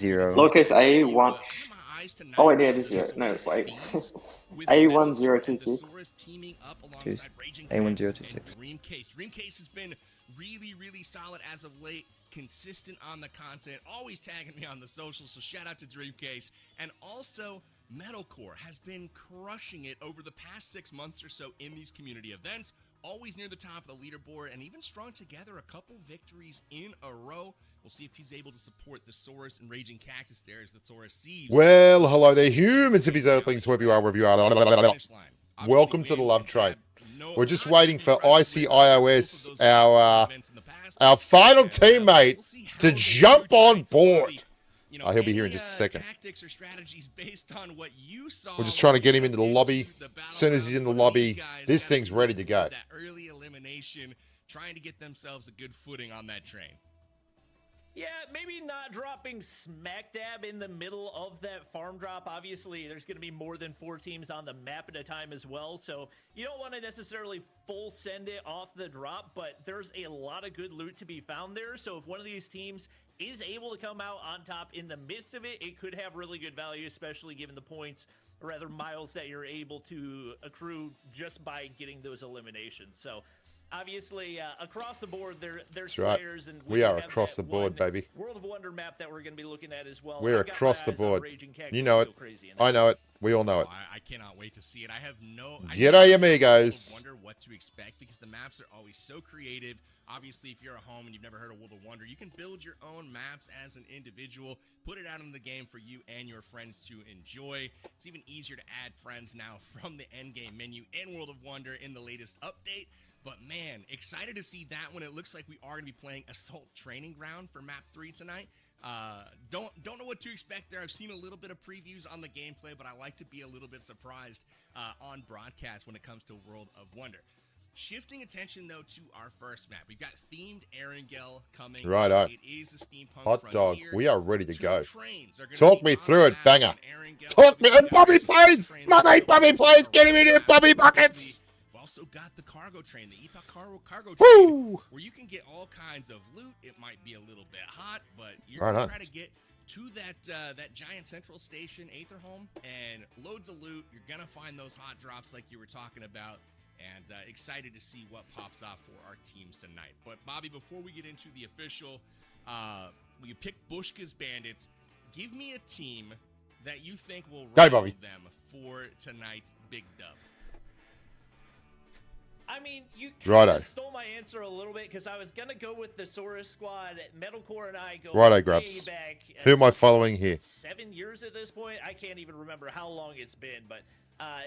0. Lowercase A1. Oh wait, yeah, it is 0. No, wait. A1026. A1026. Dreamcase has been really solid as of late. Consistent on the content, always tagging me on the socials, so shout out to Dreamcase. And also, Metalcore has been crushing it over the past 6 months or so in these community events, always near the top of the leaderboard, and even strung together a couple victories in a row. We'll see if he's able to support the Saurus and Raging Cactus there as the Saurus Sieves. Well, hello there, humans, hippies, earthlings, wherever you are, wherever you are. Welcome to the Love Train. We're just waiting for ICIOS, our final teammate, to jump on board. Oh, he'll be here in just a second. We're just trying to get him into the lobby. As soon as he's in the lobby, this thing's ready to go. That early elimination, trying to get themselves a good footing on that train. Yeah, maybe not dropping smack dab in the middle of that farm drop. Obviously, there's going to be more than 4 teams on the map at a time as well, so you don't want to necessarily full send it off the drop, but there's a lot of good loot to be found there, so if one of these teams is able to come out on top in the midst of it, it could have really good value, especially given the points, or rather miles, that you're able to accrue just by getting those eliminations. So obviously, across the board, there's players, and we are across the board, baby. World of Wonder map that we're going to be looking at as well. We're across the board. You know it. I know it. We all know it. I cannot wait to see it. I have no. G'day, amigos. Wonder what to expect because the maps are always so creative. Obviously, if you're at home and you've never heard of World of Wonder, you can build your own maps as an individual, put it out in the game for you and your friends to enjoy. It's even easier to add friends now from the endgame menu in World of Wonder in the latest update. But man, excited to see that one. It looks like we are going to be playing Assault Training Ground for Map 3 tonight. Don't know what to expect there. I've seen a little bit of previews on the gameplay, but I like to be a little bit surprised on broadcast when it comes to World of Wonder. Shifting attention, though, to our first map. We've got themed Erangel coming. Right on. It is the Steampunk Hot dog. Frontier. We are ready to go. Talk me through it, banger. Talk me. And Bobby plays. My mate Bobby plays. Get him in here, Bobby Buckets. We've also got the cargo train, the Epoch cargo train, where you can get all kinds of loot. It might be a little bit hot, but you're going to try to get to that giant central station, Aetherholm, and loads of loot. You're going to find those hot drops like you were talking about. And excited to see what pops off for our teams tonight. But, Bobby, before we get into the official, we picked Bushka's Bandits. Give me a team that you think will rival them for tonight's big dub. I mean, you kind of stole my answer a little bit because I was going to go with the Saurus squad. Metalcore and I go way back. Who am I following here? 7 years at this point. I can't even remember how long it's been, but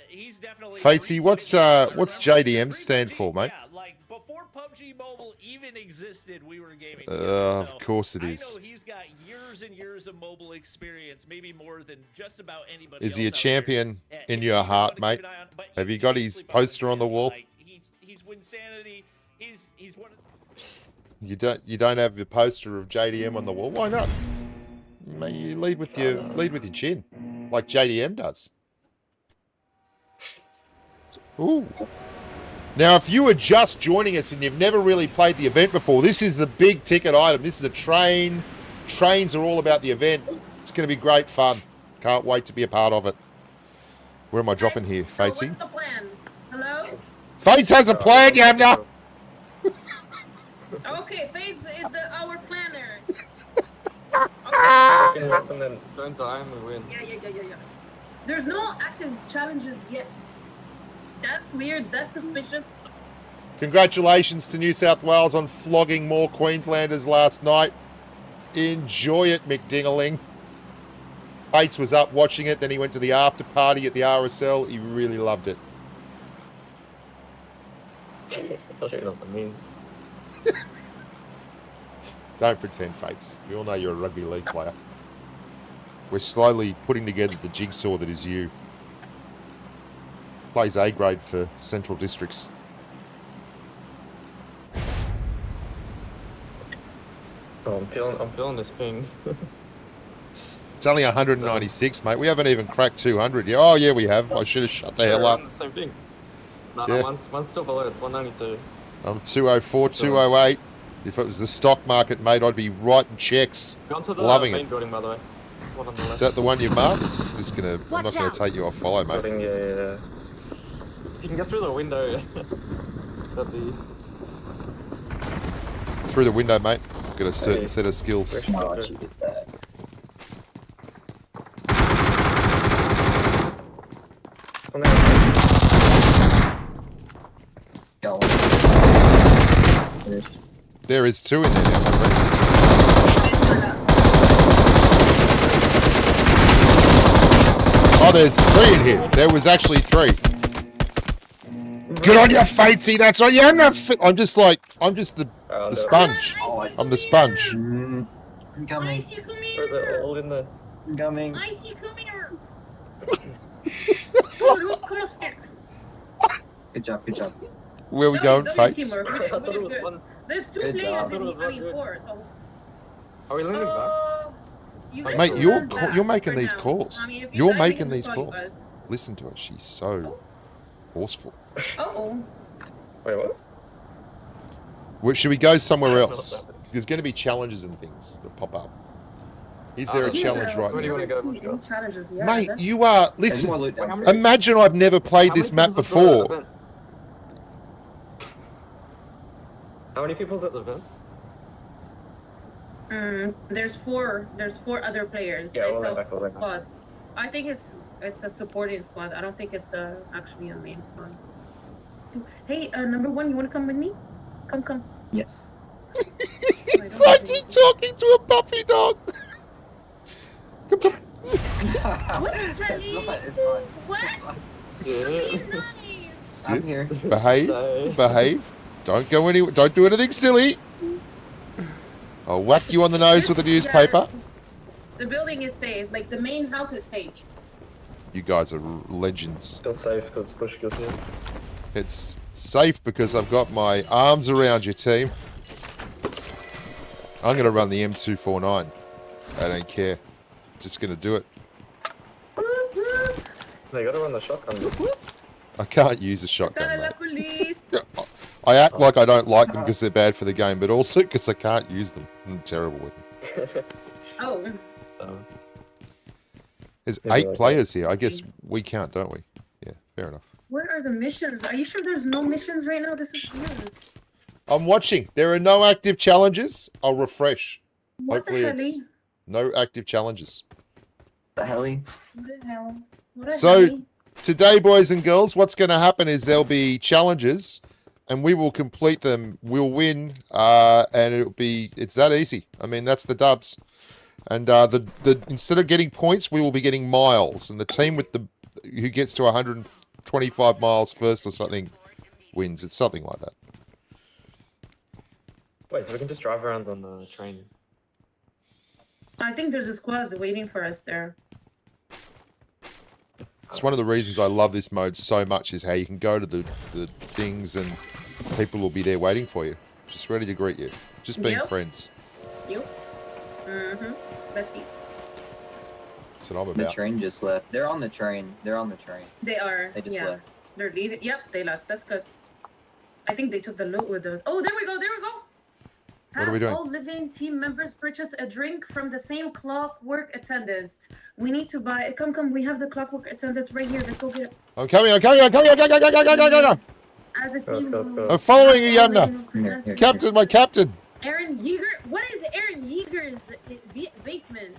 he's definitely... Fatesy, what's JDM stand for, mate? Yeah, like before PUBG Mobile even existed, we were gaming. Of course it is. I know he's got years and years of mobile experience, maybe more than just about anybody else. Is he a champion in your heart, mate? Have you got his poster on the wall? He's Winsanity. He's one You of... don't have the poster of JDM on the wall? Why not? Mate, you lead with your chin, like JDM does. Ooh. Now, if you are just joining us and you've never really played the event before, this is the big ticket item. This is a train. Trains are all about the event. It's going to be great fun. Can't wait to be a part of it. Where am I dropping here, Fatesy? What's the plan? Hello? Fates has a plan, Yamna! Okay, Fates is our planner. Okay. And then don't die and we win. Yeah. There's no active challenges yet. That's weird. That's suspicious. Congratulations to New South Wales on flogging more Queenslanders last night. Enjoy it, McDingaling. Fates was up watching it, then he went to the after party at the RSL. He really loved it. I'll show you what that means. Don't pretend, Fates. We all know you're a rugby league player. We're slowly putting together the jigsaw that is you. Plays A grade for Central Districts. Oh, I'm feeling this ping. It's only 196, mate. We haven't even cracked 200 yet. Oh, yeah, we have. I should have shut the hell up. The same thing. No, yeah. One's still below. It's 192. I'm 204, 208. If it was the stock market, mate, I'd be writing checks. Gone to the Loving main it. building, by the way. One on the left. Is that the one you marked? I'm not gonna take you off follow, mate. Yeah. You can get through the window. That'd be... Through the window, mate. Got a certain set of skills. I'll let you get that. Go. There is 2 in there now, my friend. Oh, there's 3 in here. There was actually 3. Good on you, Fatesy. That's right. Yeah, I'm just the sponge. I'm the sponge. I'm coming. They're all in there. I'm coming. I see, come here. Oh, look, come upstairs. Good job, good job. Where we going, Fates? Teamwork. I thought it was one. There's 2 Good players job. in I mean 4. So, Are we landing back? you guys Mate, can you're run back making for these now. calls. I mean, if you You're guys, we making can these call you calls. guys. Listen to her. She's so forceful. Uh-oh. Wait, what? Should we go somewhere I don't know else? what that is. There's going to be challenges and things that pop up. Is there a Yeah. challenge right Where do you now? want to go, Any Mushka? challenges yet, Mate, that's- you are... There's more Listen, loot downstairs. imagine I've never played How this many map people's at the before. event? How many people's at the event? There's 4 other players. Yeah, we'll It's let a back, we'll let back. squad. I think it's a supporting squad. I don't think it's actually a main squad. Hey, number 1, you want to come with me? Come. Yes. It's like she's talking to a puppy dog. What, It's Charlie? not, it's fine. What? Sit. He's nice. I'm Sit, here. behave, Stay. behave. Don't go anywhere. Don't do anything silly. I'll whack you on the nose with a newspaper. The building is safe. Like, the main house is safe. You guys are legends. Feel safe because push goes here. It's safe because I've got my arms around your team. I'm going to run the M249. I don't care. Just going to do it. No, you gotta run the shotgun. I can't use a Gotta shotgun, let mate. police. I act like I don't like them because they're bad for the game, but also because I can't use them. I'm terrible with them. Oh, There's Yeah, 8 like players here. I guess we count, don't we? Yeah, fair enough. where are the missions? Are you sure there's no missions right now? This is weird. I'm watching. There are no active challenges. I'll refresh. What Hopefully the it's hell? no active challenges. The helly? What the hell? What the So- hell? Today, boys and girls, what's going to happen is there'll be challenges and we will complete them. We'll win and it's that easy. I mean, that's the dubs. And instead of getting points, we will be getting miles. And the team who gets to 125 miles first or something wins. It's something like that. Wait, so we can just drive around on the train? I think there's a squad waiting for us there. It's one of the reasons I love this mode so much is how you can go to the things and people will be there waiting for you. Just ready to greet you. Just being Yep. friends. Yep. Let's see. That's what I'm The about. train just left. They're on the train. They're on the train. They are. They just yeah. left. They're leaving. Yep, they left. That's good. I think they took the loot with us. Oh, there we go. There we go. What are we doing? All living team members purchase a drink from the same clockwork attendant. We need to buy. Come. We have the clockwork attendant right here. Let's go get it. I'm coming. Go. As a Let's team. go. I'm following you, All Yamna. living Here, present- here. Captain, my captain. Aaron Yeager. What is Aaron Yeager's basement?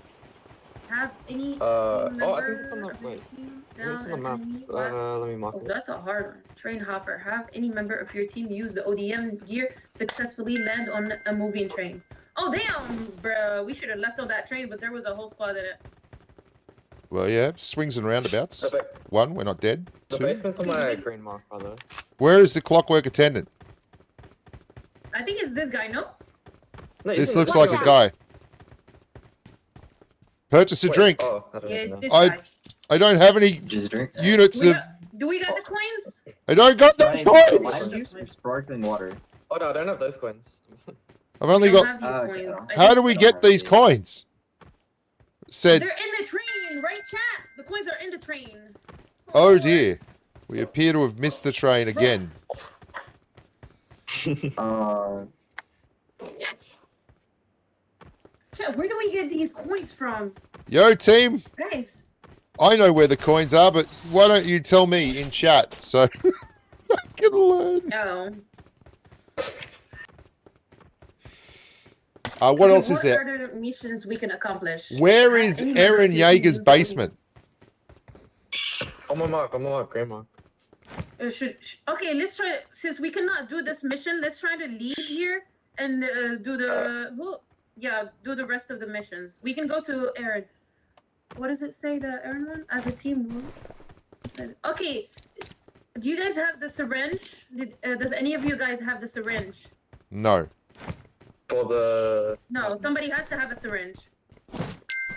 Have any team I member think it's on the- of your wait. team I think it's on the map. enemy Let me mark Oh, it. that's a hard one. Train hopper. Have any member of your team use the ODM gear successfully land on a moving train? Oh, damn, bro. We should have left on that train, but there was a whole squad in it. Well, yeah, swings and roundabouts. The 1, we're not dead. the 2, basement's on my green mark, by the way. where is the clockwork attendant? I think it's this guy, no? No, you This can- looks like a guy. Purchase a Wait, drink. Oh, I don't Yeah, even it's know. this I- guy. I don't have any Just drink. units of... Do we got the coins? I don't got no Lime coins. juice or sparkling water? Oh no, I don't have those coins. I've only Don't got... have okay. these coins. I How think do we get these coins? Said, They're in the train, right, chat? The coins are in the train. oh dear. We appear to have missed the train again. Chat, Chat, where do we get these coins from? Yo, team. Guys. I know where the coins are, but why don't you tell me in chat so I can learn? No. What else is What there? are the missions we can accomplish? Where is Any Aaron member of your team Yeager's use basement? On my mark, grey mark. Okay, let's try. Since we cannot do this mission, let's try to leave here and do the do the rest of the missions. We can go to Aaron. What does it say? The Aaron one as a team. Okay. Do you guys have the syringe? Does any of you guys have the syringe? No. For the... No, somebody has to have a syringe.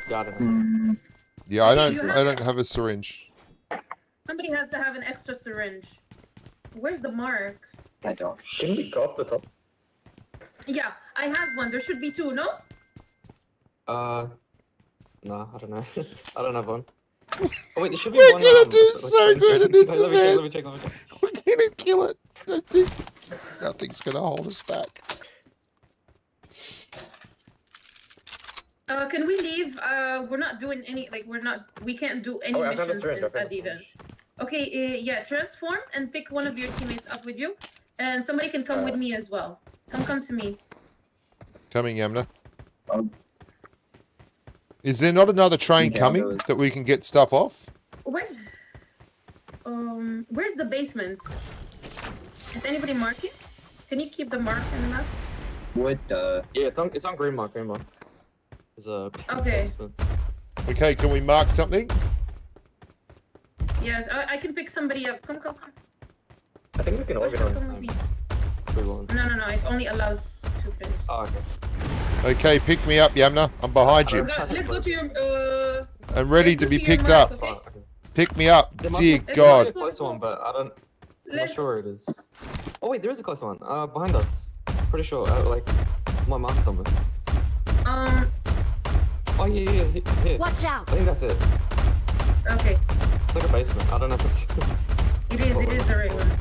Yeah, I don't know. Yeah, I don't have a syringe. Somebody has to have an extra syringe. Where's the mark? I don't. Can we go up the top? Yeah, I have one. There should be two, no? No, I don't know. I don't have one. Oh wait, there should be We're one. gonna do so good at this Let me check. We're gonna kill it. I think nothing's gonna hold us back. Can we leave? We're not doing any, we can't do any missions at the event. Okay, yeah, transform and pick one of your teammates up with you. And somebody can come with me as well. Come to me. Coming, Yamna. Is there not another train Okay, coming that we can get stuff off? Where's the basement? Is anybody marking? Can you keep the mark in the map? What Yeah, it's on green mark. There's a... Okay. basement. Okay, can we mark something? Yes, I can pick somebody up. Come. I think we can organize Come with me. if we want. No, it only allows two players. Oh, okay. Okay, pick me up, Yamna. I'm behind you. Let's go to your, I'm ready to be picked up. Okay? Oh, okay. Pick me up. There might Dear be a God. close one, but I'm not Let's- sure where it is. Oh wait, there is a close one. Behind us. Pretty sure. Like, my mark somewhere. Oh yeah, here. Watch out! I think that's it. Okay. It's like a basement. I don't know if it's... It is the right one.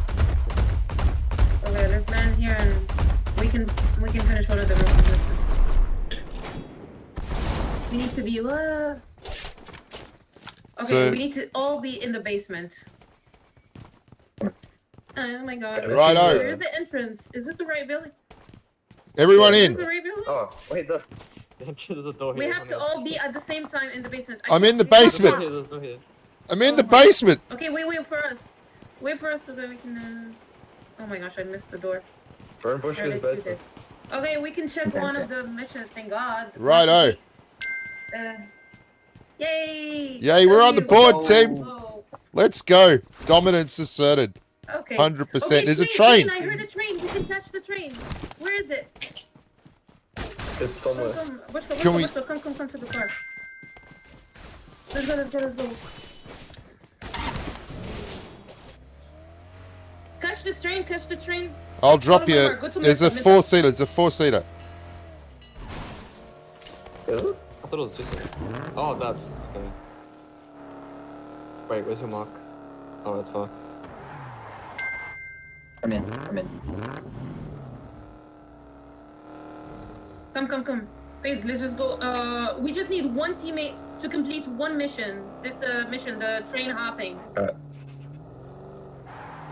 Okay, let's land here and we can finish one of the missions. We need to be okay, So- we need to all be in the basement. Oh my god. Righto. Where's the entrance? Is this the right building? Everyone Is this in. the right building? Oh, wait, there's a door We here. have to all be at the same time in the basement. I'm in the There's a door basement. here, there's a door here. I'm in the basement. Okay, wait for us. Wait for us so that we can. Oh my gosh, I missed the door. Burn Bush Alright, is let's do basement. this. Okay, we can check one of the missions. Thank God. Righto. Yay! Yay, we're on the board, team. Oh, Let's go. Dominance asserted. okay. 100%. Okay, There's a train. I heard a train. We can catch the train. Where is it? It's somewhere. Come. Let's Can we- go. Come to the car. Let's go. Catch the train. I'll drop Go to you. Myanmar, go to There's a Myanmar. four-seater. It's a four-seater. Really? I thought it was just Oh, that. Okay. Wait, where's your mark? Oh, that's far. I'm in. Come. Please, let's just go. We just need one teammate to complete one mission. This mission, the train hopping.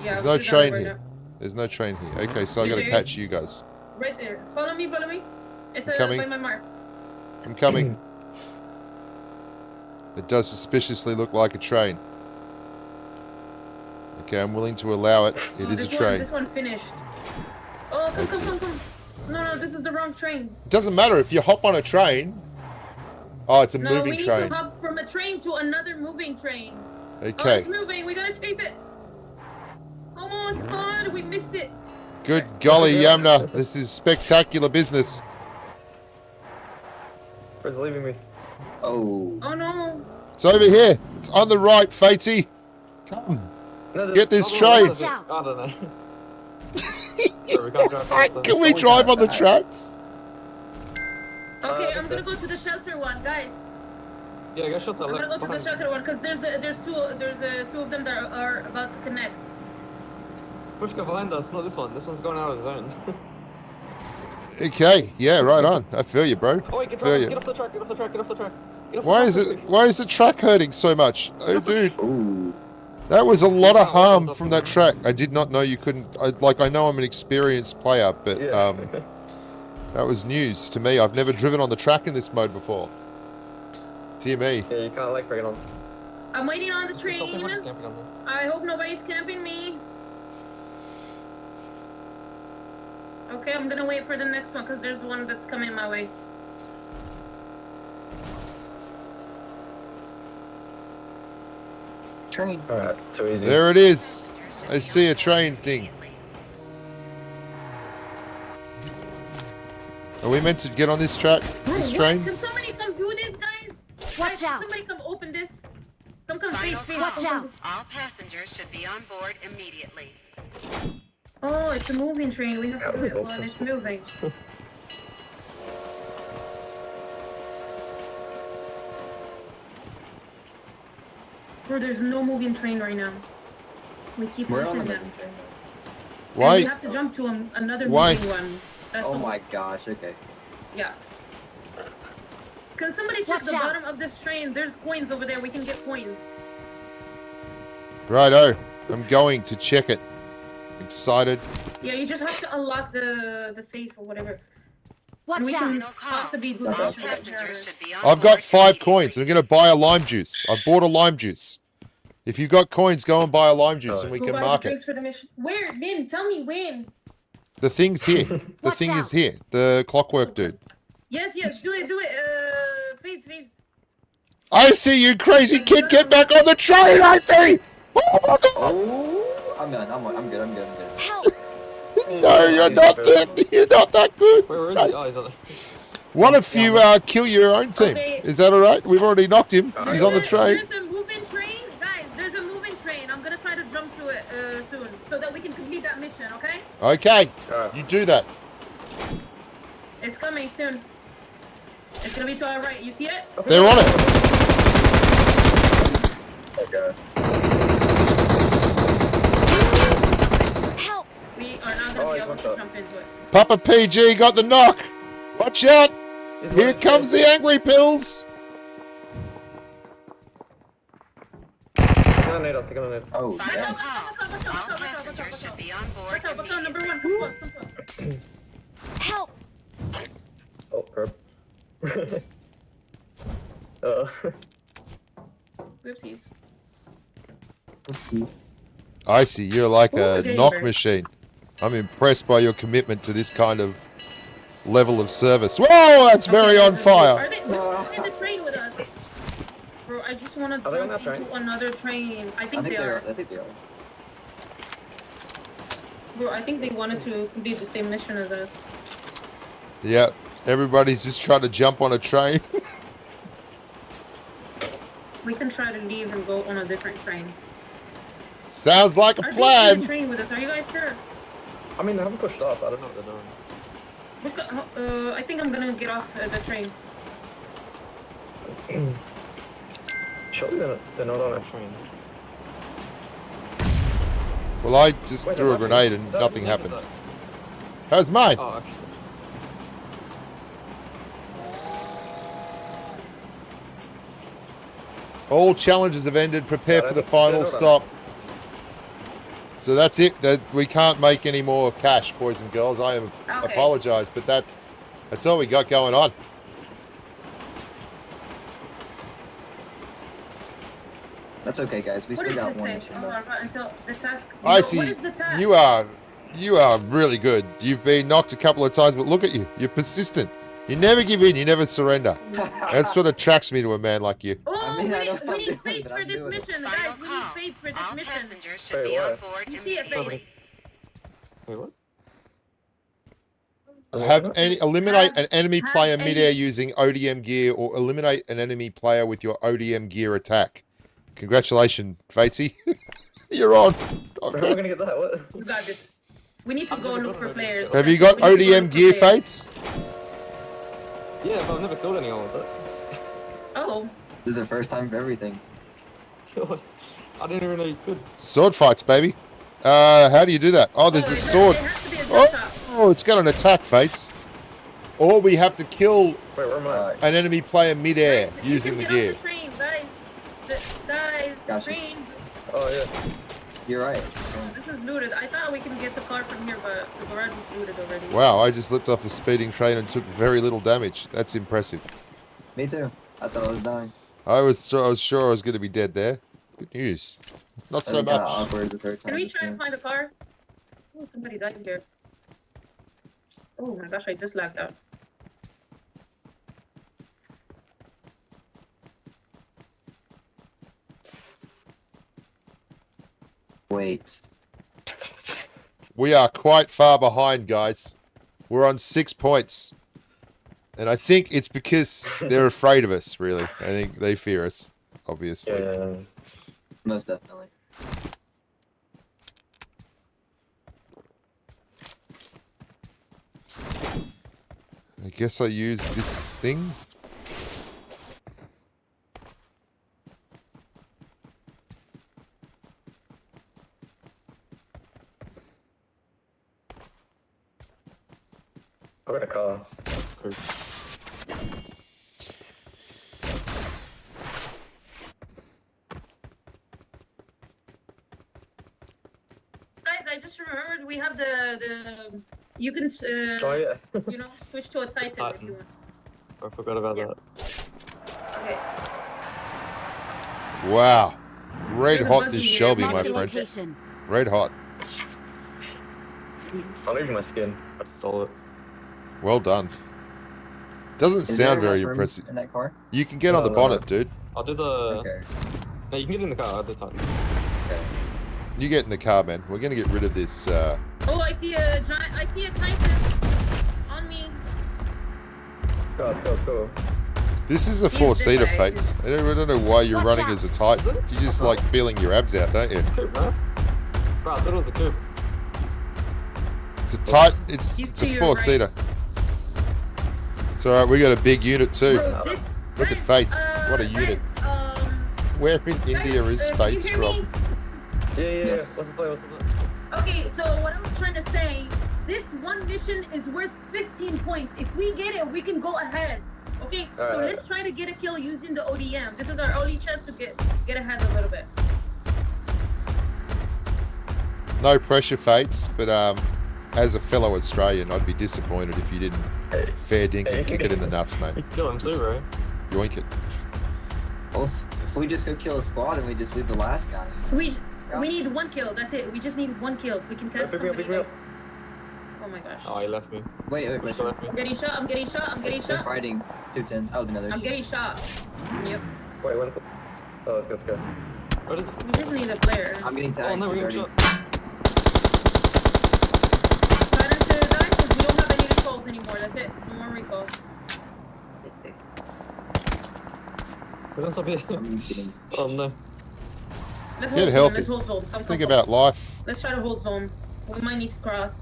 Yeah. There's we'll no do that train right here. now. There's no train here. Okay, so I gotta There catch you guys. Right there. Follow me. It's Coming. by my mark. I'm coming. It does suspiciously look like a train. Okay, I'm willing to allow it. It is a train. This one finished. Oh, That's come. No, this is the wrong train. It doesn't matter if you hop on a train. Oh, it's a No, moving we need train. to hop from a train to another moving train. Oh, Okay. it's moving. We gotta chase it. Oh my God, we missed it. Good golly, Yamna. This is spectacular business. Where's it leaving me? Oh. Oh no. It's over here. It's on the right, Fatey. Come. No, Get this oh, train. what is it? I don't know. Sorry, we can't drive faster. Can we drive on the tracks? Okay, I'm gonna go to the shelter one, guys. Yeah, go shelter. I'm Look, gonna go to the behind. shelter one because there's two of them that are about to connect. Push go behind us, not this one. This one's going out of zone. Okay, yeah, right on. I feel you, bro. Oh wait, get Feel off the track, get off the track, get off the track. Get off the Why track is quickly. it? Why is the track hurting so much? Oh, dude, Ooh. that was a lot of harm from that track. I did not know you couldn't. I know I'm an experienced player, but Yeah. that was news to me. I've never driven on the track in this mode before. Dear me. Yeah, you can't like bring it on. I'm waiting on the Just train. don't think someone's camping on there. I hope nobody's camping me. Okay, I'm gonna wait for the next one because there's one that's coming my way. Train. Alright, too easy. There it is. I see a train thing. Are we meant to get on this track? This What? train? Can somebody come do this, guys? Watch Can out. somebody come open this? Come Final face. Watch open out. this. All passengers should be on board immediately. Oh, it's a moving train. We have to do it while it's moving. Bro, there's no moving train right now. We keep We're on missing the them. moving train. And we Why? have to jump to another Why? moving one. That's Oh the- my gosh, okay. Yeah. Can somebody check Watch the out. bottom of this train? There's coins over there. We can get coins. Righto. I'm going to check it. Excited. Yeah, you just have to unlock the safe or whatever. And Watch we out. can Final call. possibly do All the mission passengers should be on I've got board 5 coins. immediately. I'm going to buy a lime juice. I bought a lime juice. If you've got coins, go and buy a lime juice and we Go can buy the mark it. drinks for the mission. Where? Vin, tell me when. The thing's here. The Watch thing out. is here. The clockwork dude. Yes, do it. Face. I see you, crazy kid. Get back on the train. I see. Oh my god. Oh, I'm good. Help! No, you're not that. You're not that good. Wait, where is he? Oh, he's on What if you kill your own team? Okay. Is that all right? We've already knocked him. He's on the train. There's a moving train. Guys, there's a moving train. I'm gonna try to jump to it soon so that we can complete that mission, okay? Okay, Alright. you do that. It's coming soon. It's gonna be to our right. You see it? They're on it. Okay. Help! We are not gonna Oh, be he's able one to shot. jump into it. Papa PG got the knock. Watch out. He's Here running. comes the angry pills. He's gonna nade us, he's gonna nade us. Oh, Final damn. call. All passengers should be on board What's up, number immediately. one? Come on. Help! Oh, perp. Whoopsies. I see. You're like a Okay, knock Bert. machine. I'm impressed by your commitment to this kind of level of service. Whoa, that's very on Are fire. they in the train with us? Bro, I just want to Are they on jump that into train? another train. I think they they are. are. I think they are. Bro, I think they wanted to complete the same mission as us. Yeah, everybody's just trying to jump on a train. We can try to leave and go on a different train. Sounds like a Are they in the plan. train with us? Are you guys sure? I mean, they haven't pushed off, I don't know what they're doing. I think I'm gonna get off the train. Surely they're not on a train. Well, I just Wait, threw a they're grenade not- and is that- nothing is happened. that- How's mine? Oh, okay. All challenges have ended. Prepare Yeah, for the they're final not on. stop. So that's it. That we can't make any more cash, boys and girls. I Okay. apologize, but that's all we got going on. That's okay, guys. We What still does got this one say? mission Oh, left. until the task. I What see. is the task? You are really good. You've been knocked a couple of times, but look at you. You're persistent. You never give in. You never surrender. That's what attracts me to a man like you. Oh, I mean, I know we I'm need doing faith it, for I'm this doing it. mission, Final guys. We need call. faith for this All mission. passengers should Wait, be on what? board You see it, immediately. Wait, what? Eliminate an enemy Have player any- midair using ODM gear, or eliminate an enemy player with your ODM gear attack. Congratulations, Fatesy. You're on. How am I gonna get that? What? You got this. We need to go look for players. Have you got We need to go ODM look for gear, players. Fates? Yeah, but I've never killed anyone with it. Oh, This is the first time for everything. I didn't even know you could. Sword fights, baby. How do you do that? Oh, there's a sword. It has to be a desktop. Oh, it's got an attack, Fates. Or we have to kill Wait, where am I? an enemy player mid-air Guys, using the you can gear. get on the train, guys. Guys, the Gotcha. train. Oh, yeah. You're right. This is looted. I thought we can get the car from here, but the garage was looted already. Wow, I just slipped off a speeding train and took very little damage. That's impressive. Me too. I thought I was dying. I was sure I was going to be dead there. Good news. Not so Kinda much. awkward the third Can time we this try to game. find a car? Oh, somebody died here. Oh my gosh, I just lagged out. Wait. We are quite far behind, guys. We're on 6 points. And I think it's because they're afraid of us, really. I think they fear us, obviously. Yeah. Most definitely. I guess I use this thing. I got a car. Guys, I just remembered we have the you can Oh, yeah. you know, switch to a Titan if Titan. you want. I forgot about Yeah. that. Okay. Wow. Red There's a hot buggy this here. Shelby, Mark my Marked a friend. location. Red hot. It's not even my skin. I stole it. Well done. Doesn't Is sound there very enough room impressive. in that car? You can get on No, the no, no. bonnet, dude. I'll do the... Okay. No, you can get in the car. I'll do Titan. Okay. You get in the car, man. We're going to get rid of this. Oh, I see a giant. I see a Titan on me. Go. This is a He's four-seater, this way. Fates. I don't know why you're Watch running out. as a Titan. You just like feeling your abs out, don't you? Coupe, man. Bro, I thought it was a coupe. It's a Titan. It's He's a to your four-seater. It's alright. We got a big unit too. Bro, this, Look at guys, Fates. What a guys, unit. Guys, Where in India is can you Fates hear me? from? Yeah. Yes. What's the play? Okay, so what I was trying to say, this one mission is worth 15 points. If we get it, we can go ahead. Okay, so Alright. let's try to get a kill using the ODM. This is our only chance to get ahead a little bit. No pressure, Fates, but as a fellow Australian, I'd be disappointed if you didn't fair dink and kick it in the nuts, mate. Kill him too, bro. Yoink it. Well, if we just go kill a squad and we just leave the last guy. We need one kill. That's it. We just need one kill. We can catch Pick me up, somebody. pick me up. Oh my gosh. Oh, he left me. Wait. He left me. I'm getting shot. I'm getting shot. I'm getting They're shot. fighting 210. Oh, no, I'm there's. getting shot. Yep. Wait, when's it? Oh, let's go. What is it? We just need a player. I'm getting Oh, tagged. no, we're getting 230. shot. Try to die because we don't have any recalls anymore. That's it. No more recalls. We're stop here. I'm getting. Oh, no. Let's Get hold healthy. zone. Let's hold zone. Come. Think about life. Let's try to hold zone. We might need to cross.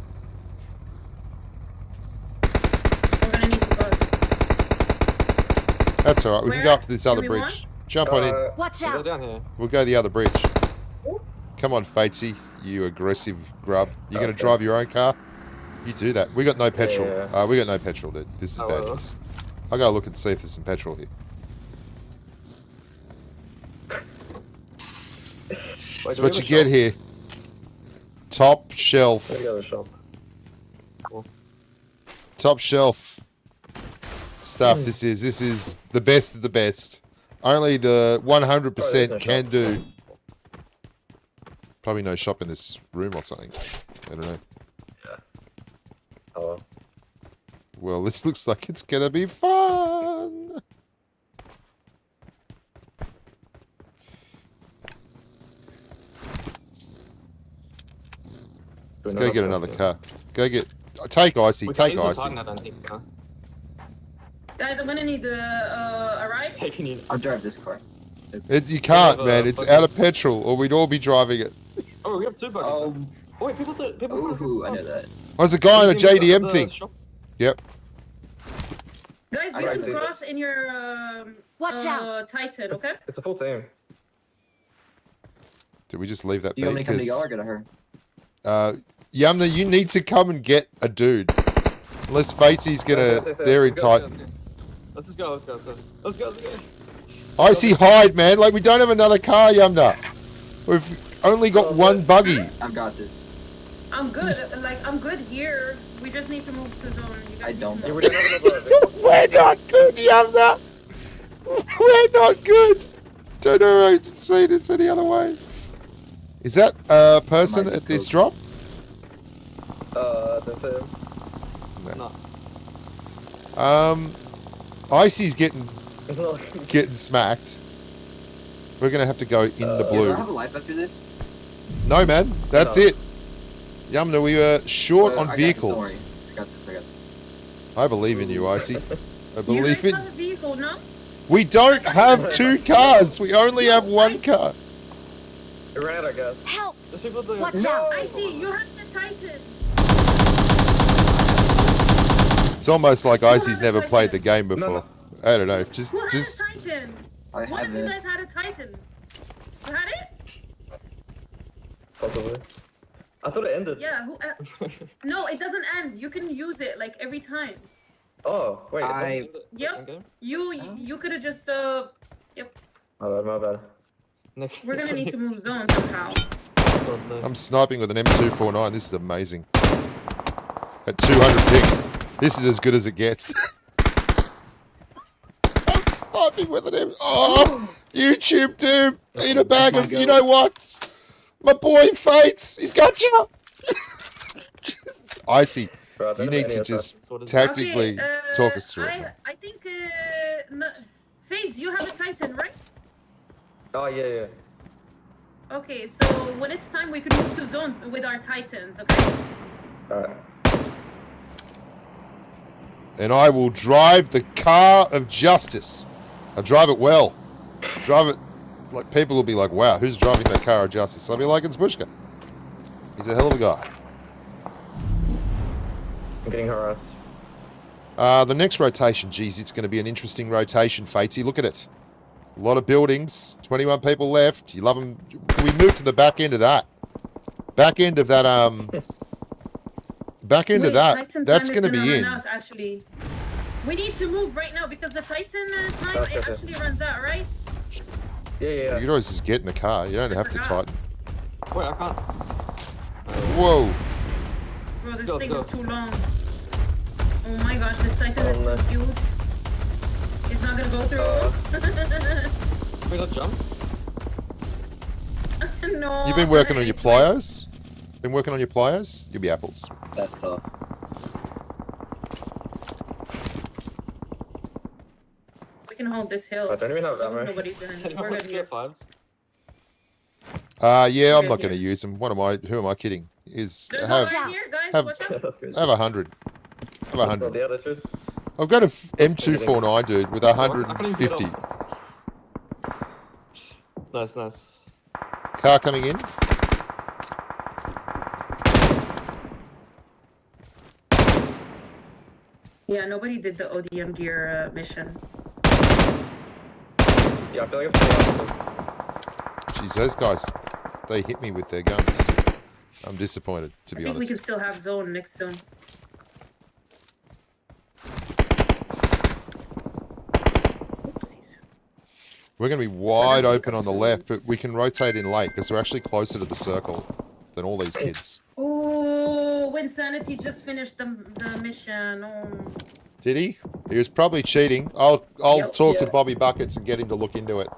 We're gonna need to cross. That's alright. We can Where? go up to this other Give me one. bridge. Jump on in. Watch Go out. down here. We'll go the other bridge. Come on, Fatesy, you aggressive grub. You gonna Okay. drive your own car? You do that. We got no petrol. Yeah. We got no petrol, dude. This is Oh, bad well. news. I'll go look and see if there's some petrol here. Wait, That's do we what have you a get shop? here. Top shelf. Let me go to the shop. Top shelf stuff. This is the best of the best. Only the 100% no can shop. do. Probably no shop in this room or something. I don't know. Oh, well. Well, this looks like it's gonna be fun. Let's go get another car. Go get. Take Icy. We can Take use the Icy. Titan, I don't think, huh? Guys, I'm gonna need a ride. Taking you. I'll drive this car. You can't, have, man. It's buggy. out of petrol, or we'd all be driving it. Oh, we have two buckets. Oh, Oh, wait, people. ooh, I know that. There's a guy on a You can use JDM the thing. shop. Guys, I we got can this. cross in your Watch out. Titan, okay? It's a full team. Did we just leave that You want me be? to come to 'Cause, y'all or get a her? Yamna, you need to come and get a dude. Unless Fatesy's gonna... They're in tight. Let's just go. Let's go. I see hide, man. Like, we don't have another car, Yumna. We've only got one buggy. I've got this. I'm good. Like, I'm good here. We just need to move to zone. You guys I don't. need to move. We're not good, Yumna. We're not good. Don't know how to say this any other way. Is that a person at this drop? That's him. No. Icy's getting smacked. We're gonna have to go in the blue. Do I have a life after this? No, man. That's it. Yumna, we were short on vehicles. I got this. I believe in you, Icy. I You believe guys in... have a vehicle, no? We don't have 2 cars. We only have 1 car. It ran out, I guess. Help! There's people doing Watch out! I see. You have the Titan. It's almost like Icy's never played the game before. No. I don't know. Just... Who had a Titan? I One of have you it. guys had a Titan. You had it? Possibly. I thought it ended. Yeah. No, it doesn't end. You can use it like every time. Oh, wait. Yep. You could have just Yep. My bad. We're gonna need to move zone somehow. I'm sniping with an M249. This is amazing. At 200 ping. This is as good as it gets. I'm sniping with an M... Oh! YouTube, dude! Eat a bag of you know what? My boy Fates! He's got you! Icy, you need to just tactically talk us through it. I think, no, FaZe, you have a Titan, right? Oh, yeah. Okay, so when it's time, we can move to zone with our Titans, okay? Alright. And I will drive the car of justice. I drive it well. Drive it like people will be like, wow, who's driving that car of justice? I'll be like, it's Bushka. He's a hell of a guy. I'm getting harassed. The next rotation, geez, it's going to be an interesting rotation, Fatesy. Look at it. A lot of buildings, 21 people left. You love them. Can we move to the back end of that? Back end of that, back end of that. Titan That's time going to is be gonna in. run out, actually. We need to move right now because the Titan time, it actually runs out, right? Yeah. You can always just get in the car. You don't have to tighten. Wait, I can't. Whoa. Bro, this thing is too long. Oh my gosh, this Titan is so huge. It's not gonna go through. We got jump? No. You've been working on your pliers? Been working on your pliers? You'll be apples. That's tough. We can hold this hill. I don't even have ammo. Nobody's gonna. We're good here. Yeah, I'm not going to use them. What am I? Who am I kidding? There's Have no right here, guys. have- Watch out. have 100. Have 100. The other should. I've got a M249, dude, with 150. Nice. Car coming in. Yeah, nobody did the ODM gear mission. Yeah, I feel like I'm Jeez, those guys, they hit me with their guns. I'm disappointed, to be I think honest. we can still have zone next zone. We're going to be wide open on the left, but we can rotate in late because we're actually closer to the circle than all these kids. Oh, when Sanity just finished the mission. Oh. Did he? He was probably cheating. I'll talk to Bobby Buckets and get him to look into it.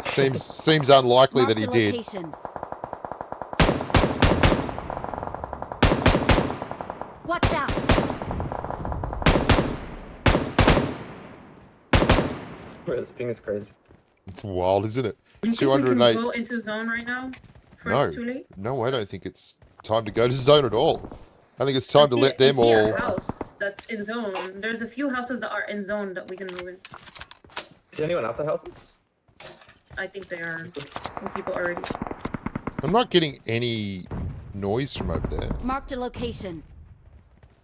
Seems unlikely that he did. Watch out! This ping is crazy. It's wild, isn't it? You think we can 208. go into zone right now? No, It's too late? no, I don't think it's time to go to zone at all. I think it's time to let them all. House that's in zone. There's a few houses that are in zone that we can move in. Is anyone out the houses? I think they are. Some people already. I'm not getting any noise from over there. Marked a location.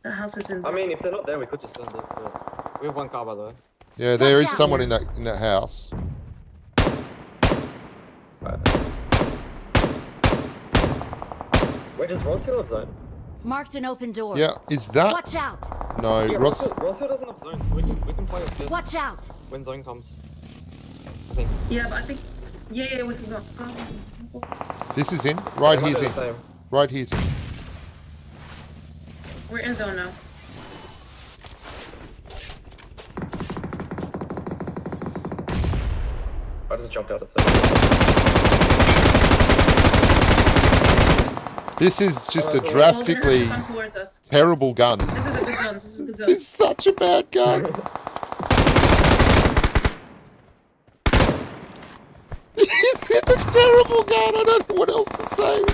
The house is in zone. I mean, if they're not there, we could just send it. But we have one car, by the way. Yeah, there Watch is out. someone in that house. Right. Wait, does Ross still have zone? Marked an open door. Yeah, is that? Watch out. No, Yeah, Ross. Ross doesn't have zone, so we can play with this Watch out. when zone comes. I think. Yeah, but I think. Yeah, we can go. This is in. Right Yeah, here's we're in. the same. Right here's in. We're in zone now. I just jumped out of zone. This is just a Well, drastically come towards us. terrible gun. This is a good zone. This is a good zone. This is such a bad gun. This is a terrible gun. I don't know what else to say.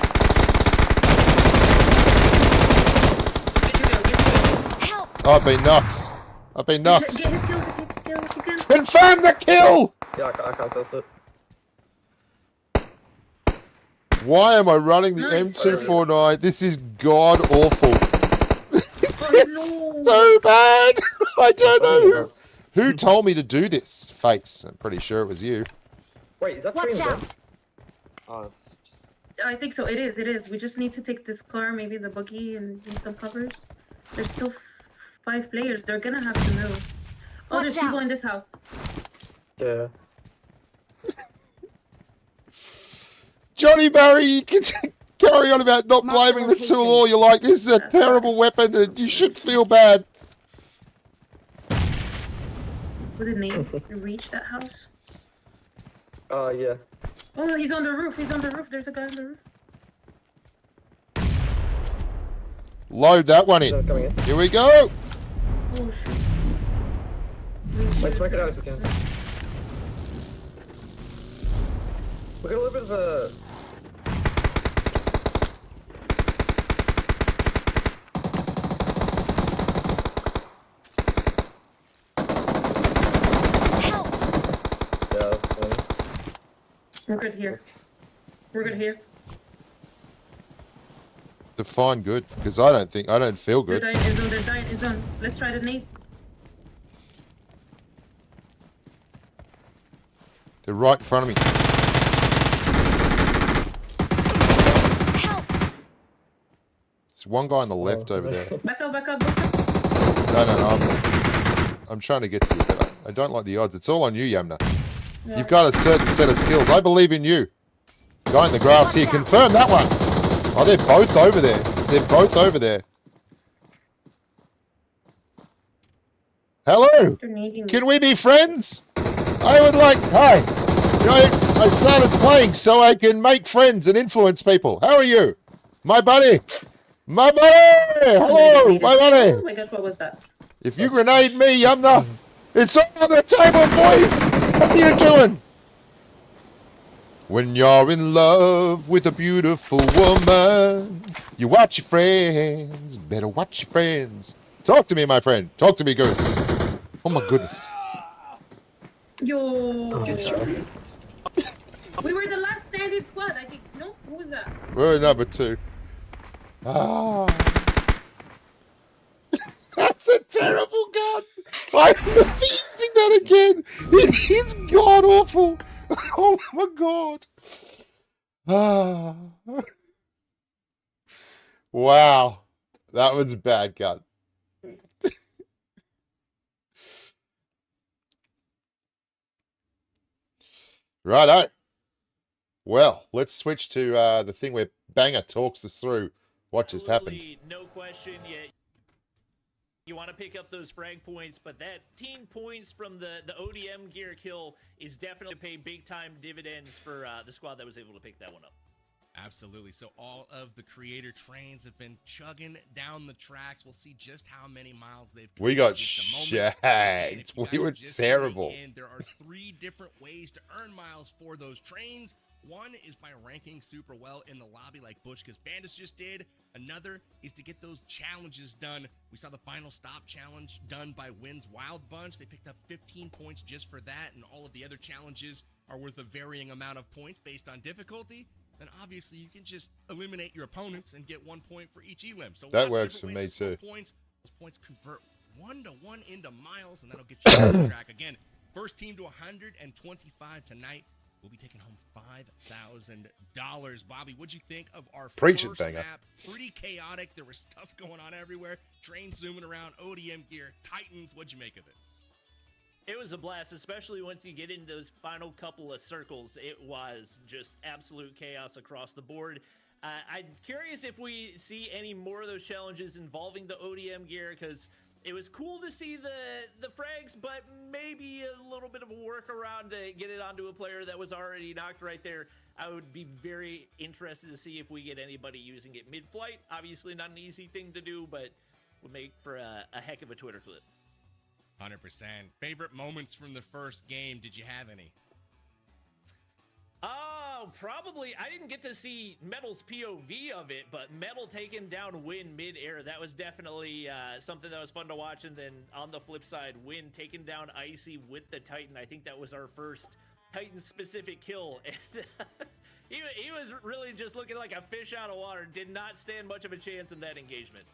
Help. Oh, I've been knocked. I've been knocked. Get his kill, get his kill if you can. Confirm the kill! Yeah, I can't toss it. Why am I running the Nice. M249? This is god awful. Oh, no. So bad. I don't know who told me to do this. Fates. I'm pretty sure it was you. Wait, is that Watch train out. zone? Oh, it's just... I think so. It is. It is. We just need to take this car, maybe the buggy, and do some covers. There's still 5 players. They're gonna have to move. Oh, Watch there's people out. in this house. Yeah. Johnny Barry, you can carry on about not Mark blaming the location. tool all you like. This is a terrible weapon and you should feel bad. Would it name reach that house? Yeah. Oh, he's on the roof. He's on the roof. There's a guy on the roof. Load that one Zone's in. coming in. Here we go. Oh, shit. Wait, smoke it out if we can. We got a little bit of a... Help. Yeah, that's funny. We're good here. We're good here. Define good, because I don't feel They're good. dying in zone. They're dying in zone. Let's try to nade. They're right in front of me. Help. There's one guy on the left over there. Back up, back up, back up. No. I'm trying to get to you, but I don't like the odds. It's all on you, Yamna. Yeah. You've got a certain set of skills. I believe in you. Guy in the grass here. Confirm that one. Oh, they're both over there. They're both over there. Hello. They're nading me. Can we be friends? I would like... Hi. You know, I started playing so I can make friends and influence people. How are you? My buddy. My buddy. Hello, my Oh buddy. my god, what was that? If you grenade me, Yamna, it's all on the table, boys. How are you doing? When you're in love with a beautiful woman, you watch your friends. Better watch your friends. Talk to me, my friend. Talk to me, Goose. Oh my goodness. Yo. We were the last standing squad, I think. No? Who was that? We're number 2. Ah. That's a terrible gun. I'm never using that again. It is god awful. Oh my god. Ah. Wow. That was a bad gun. Righto. Well, let's switch to the thing where Banger talks us through what just happened. Absolutely, no question yet. You want to pick up those frag points, but that team points from the ODM gear kill is definitely pay big time dividends for the squad that was able to pick that one up. Absolutely. So all of the creator trains have been chugging down the tracks. We'll see just how many miles they've covered We got in just a moment. And if shagged. you guys We are were just terrible. tuning in, there are 3 different ways to earn miles for those trains. One is by ranking super well in the lobby like Bushka's Bandits just did. Another is to get those challenges done. We saw the final stop challenge done by Wynn's Wild Bunch. They picked up 15 points just for that, and all of the other challenges are worth a varying amount of points based on difficulty. Then obviously you can just eliminate your opponents and get 1 point for each elim. So That lots of works different for ways me to score too. Points. Those points convert 1-to-1 into miles, and that'll get you on the track again. First team to 125 tonight will be taking home $5,000. Bobby, what'd you think of our Preach it, first banger. map? Pretty chaotic. There was stuff going on everywhere. Trains zooming around, ODM gear, Titans. What'd you make of it? It was a blast, especially once you get into those final couple of circles. It was just absolute chaos across the board. I'm curious if we see any more of those challenges involving the ODM gear, because it was cool to see the frags, but maybe a little bit of a workaround to get it onto a player that was already knocked right there. I would be very interested to see if we get anybody using it mid-flight. Obviously not an easy thing to do, but would make for a heck of a Twitter clip. 100%. Favorite moments from the first game? Did you have any? Oh, probably. I didn't get to see Metal's POV of it, but Metal taking down Win mid-air, that was definitely something that was fun to watch. And then on the flip side, Win taking down Icy with the Titan. I think that was our first Titan-specific kill. And he was really just looking like a fish out of water. Did not stand much of a chance in that engagement.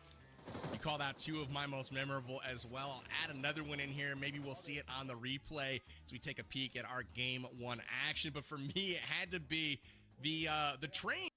You called out two of my most memorable as well. I'll add another one in here. Maybe we'll see it on the replay as we take a peek at our game one action. But for me, it had to be the trains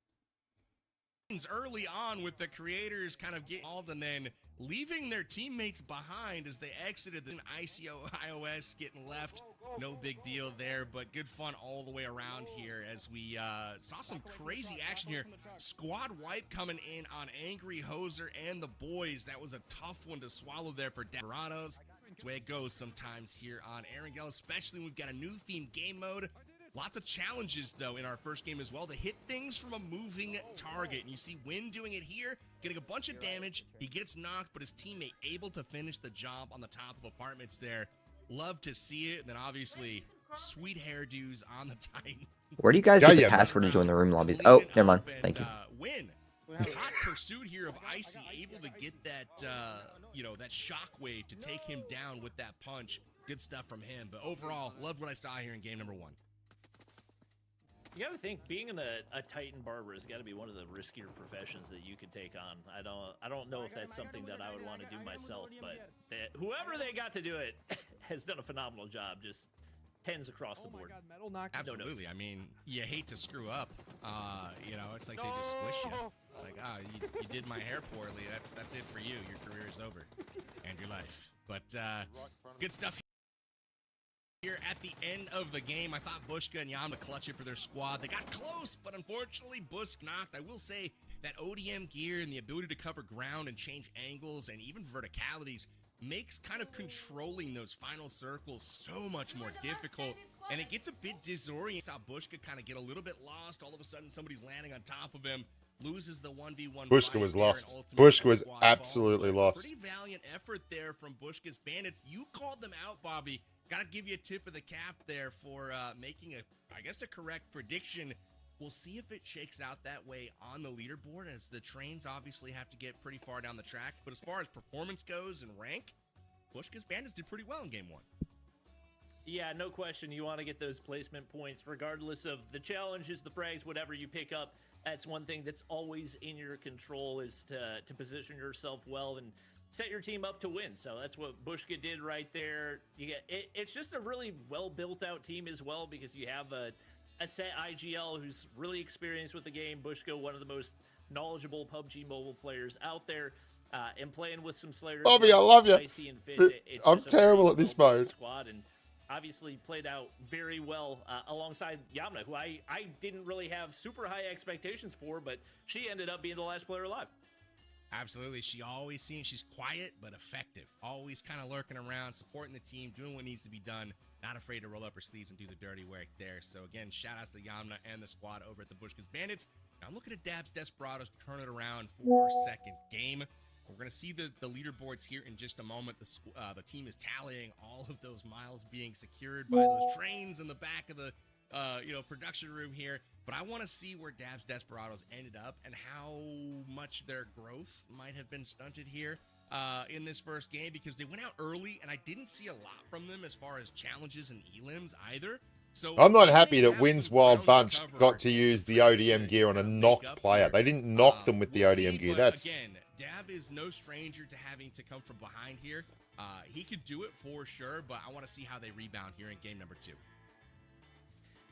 early on, with the creators kind of getting involved and then leaving their teammates behind as they exited. The ICO iOS getting left. No big deal there, but good fun all the way around here as we saw some crazy action here. Squad wipe coming in on Angry Hoser and the boys. That was a tough one to swallow there for Desperados. That's the way it goes sometimes here on Erangel, especially when we've got a new theme game mode. Lots of challenges, though, in our first game as well to hit things from a moving target. And you see Win doing it here, getting a bunch of damage. He gets knocked, but his teammate able to finish the job on the top of apartments there. Love to see it. And then, obviously, sweet hairdos on the Titan. Where do you guys get the password to join the room lobbies? Oh, never mind. Thank you. Win. Hot pursuit here of Icy, able to get that, that shockwave to take him down with that punch. Good stuff from him. But overall, loved what I saw here in game number one. You gotta think, being a Titan barber has got to be one of the riskier professions that you could take on. I don't know if that's something that I would want to do myself, but whoever they got to do it has done a phenomenal job. Just tens across the board. Absolutely. I mean, you hate to screw up. It's like they just squish you. Like, you did my hair poorly. That's it for you. Your career is over, and your life. But good stuff here at the end of the game. I thought Bushka and Yama clutch it for their squad. They got close, but unfortunately Busk knocked. I will say that ODM gear and the ability to cover ground and change angles and even verticalities makes kind of controlling those final circles so much more difficult, and it gets a bit disorienting. Saw Bushka kind of get a little bit lost. All of a sudden somebody's landing on top of him, loses the 1v1. Bushka was lost. Bushka was absolutely lost. Pretty valiant effort there from Bushka's Bandits. You called them out, Bobby. Gotta give you a tip of the cap there for making a correct prediction. We'll see if it shakes out that way on the leaderboard, as the trains obviously have to get pretty far down the track. But as far as performance goes and rank, Bushka's Bandits did pretty well in game one. Yeah, no question. You want to get those placement points regardless of the challenges, the frags, whatever you pick up. That's one thing that's always in your control, is to position yourself well and set your team up to win. So that's what Bushka did right there. It's just a really well built out team as well, because you have a set IGL who's really experienced with the game. Bushka, one of the most knowledgeable PUBG Mobile players out there, and playing with some Slayers. Bobby, I love you. I'm terrible at this mode. Squad, and obviously played out very well alongside Yamna, who I didn't really have super high expectations for, but she ended up being the last player alive. Absolutely. She always seems, she's quiet but effective. Always kind of lurking around, supporting the team, doing what needs to be done. Not afraid to roll up her sleeves and do the dirty work there. So again, shout outs to Yamna and the squad over at the Bushka's Bandits. Now I'm looking at Dabs Desperados to turn it around for our second game. We're going to see the leaderboards here in just a moment. The team is tallying all of those miles being secured by those trains in the back of the production room here. But I want to see where Dabs Desperados ended up and how much their growth might have been stunted here in this first game, because they went out early and I didn't see a lot from them as far as challenges and elims either. So I'm not happy that Win's Wild Bunch got to use the ODM gear on a knocked player. They didn't knock them with the ODM gear. That's again, Dab is no stranger to having to come from behind here. He could do it for sure, but I want to see how they rebound here in game number two.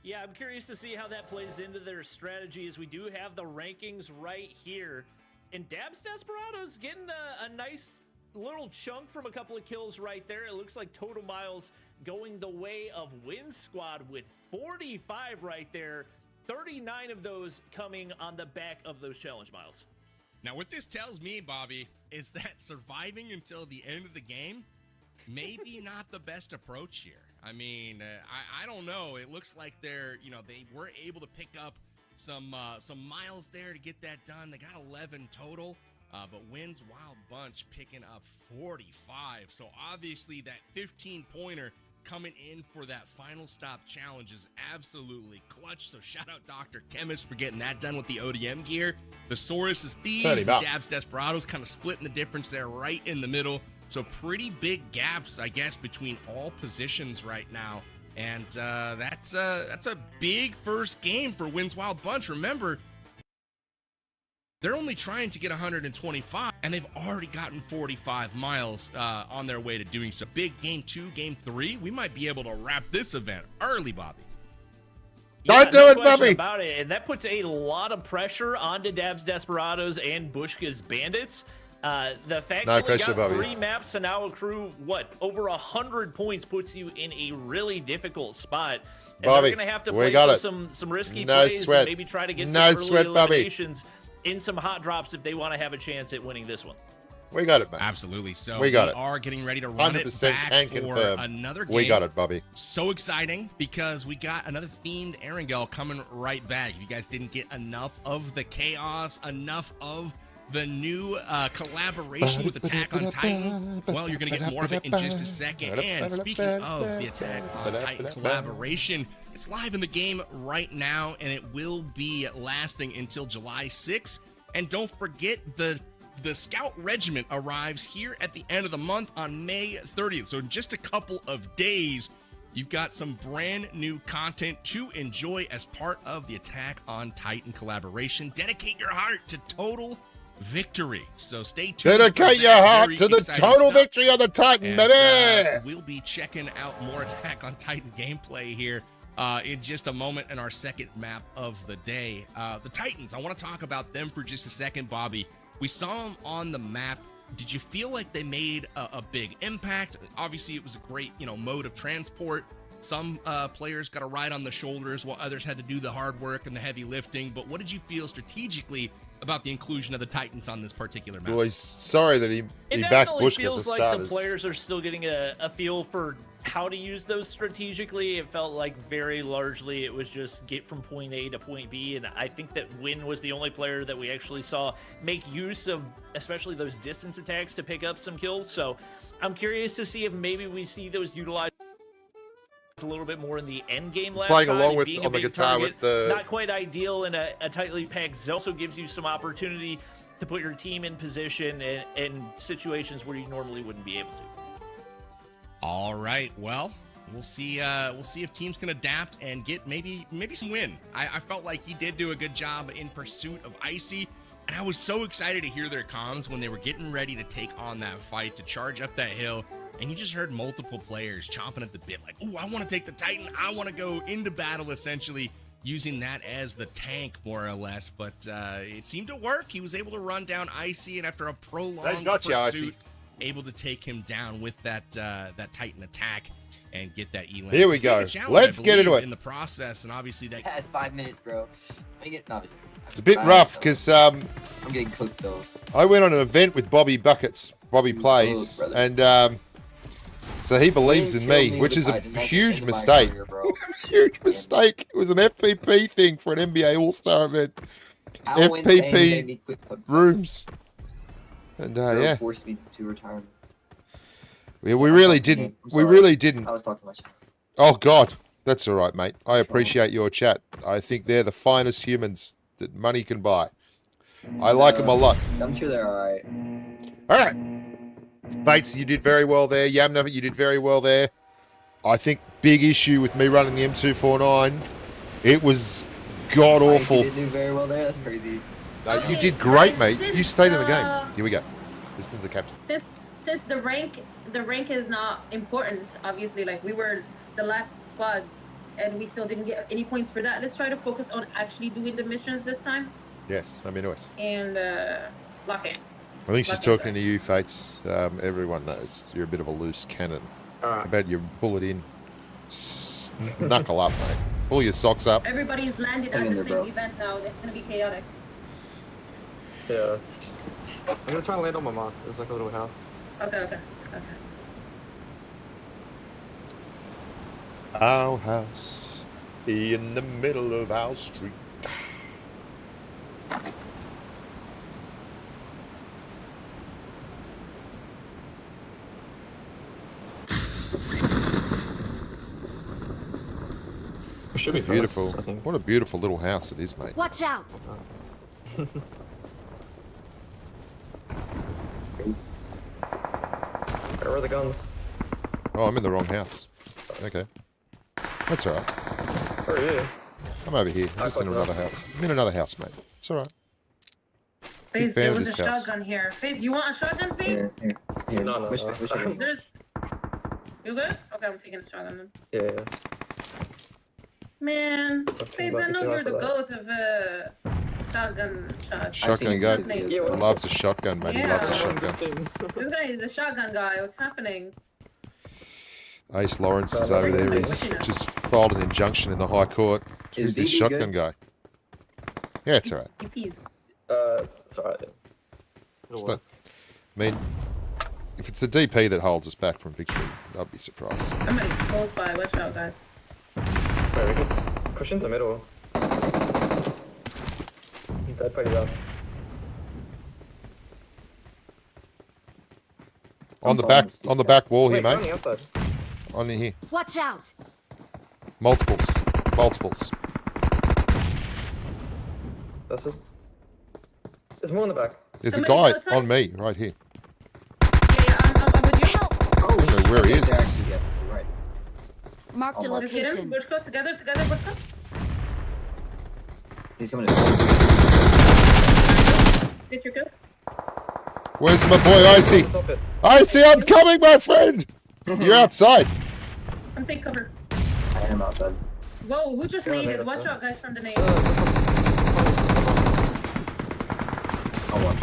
Yeah, I'm curious to see how that plays into their strategy, as we do have the rankings right here. And Dabs Desperado's getting a nice little chunk from a couple of kills right there. It looks like Total Miles going the way of Win Squad with 45 right there. 39 of those coming on the back of those challenge miles. Now, what this tells me, Bobby, is that surviving until the end of the game may be not the best approach here. I mean, I don't know. It looks like they were able to pick up some miles there to get that done. They got 11 total, but Win's Wild Bunch picking up 45. So obviously that 15-pointer coming in for that final stop challenge is absolutely clutch. So shout out Dr. Chemist for getting that done with the ODM gear. The Saurus is Thieves, and Dabs Desperados kind of splitting the difference there right in the middle. So pretty big gaps, I guess, between all positions right now. And that's a big first game for Win's Wild Bunch. Remember, they're only trying to get 125, and they've already gotten 45 miles on their way to doing so. Big game 2, game 3. We might be able to wrap this event early, Bobby. Yeah, Don't do it, Bobby. About it. And that puts a lot of pressure onto Dabs Desperados and Bushka's Bandits. The fact that we got 3 maps to now accrue, over 100 points puts you in a really difficult spot. And Bobby, they're going to have to play some risky plays and maybe try to get some early eliminations in some hot drops if they want to have a chance at winning this one. We got it, man. Absolutely. So we are getting ready to run it back for confirmed. Another game. We got it, Bobby. So exciting because we got another themed Erangel coming right back. If you guys didn't get enough of the chaos, enough of the new collaboration with Attack on Titan, well, you're going to get more of it in just a second. And speaking of the Attack on Titan collaboration, it's live in the game right now, and it will be lasting until July 6th. And don't forget, the Scout Regiment arrives here at the end of the month on May 30th. So in just a couple of days, you've got some brand new content to enjoy as part of the Attack on Titan collaboration. Dedicate your heart to total victory. So stay tuned. Dedicate your heart to the total victory on the Titan, baby. We'll be checking out more Attack on Titan gameplay here in just a moment in our second map of the day. The Titans, I want to talk about them for just a second, Bobby. We saw them on the map. Did you feel like they made a big impact? Obviously, it was a great, mode of transport. Some players got a ride on the shoulders while others had to do the hard work and the heavy lifting. But what did you feel strategically about the inclusion of the Titans on this particular map? Well, he's sorry that he backed Bushka for starters. It feels like the players are still getting a feel for how to use those strategically. It felt like very largely it was just get from point A to point B, and I think that Win was the only player that we actually saw make use of especially those distance attacks to pick up some kills. So I'm curious to see if maybe we see those utilized a little bit more in the end game last playing time, along with on the guitar target, with the not quite ideal in a tightly packed zone. Also gives you some opportunity to put your team in position in situations where you normally wouldn't be able to. All right, well, we'll see if teams can adapt and get maybe some win. I felt like he did do a good job in pursuit of Icy, and I was so excited to hear their comms when they were getting ready to take on that fight, to charge up that hill. And you just heard multiple players chomping at the bit, like, "Ooh, I want to take the Titan. I want to go into battle," essentially using that as the tank, more or less. But it seemed to work. He was able to run down Icy, and after a prolonged pursuit, able to take him down with that Titan attack and get that E-lane. Here we go. Let's get into it. In the process, and obviously that has 5 minutes, bro. It's a bit rough because I'm getting cooked though. I went on an event with Bobby Buckets. Bobby plays, and so he believes in me, which is a huge mistake. Huge mistake. It was an FPP thing for an NBA All-Star event. FPP rooms. And yeah, forced me to retirement. We really didn't. We really didn't. I was talking much. Oh God, that's all right, mate. I appreciate your chat. I think they're the finest humans that money can buy. I like them a lot. I'm sure they're all right. All right. Bates, you did very well there. Yamna, you did very well there. I think big issue with me running the M249. It was god awful. You did do very well there. That's crazy. You did great, mate. You stayed in the game. Here we go. Listen to the captain. Since the rank is not important, obviously. Like we were the last squad and we still didn't get any points for that. Let's try to focus on actually doing the missions this time Yes, I'm into it. and lock in. I think she's Lock in, talking to you, Fates. Everyone knows you're a bit of a loose cannon. Alright. I bet you pull it in. Knuckle up, mate. Pull your socks up. Everybody's landed Hang at in the there, same bro. event now. It's gonna be chaotic. Yeah. I'm gonna try and land on my mark. There's like a little house. Okay. Our house in the middle of our street. It should be Beautiful. close, I think. What a beautiful little house it is, mate. Watch out! Where are the guns? Oh, I'm in the wrong house. Okay. That's alright. Where are you? I'm over here. I'm just in close another enough. house. I'm in another house, mate. It's alright. FaZe, fan there of was a this house. shotgun here. FaZe, you want a shotgun, FaZe? Here. No, Wish no. it. There's... You good? Okay, I'm taking a shotgun then. Yeah. Man, Okay, FaZe, but I know if you you're like the that. goat of shotgun shots. Shotgun seen guy. YouTube videos, Yeah, bro. Loves a shotgun, mate. He loves a Yeah. shotgun. This guy is a shotgun guy. What's happening? Ace Lawrence is over there. He's just filed an injunction in the High Court. Is Who's this DD shotgun good? guy? Yeah, it's alright. DPs. It's alright. It's not- I mean, if it's the DP that holds us back from victory, I'd be surprised. Somebody's close by. Watch out, guys. Wait, we could push into middle. They're pretty rough. On the back wall here, Wait, on mate. the outside. On here. Watch out! Multiples. That's it. There's more in the back. There's a Somebody guy outside? on me right here. Yeah, I'm with you. Help! I don't know where he is. Actually, yeah, you're right. Marked a Oh, Let's get him. location. Bush go together, Bush go. He's coming to. Get your kill. Where's my boy Icy? Top it. Icy, I'm coming, my friend! You're outside. I'm taking cover. I am outside. Whoa, who just Yeah, naded? that's Watch fine. out, guys, from the nade. Oh,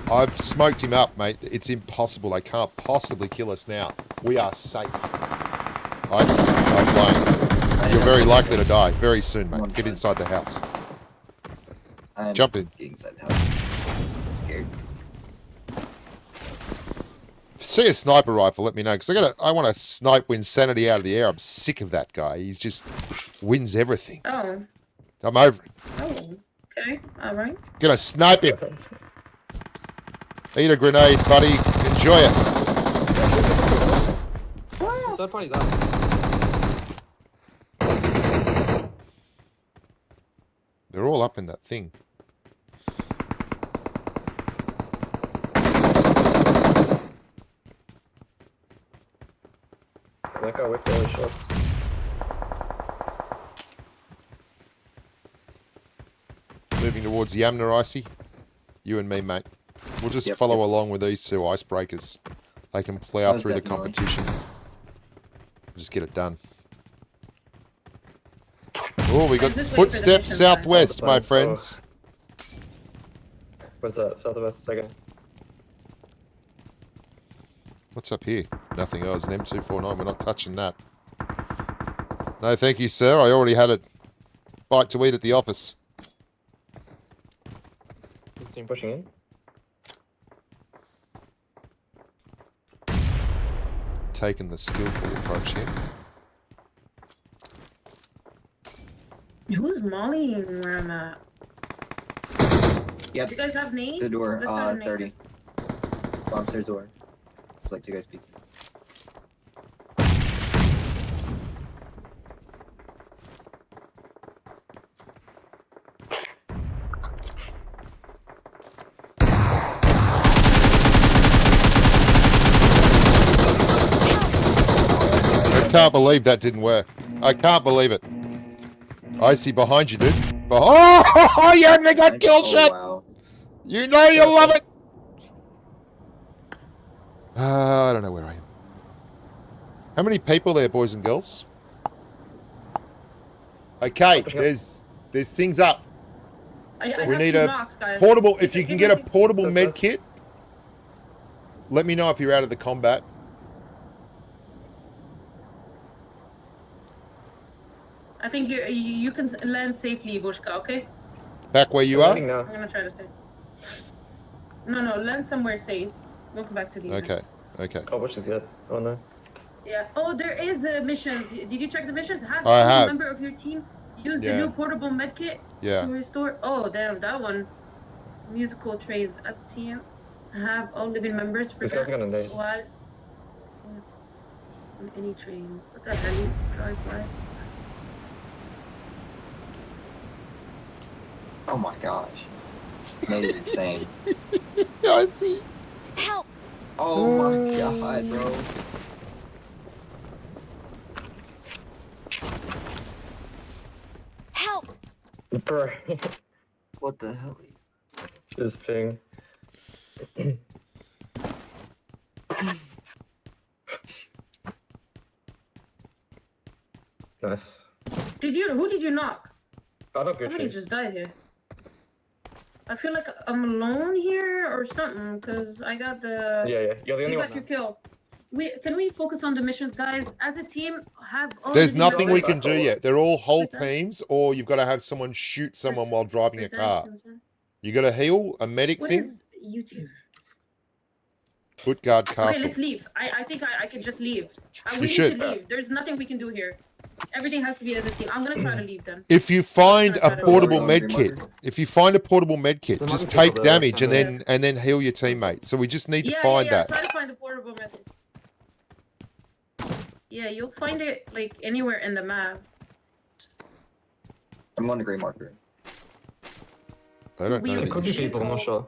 well. I've smoked him up, mate. It's impossible. They can't possibly kill us now. We are safe. Icy, I'm playing. You're very likely to die very soon, mate. Get inside the house. I'm Jump in. getting inside the house. I'm scared. If you see a sniper rifle, let me know, because I want to snipe Winsanity out of the air. I'm sick of that guy. He's just wins everything. Oh, I'm over it. oh, okay, all right. Gonna snipe him. Eat a grenade, buddy. Enjoy it. Third party's up. They're all up in that thing. That guy whipped all his shots. Moving towards Yamna, Icy. You and me, mate. We'll just Yep, follow yep. along with these two icebreakers. They can plow Most through the definitely. competition. Just get it done. Oh, we got Just wait for the footsteps mission southwest, time. my Oh. friends. Where's that? Southwest second. What's up here? Nothing. Oh, it's an M249. We're not touching that. No, thank you, sir. I already had a bite to eat at the office. Is the team pushing in? Taking the skillful approach here. Who's mollying where I'm at? Yep. You guys have nades? The door. Let's have a nade. 30. Upstairs door. It's like two guys peeking. I can't believe that didn't work. I can't believe it. Icy behind you, dude. Oh, you haven't got kill Oh, shot. wow. You know you love it. I don't know where I am. How many people there, boys and girls? Okay, there's things up. I We have need two a knocks, guys. portable. Keep If you it- can keep get a it- portable That's med us. kit, let me know if you're out of the combat. I think you can land safely, Bushka. Okay. Back where you I'm are. landing now. I'm gonna try to stay. No, land somewhere safe. Don't come back to the event. Okay. Okay. Oh, which is good. Oh no. Yeah. Oh, there is missions. Did you check the missions? Have I every have. member of your team use the Yeah. new portable medkit Yeah. to restore. Oh, damn, that one. Musical trays as a team. Have all living members This guy's prevent gonna nade. while on any train. What the hell? You drive by? Oh my gosh. That is insane. Yeah, I see. Help! Oh my god, bro. Help! Bro. What the hell? Just ping. Nice. Who did you knock? I don't Somebody Gucci. just died here. I feel like I'm alone here or something, because I got the... Yeah. You're the only You one got your now. kill. Can we focus on the missions, guys? As a team, have all There's living nothing we members- can do yet. They're all whole What's that? teams, or you've got to have someone shoot someone while driving a Present, car. present. You got to heal a medic What thing. is YouTube? Footguard Okay, Castle. let's leave. I think I can just leave. You We should. need to leave. There's nothing we can do here. Everything has to be as a team. I'm gonna try to leave then. If you find I'm gonna a try to portable leave. med kit, if you find a portable med kit, There might just be people take there, damage and yeah. then heal your teammate. So we just need to Yeah, find yeah. that. Try to find the portable method. Yeah, you'll find it like anywhere in the map. I'm on the gray marker. I don't We- know. There that could you be should. people, I'm not sure.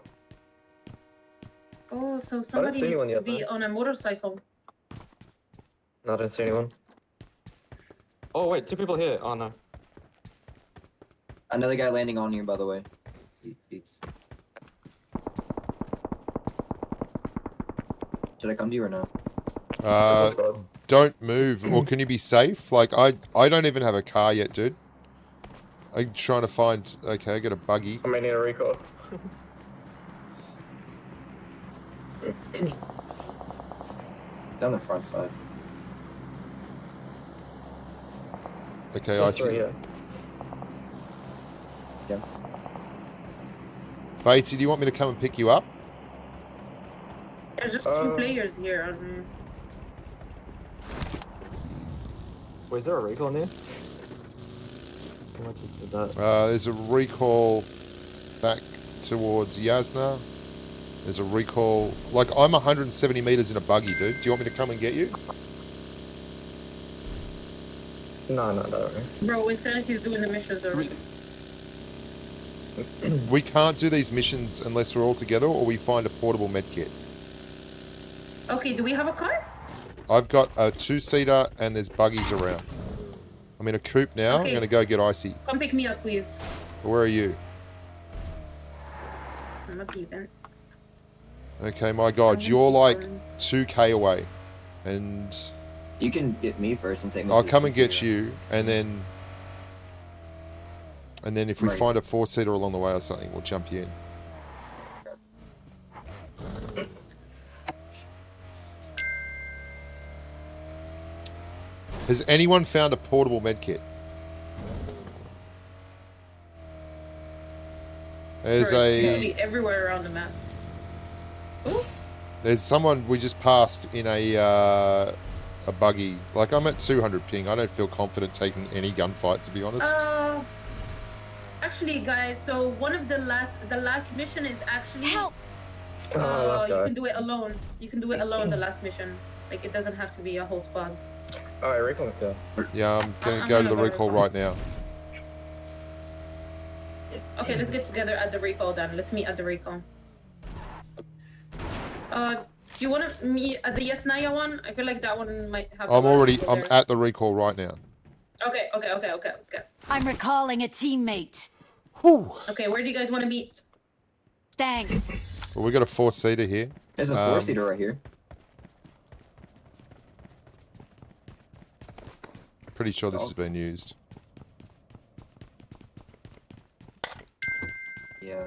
Oh, so somebody see anyone needs to yet, be though. on a motorcycle. No, I don't see anyone. Oh wait, 2 people here. Oh no. Another guy landing on you, by the way. Should I come to you or no? Don't move, or can you be safe? Like I don't even have a car yet, dude. I'm trying to find. Okay, I got a buggy. I may need a recall. Down the front side. Okay, Just I three, see. yeah. Yeah. Fatesy, do you want me to come and pick you up? There's just 2 players here. Wait, is there a recall in there? I might just do that. There's a recall back towards Yasna. There's a recall. Like, I'm 170 meters in a buggy, dude. Do you want me to come and get you? No. Bro, Insanity's doing the missions already. We can't do these missions unless we're all together or we find a portable med kit. Okay, do we have a car? I've got a 2-seater and there's buggies around. I'm in a coupe now. Okay. I'm going to go get Icy. Come pick me up, please. Where are you? I'm not even. Okay, my God. You're like 2k away. And You can get me first and take me. I'll to the come and get 2-seater. you. And then if we Right. find a 4-seater along the way or something, we'll jump you in. Has anyone found a portable med kit? There's Sorry, it's gonna a be everywhere around the map. there's someone we just passed in a buggy. Like, I'm at 200 ping. I don't feel confident taking any gunfight, to be honest. Actually, guys, so one of the last mission is actually Help! Last you guy. can do it alone. You can do it alone. The last mission, like it doesn't have to be a whole squad. Alright, recall yeah. Yeah, I'm gonna I'm go to gonna the go recall recall. right now. Okay, let's get together at the recall then. Let's meet at the recall. Do you want to meet at the Yasnaya one? I feel like that one might have. a I'm lot of already people I'm there. at the recall right now. Okay. I'm recalling a teammate. Whew. Okay, where do you guys want to meet? Thanks. Well, we got a 4-seater here. There's a 4-seater right here. Pretty sure this has been used. Yeah.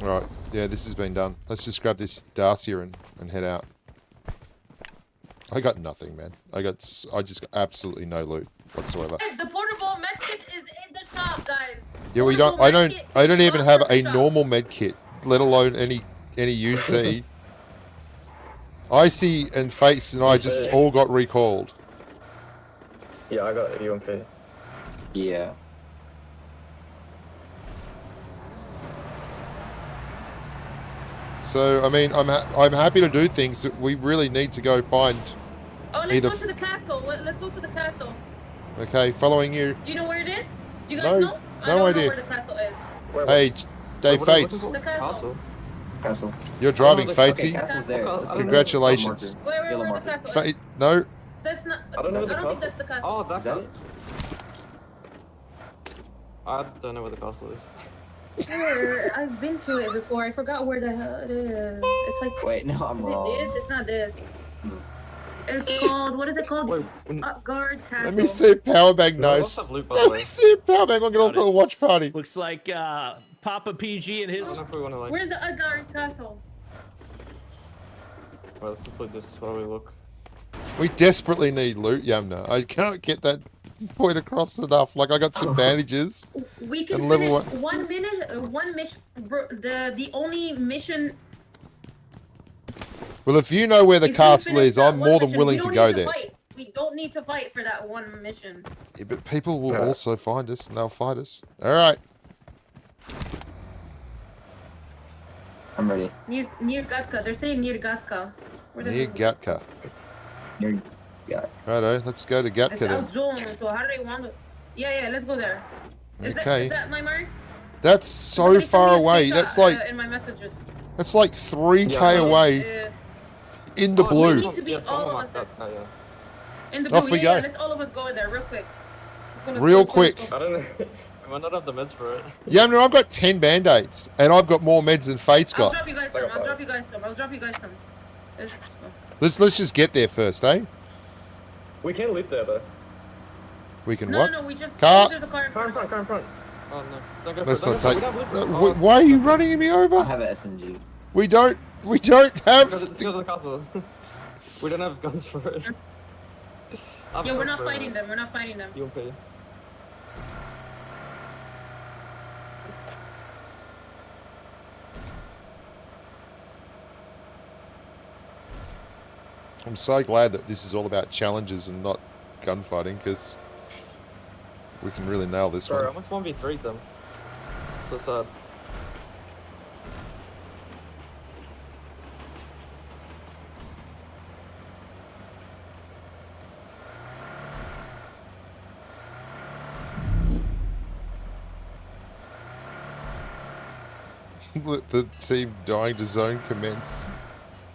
Right. Yeah, this has been done. Let's just grab this Dacia and head out. I got nothing, man. I just got absolutely no loot whatsoever. Guys, the portable medkit is in the shop, guys. Yeah, we don't. I don't even have a normal med kit, let alone any UC. Icy and Fates and I just all got recalled. Yeah, I got UMP. Yeah. So I mean, I'm happy to do things that we really need to go find. Oh, let's either go to the castle. Let's go to the castle. Okay, following you. Do you know where it is? Do you guys No, know? I no don't idea. know where the castle is. Hey, Dave Fates, The castle. Castle. you're driving, Okay, Fatesy. Castle's there. Let's go. Congratulations. Where Yellow the marker. castle is? Fate, no, That's not. I don't know where the think castle. that's the castle. Oh, Is that's that it. it? I don't know where the castle is. Where? I've been to it before. I forgot where the hell it is. It's like. Wait, no, I'm Is wrong. it this? It's not this. No. It's called. What is it called? Wait, Guard Castle. let me see Powerbank no, knows. have loot, by the Let way. me see Powerbank. I'm gonna a watch party. Looks like Papa PG and I his. don't know if we want to like. Where's the Guard Castle? Well, let's just look this while we look. We desperately need loot, Yamna. I can't get that point across enough. Like I got some bandages. We can And level finish 1 minute, one mission. Bro, the only mission. Well, if you know where the if we castle finish is, that I'm one more than mission, willing we to don't go need there. Fight. We don't need to fight for that one mission. Yeah, but people will Yeah. also find us and they'll fight us. All right. I'm ready. Near Gatka. They're saying near Gatka. Where the Near hell- Gatka. Near. Yeah. Righto, let's go to It's Gatka then. out zone. So how do they want to? Yeah, let's go there. Is Okay. that my mark? That's so Somebody send far me a away. screenshot, That's like in my messages. 3K Yeah. away in the Oh, blue. we need to be Yeah, it's all one of more us mark, that, yeah. in the Off blue. we Yeah, go. let's all of us go in there real quick. Real quick. I don't know. I might not have the meds for it. Yamna, I've got 10 band-aids and I've got more meds than Fate's I'll got. drop you guys some. I'll drop you guys some. I'll drop you guys some. Let's go. Let's just get there first, eh? We can loot there though. We can No, what? no, we just. Car- There's a car in Car in front. front, car in front. Oh no. Don't go for Let's it. not Don't take. go for it. We don't have loot. Why are you running me I over? have an SMG. We don't have. Let's go to the castle. We don't have guns for it. Yeah, we're not fighting them. We're not fighting them. UMP. I'm so glad that this is all about challenges and not gunfighting, because we can really nail this Sorry, I one. almost 1v3'd them. So sad. Let the team dying to zone commence.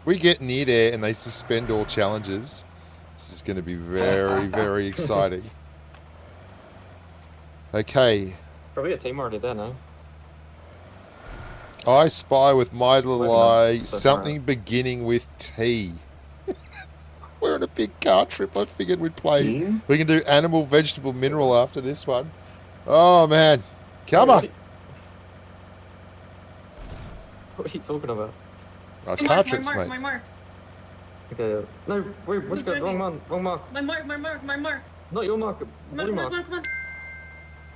We get near there and they suspend all challenges. This is going to be very, very exciting. Okay. Probably a team already there now. I spy with my little Maybe not. eye So something beginning with T. We're on a big car trip. I figured we'd play. Team? We can do animal, vegetable, mineral after this one. Oh, man. Come on. What are you talking about? Oh, My car mark, trips, my mark, mate. my mark. Okay, no, wait, what's good? Wrong man, wrong mark. My mark, my mark, my mark. Not your mark, Come on, blue come on, mark. come on, come on.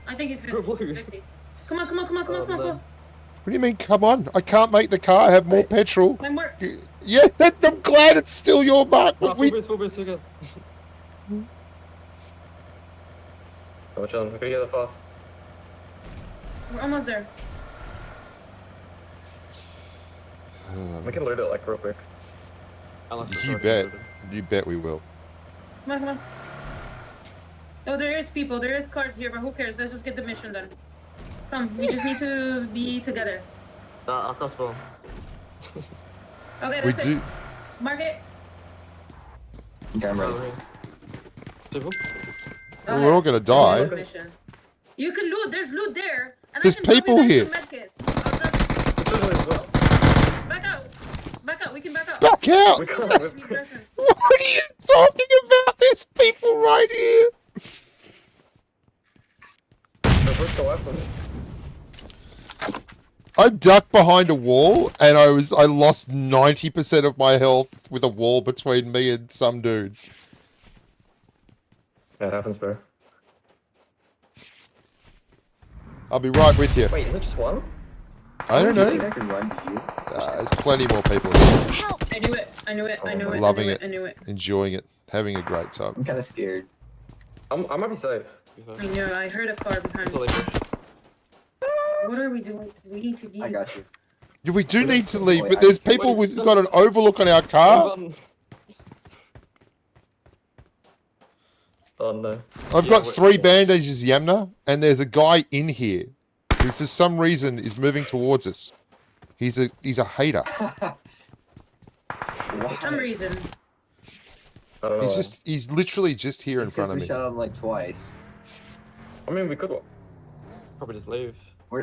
I think it's Blue. finished. Let's see. Come on, come on, come on, come on, come on, come on. What do you mean, come on? I can't make the car have more petrol. My mark. Yeah, I'm glad it's still your mark. Oh, But we, full boost, full gas. Watch on, we're gonna get it fast. We're almost there. We can loot it like real quick. Unless it's you already bet. looted. You bet we will. Come on, come on. Oh, there is people. There is cars here, but who cares? Let's just get the mission done. Come, we just need to be together. Our crossbow. Okay, We that's do. it. Mark it. Okay, I'm ready. People? Go We're all ahead. gonna die. Let's do the mission. You can loot. There's loot there. And There's I can drop you people guys here. some medkits. It's literally as well. Back out. Back out. We can back out. Back out! We can't. We need reference. What are you talking about? There's people right here. Push the weapon. I ducked behind a wall and I lost 90% of my health with a wall between me and some dude. That happens, bro. I'll be right with you. Wait, is it just one? I don't know. I can run to you. There's plenty more people here. Help! I knew it. I knew it. I knew it. Loving I it. knew it. Enjoying it. Having a great time. I'm kind of scared. I might be safe. I know. I heard a car behind me. What are we doing? We need to leave. I got you. Yeah, we do need to leave, but there's people with got an overlook on our car. Oh no. I've got 3 bandages, Yamna, and there's a guy in here who for some reason is moving towards us. He's a hater. For some reason. I don't know. He's literally just here in It's front 'cause of we me. shot him like twice. I mean, we could probably just leave.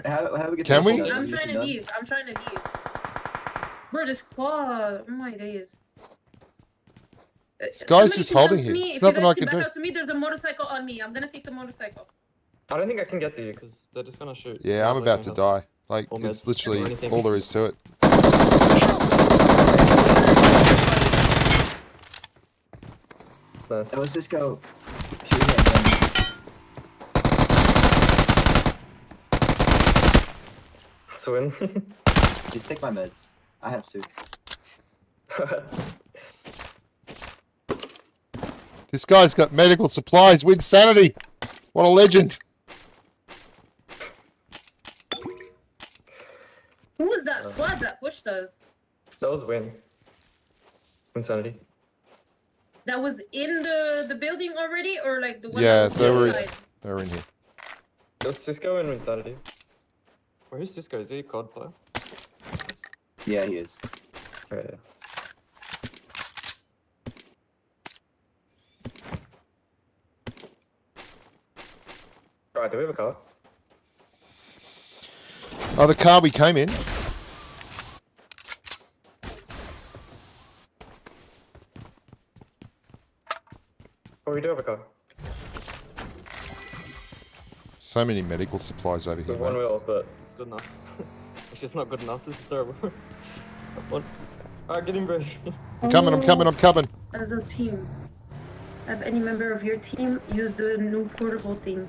How do we get? Can to the we? shot? I'm Is this trying to done? leave. I'm trying to leave. Bro, this quad. Oh my days. This guy's just holding here. here. There's nothing I can do. To me, there's a motorcycle on me. I'm gonna take the motorcycle. I don't think I can get to you because they're just gonna shoot. Yeah, I'm about to die. Like, Or it's meds, literally or anything. all there is to it. Nice. That was Cisco shooting at him. It's a win. Just take my meds. I have soup. This guy's got medical supplies. Win sanity. What a legend. Who was that squad that pushed us? That was win. Insanity. That was in the building already, or like the one? Yeah, that was they were outside? in here. It was Cisco and Insanity. Where's Cisco? Is he a COD player? Yeah, he is. Oh, yeah. Right, do we have a car? Oh, the car we came in. Oh, we do have a car. So many medical supplies over here, There's one mate. wheel, but it's good enough. It's just not good enough. This is terrible. Alright, get in, bro. I'm coming, I'm coming, I'm coming. As a team, have any member of your team use the new portable thing?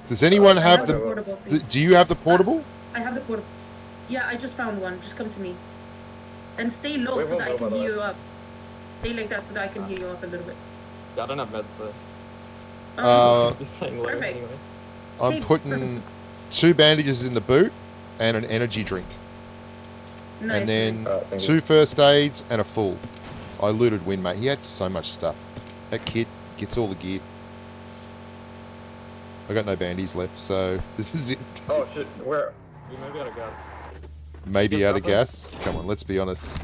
Does anyone I have the the... portable thing. Do you have the portable? I have the portable. Yeah, I just found one. Just come to me. And stay low Wait, so that I can hold on, heal you up. Stay like that so that I can heal you up a little bit. Yeah, I don't have meds, so Uh, staying low Perfect. anyway. I'm putting 2 bandages in the boot and an energy drink. Nice. And then Alright, thank 2 first aids and a full. I looted Win, mate. He had so much stuff. That kid gets all the gear. I got no bandies left, so this is it. Oh shit, where? We may be out of gas. Maybe out of gas. Come on, let's be honest.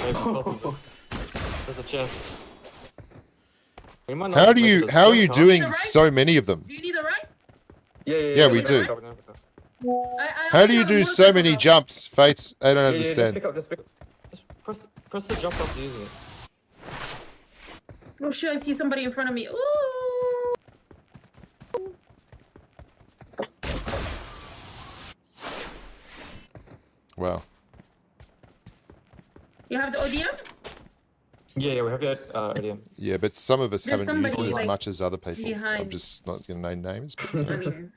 Maybe possible. There's a chance. We might not How make this. are Do you have a car? doing so many of them? Do you need a ride? Yeah, we do. I How only do you have a do so motorcycle many now. jumps, Fates? I don't Yeah, just understand. pick up, just press the jump after using it. Oh shit, I see somebody in front of me. Ooh! Wow. You have the ODM? Yeah, we have that ADM. Yeah, but some of us There's haven't used it somebody, as like, much as other people. I'm behind. just not going to name names. But I mean...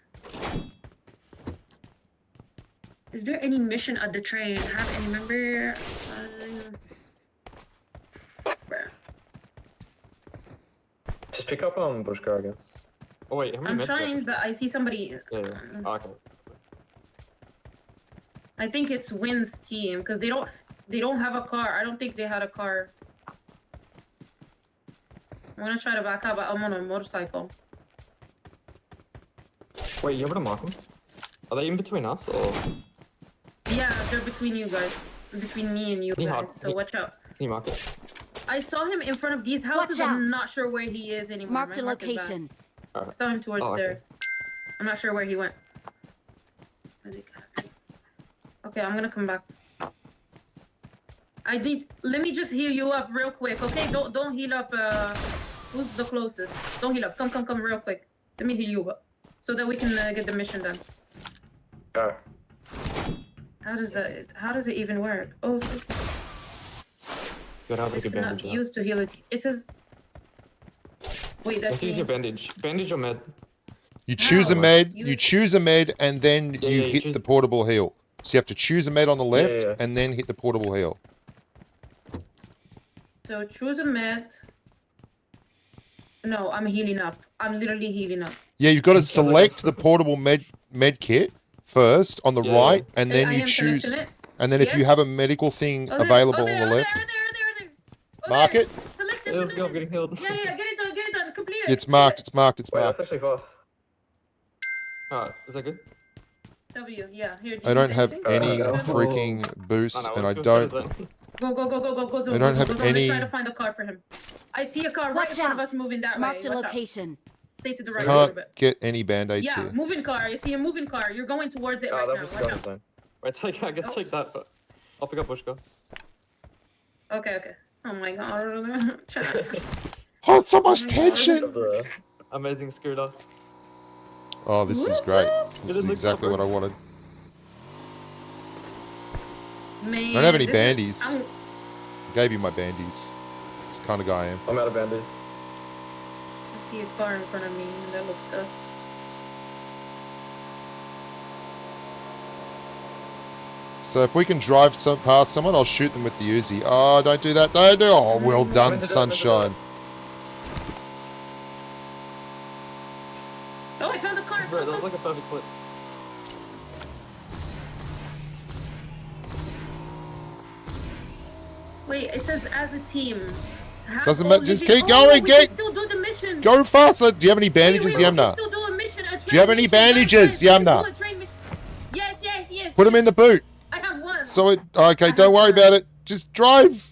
Is there any mission at the train? Have any member? Just pick up on Bush car, I guess. Oh wait, how many I'm meds trying, left? but I see somebody. Yeah. Oh, okay. I think it's Wynn's team because they don't have a car. I don't think they had a car. I'm gonna try to back up, but I'm on a motorcycle. Wait, you able to mark them? Are they in between us or? Yeah, they're between you guys, between me and you Can you guys. mark- So watch out. Can you mark it? I saw him in front of these houses. Watch I'm out. not sure where he is anymore. Marked My a mark is bad. location. I saw him towards Oh, okay. there. I'm not sure where he went. Okay, I'm gonna come back. Let me just heal you up real quick, okay? Don't heal up. Who's the closest? Don't heal up. Come real quick. Let me heal you up. so that we can get the mission done. Go. How does it even work? Oh, Gotta have a it's good not bandage. Now. used to heal it. It says. Wait, that's Let's use your bandage. Bandage or med? You choose a How? med, You- you choose a med, and then Yeah, you yeah, hit choose- the portable heal. So you have to choose a med on the left, yeah. and then hit the portable heal. So choose a med. No, I'm healing up. I'm literally healing up. Yeah, you've got to Can I- select the portable med kit first on the Yeah, right, and then I you am choose. selecting it. And then if Yes. you have a medical thing Oh, there, available oh, there, on the oh, left, there. Oh, mark there. it. Select it. Hey, let's go. I'm select it. getting healed. Yeah, get it done, complete it. It's marked. It's marked. It's Wait, that's marked. actually fast. Alright, is that good? W, yeah. Here. do I you don't need have anything? any go. freaking boosts, Oh, no, and I let's go don't. zone. Go. Zone, I don't have zone. any- Let's try to find a car for him. I see a car right Watch in front of out. us moving that Marked a way. Watch out. location. Stay to the right a little Can't bit. get any band-aids Yeah, here. moving car. You see a moving car. You're going towards it Oh, right that now. was Watch gun out. zone. Wait, I guess take that, but I'll pick up Bushka. Okay. Oh my god. Chat. Oh, so much Oh my God. tension. The- Amazing scooter. Oh, this is great. This Did it is look exactly what I wanted. Man, I don't have any this is- bandies. I'm- I gave you my bandies. It's the kind of guy I am. I'm out of bandage. I see a car in front of me. And that looks sus. So if we can drive past someone, I'll shoot them with the Uzi. Oh, don't do that. Don't do. Oh, well done, Meant to do it, sunshine. Oh, I found the car. Bro, that was like a perfect clip. Wait, it says as a team. Doesn't Oh, matter, just legit- keep going, we get- can still do the mission. Go faster. Do you have any bandages, Wait, we Yamna? can still do a mission, a Do you have train any mission, guys, bandages, guys, we can Yamna? do a train mission. Yes. Put them in the boot. I have one. So it. Okay, I don't have worry one. about it. Just drive.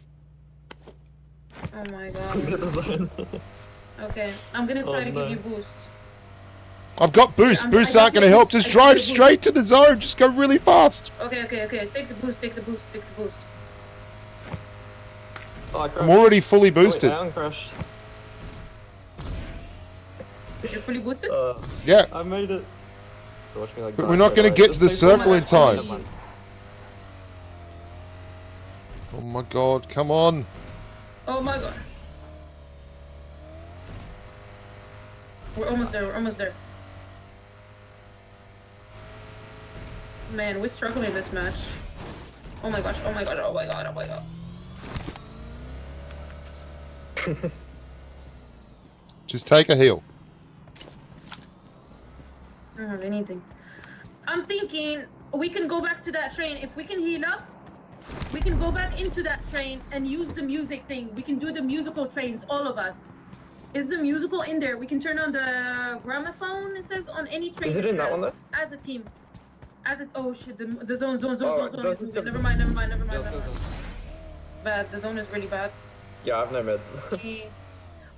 Oh my Get god. the zone. Okay, I'm gonna try Oh, to no. give you boost. I've got boosts. I'm- Boosts I aren't got going to the help. boost. Just I got drive the boost. straight to the zone. Just go really fast. Okay. Take the boost. Oh, I crashed. I'm already fully Oh, wait, boosted. I uncrashed. You're fully boosted? Yeah, I made it. So watch me, like, but die we're not straight going to away. get to the Just take circle one. in time. Never mind. Oh my god, come on. Oh my god. We're almost there. Man, we're struggling this match. Oh my gosh. Just take a heal. I don't have anything. I'm thinking we can go back to that train. If we can heal up, we can go back into that train and use the music thing. We can do the musical trains, all of us. Is the musical in there? We can turn on the gramophone, it says, on any train. Is it in that one though? As a team. Oh shit, the zone Oh, is doesn't moving. the- Never mind. Yeah, let's go zone. Bad, the zone is really bad. Yeah, I have no med. Okay.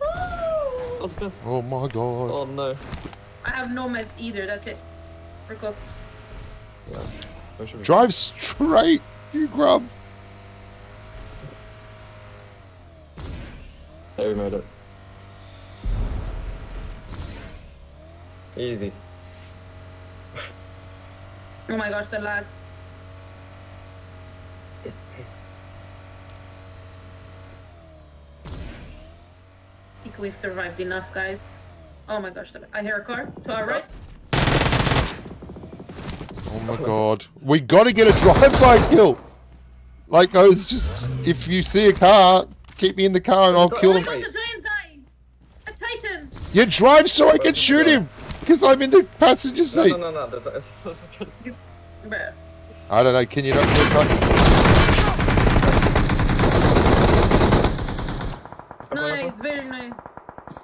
Oh, Woo! it's good. Oh my god. Oh no. I have no meds either, that's it. We're cooked. Yeah. Where should we go? Drive straight, you grub. There, we made it. Easy. Oh my gosh, the lag. I think we've survived enough, guys. Oh my gosh, I hear a car to our right. Oh my god. We gotta get a drive-by kill. Like, no, it's just, if you see a car, keep me in the car and I'll kill Oh my him. gosh, the giant guy! A titan! You drive so I can shoot him. Because I'm in the passenger seat. No. It's good. Bruh. I don't know, can you not do it? Nice, very nice.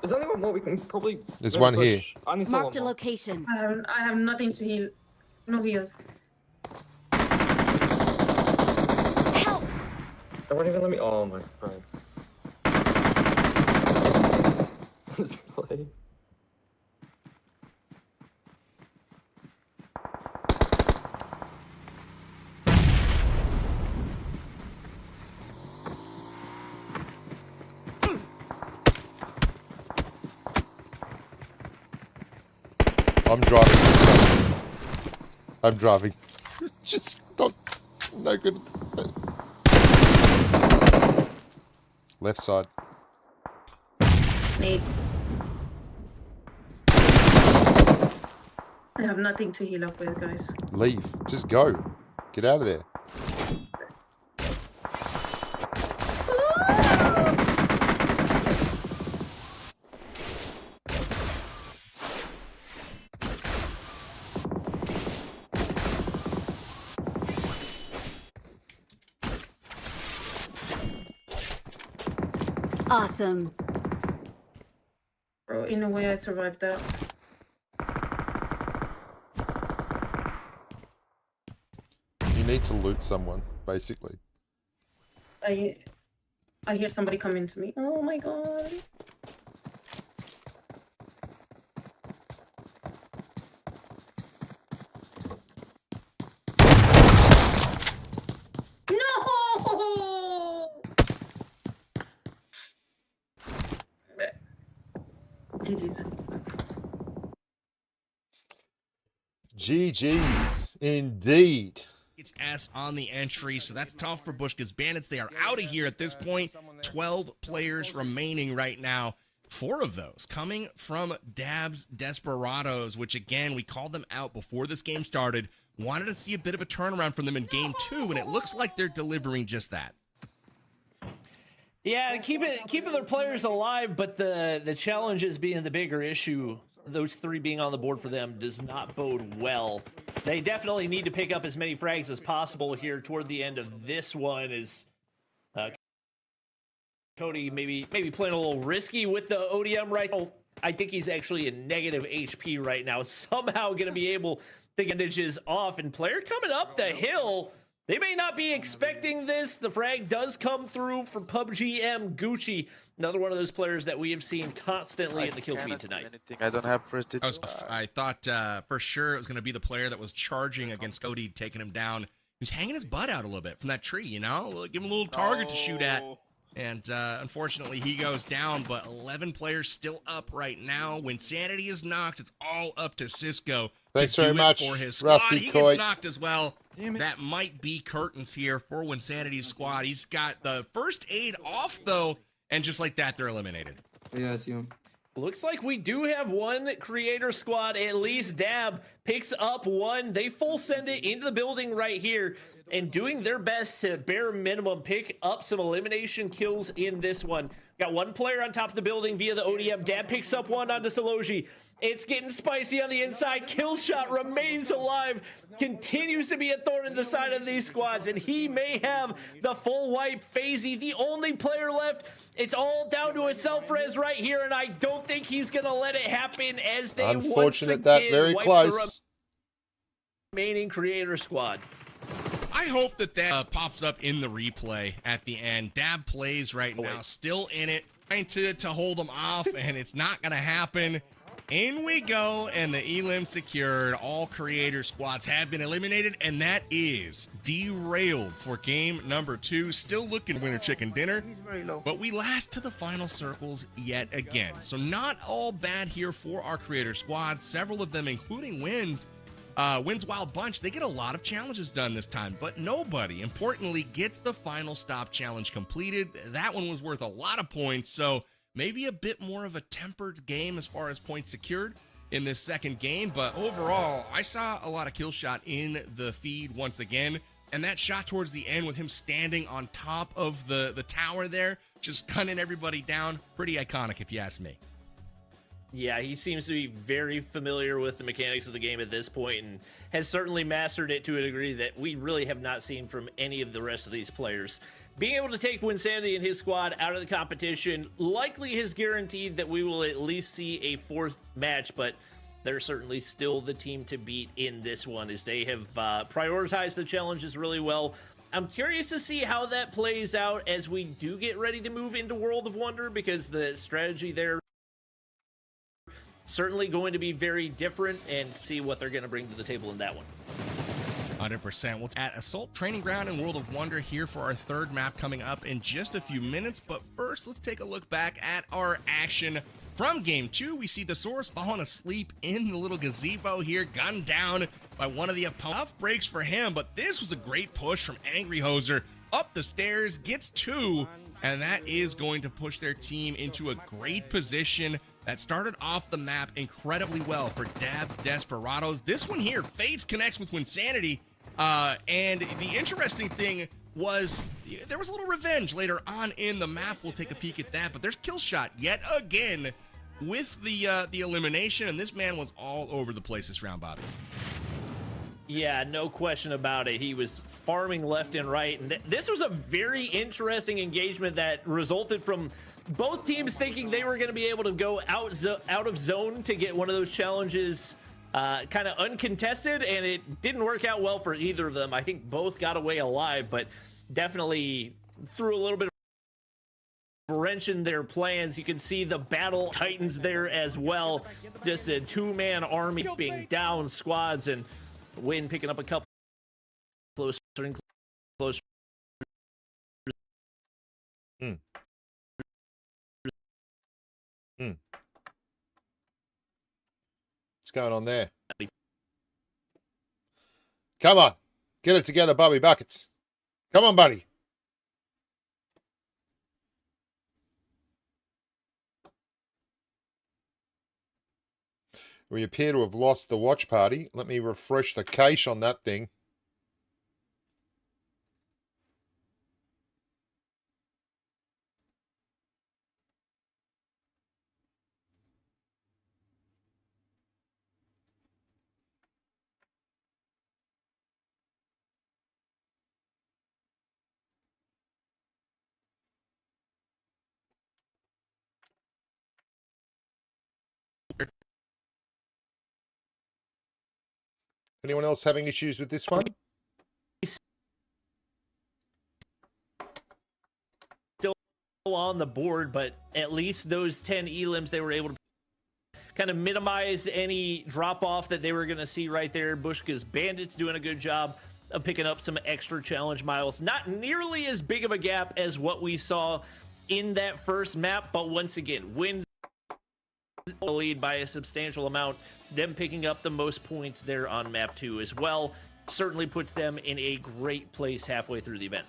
There's only one more we can probably. There's maybe one push. here. I only saw one Marked a more. location. I have nothing to heal. No heals. Help! They won't even let me. Oh my god. This play. I'm driving this time. I'm driving. Just not no good. Left side. Nate. I have nothing to heal up with, guys. Leave. Just go. Get out of there. Awesome. Bro, in a way I survived that. You need to loot someone, basically. I hear somebody coming to me. Oh my god. No! GG's. GG's, indeed. It's S on the entry, so that's tough for Bushka's Bandits. They are out of here at this point. 12 players remaining right now. 4 of those coming from Dab's Desperados, which again, we called them out before this game started. Wanted to see a bit of a turnaround from them in game 2, and it looks like they're delivering just that. Yeah, keeping their players alive, but the challenges being the bigger issue. Those 3 being on the board for them does not bode well. They definitely need to pick up as many frags as possible here toward the end of this one. Is Cody maybe playing a little risky with the ODM right now? I think he's actually in negative HP right now. Somehow going to be able to get bandages off. And player coming up the hill. They may not be expecting this. The frag does come through for PUBGM Gucci. Another one of those players that we have seen constantly in the kill feed tonight. I don't have first hit. I thought for sure it was going to be the player that was charging against Cody, taking him down. He was hanging his butt out a little bit from that tree, you know? Give him a little target to shoot at. And unfortunately, he goes down, but 11 players still up right now. When Sanity is knocked, it's all up to Cisco. Thanks very much, for his squad. Rusty He Coit. gets knocked as well. That might be curtains here for Winsanity's squad. He's got the first aid off, though, and just like that, they're eliminated. Yeah, I see him. Looks like we do have one creator squad. At least Dab picks up one. They full send it into the building right here and doing their best to bare minimum pick up some elimination kills in this one. Got one player on top of the building via the ODM. Dab picks up one onto Soloji. It's getting spicy on the inside. Killshot remains alive. Continues to be a thorn in the side of these squads. And he may have the full wipe. FaZe, the only player left. It's all down to a self-res right here. And I don't think he's going to let it happen as they Unfortunate that very close. Remaining creator squad. I hope that pops up in the replay at the end. Dab plays right now, still in it, trying to hold him off, and it's not going to happen. In we go, and the elim secured. All creator squads have been eliminated, and that is derailed for game number 2. Still looking winner chicken dinner, but we last to the final circles yet again. So not all bad here for our creator squads. Several of them, including Wins Wild Bunch, they get a lot of challenges done this time, but nobody, importantly, gets the final stop challenge completed. That one was worth a lot of points, so maybe a bit more of a tempered game as far as points secured in this second game, but overall, I saw a lot of kill shot in the feed once again, and that shot towards the end with him standing on top of the tower there, just gunning everybody down, pretty iconic if you ask me. Yeah, he seems to be very familiar with the mechanics of the game at this point and has certainly mastered it to a degree that we really have not seen from any of the rest of these players. Being able to take Winsanity and his squad out of the competition likely has guaranteed that we will at least see a 4th match, but they're certainly still the team to beat in this one as they have prioritized the challenges really well. I'm curious to see how that plays out as we do get ready to move into World of Wonder, because the strategy there certainly going to be very different, and see what they're going to bring to the table in that one. 100%. We'll at Assault Training Ground in World of Wonder here for our 3rd map coming up in just a few minutes. But first, let's take a look back at our action From game 2, we see the Source falling asleep in the little gazebo here, gunned down by one of the opponents. Tough breaks for him, but this was a great push from Angry Hoser. Up the stairs, gets 2, and that is going to push their team into a great position that started off the map incredibly well for Dab's Desperados. This one here, Fates connects with Winsanity, and the interesting thing was there was a little revenge later on in the map. We'll take a peek at that, but there's Killshot yet again with the elimination, and this man was all over the place this round, Bobby. Yeah, no question about it. He was farming left and right, and this was a very interesting engagement that resulted from both teams thinking they were going to be able to go out of zone to get one of those challenges kind of uncontested, and it didn't work out well for either of them. I think both got away alive, but definitely threw a little bit of a wrench in their plans. You can see the battle titans there as well. Just a two-man army being down squads, and Win picking up a couple closer and closer. What's going on there? Come on. Get it together, Bobby Buckets. Come on, buddy. We appear to have lost the watch party. Let me refresh the cache on that thing. Anyone else having issues with this one? Still on the board, but at least those 10 elims, they were able to kind of minimize any drop-off that they were going to see right there. Bushka's Bandits doing a good job of picking up some extra challenge miles. Not nearly as big of a gap as what we saw in that first map, but once again, wins the lead by a substantial amount. Them picking up the most points there on map 2 as well certainly puts them in a great place halfway through the event.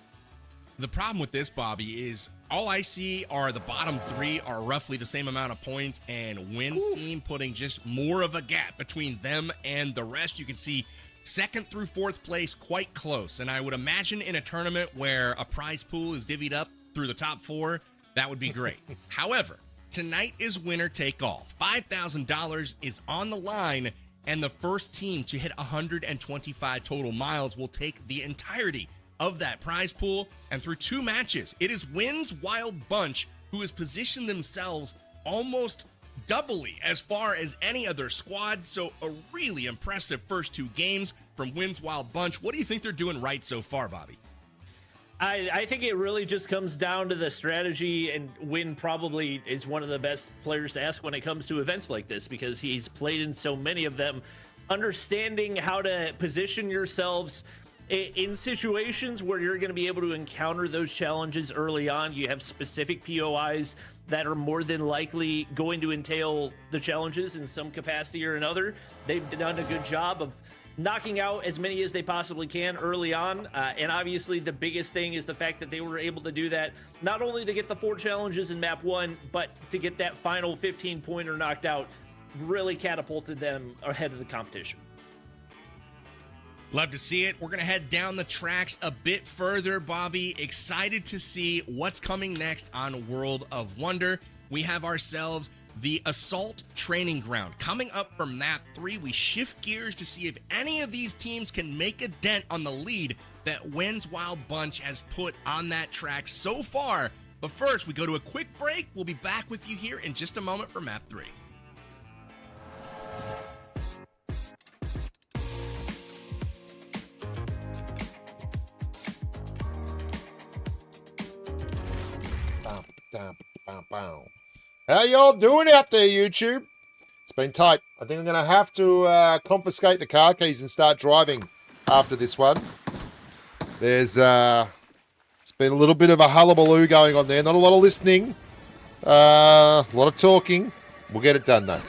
The problem with this, Bobby, is all I see are the bottom 3 are roughly the same amount of points, and Win's team putting just more of a gap between them and the rest. You can see 2nd through 4th place quite close, and I would imagine in a tournament where a prize pool is divvied up through the top 4, that would be great. However, tonight is winner take all. $5,000 is on the line, and the first team to hit 125 total miles will take the entirety of that prize pool. And through 2 matches, it is Win's Wild Bunch who has positioned themselves almost doubly as far as any other squad. So a really impressive first 2 games from Win's Wild Bunch. What do you think they're doing right so far, Bobby? I think it really just comes down to the strategy, and Win probably is one of the best players to ask when it comes to events like this, because he's played in so many of them. Understanding how to position yourselves in situations where you're going to be able to encounter those challenges early on. You have specific POIs that are more than likely going to entail the challenges in some capacity or another. They've done a good job of knocking out as many as they possibly can early on, and obviously the biggest thing is the fact that they were able to do that not only to get the 4 challenges in map 1, but to get that final 15-pointer knocked out. Really catapulted them ahead of the competition. Love to see it. We're going to head down the tracks a bit further, Bobby. Excited to see what's coming next on World of Wonder. We have ourselves the Assault Training Ground. Coming up from map 3, we shift gears to see if any of these teams can make a dent on the lead that Win's Wild Bunch has put on that track so far. But first, we go to a quick break. We'll be back with you here in just a moment for map 3. How y'all doing out there, YouTube? It's been tight. I think I'm going to have to confiscate the car keys and start driving after this one. It's been a little bit of a hullabaloo going on there. Not a lot of listening. A lot of talking. We'll get it done, though.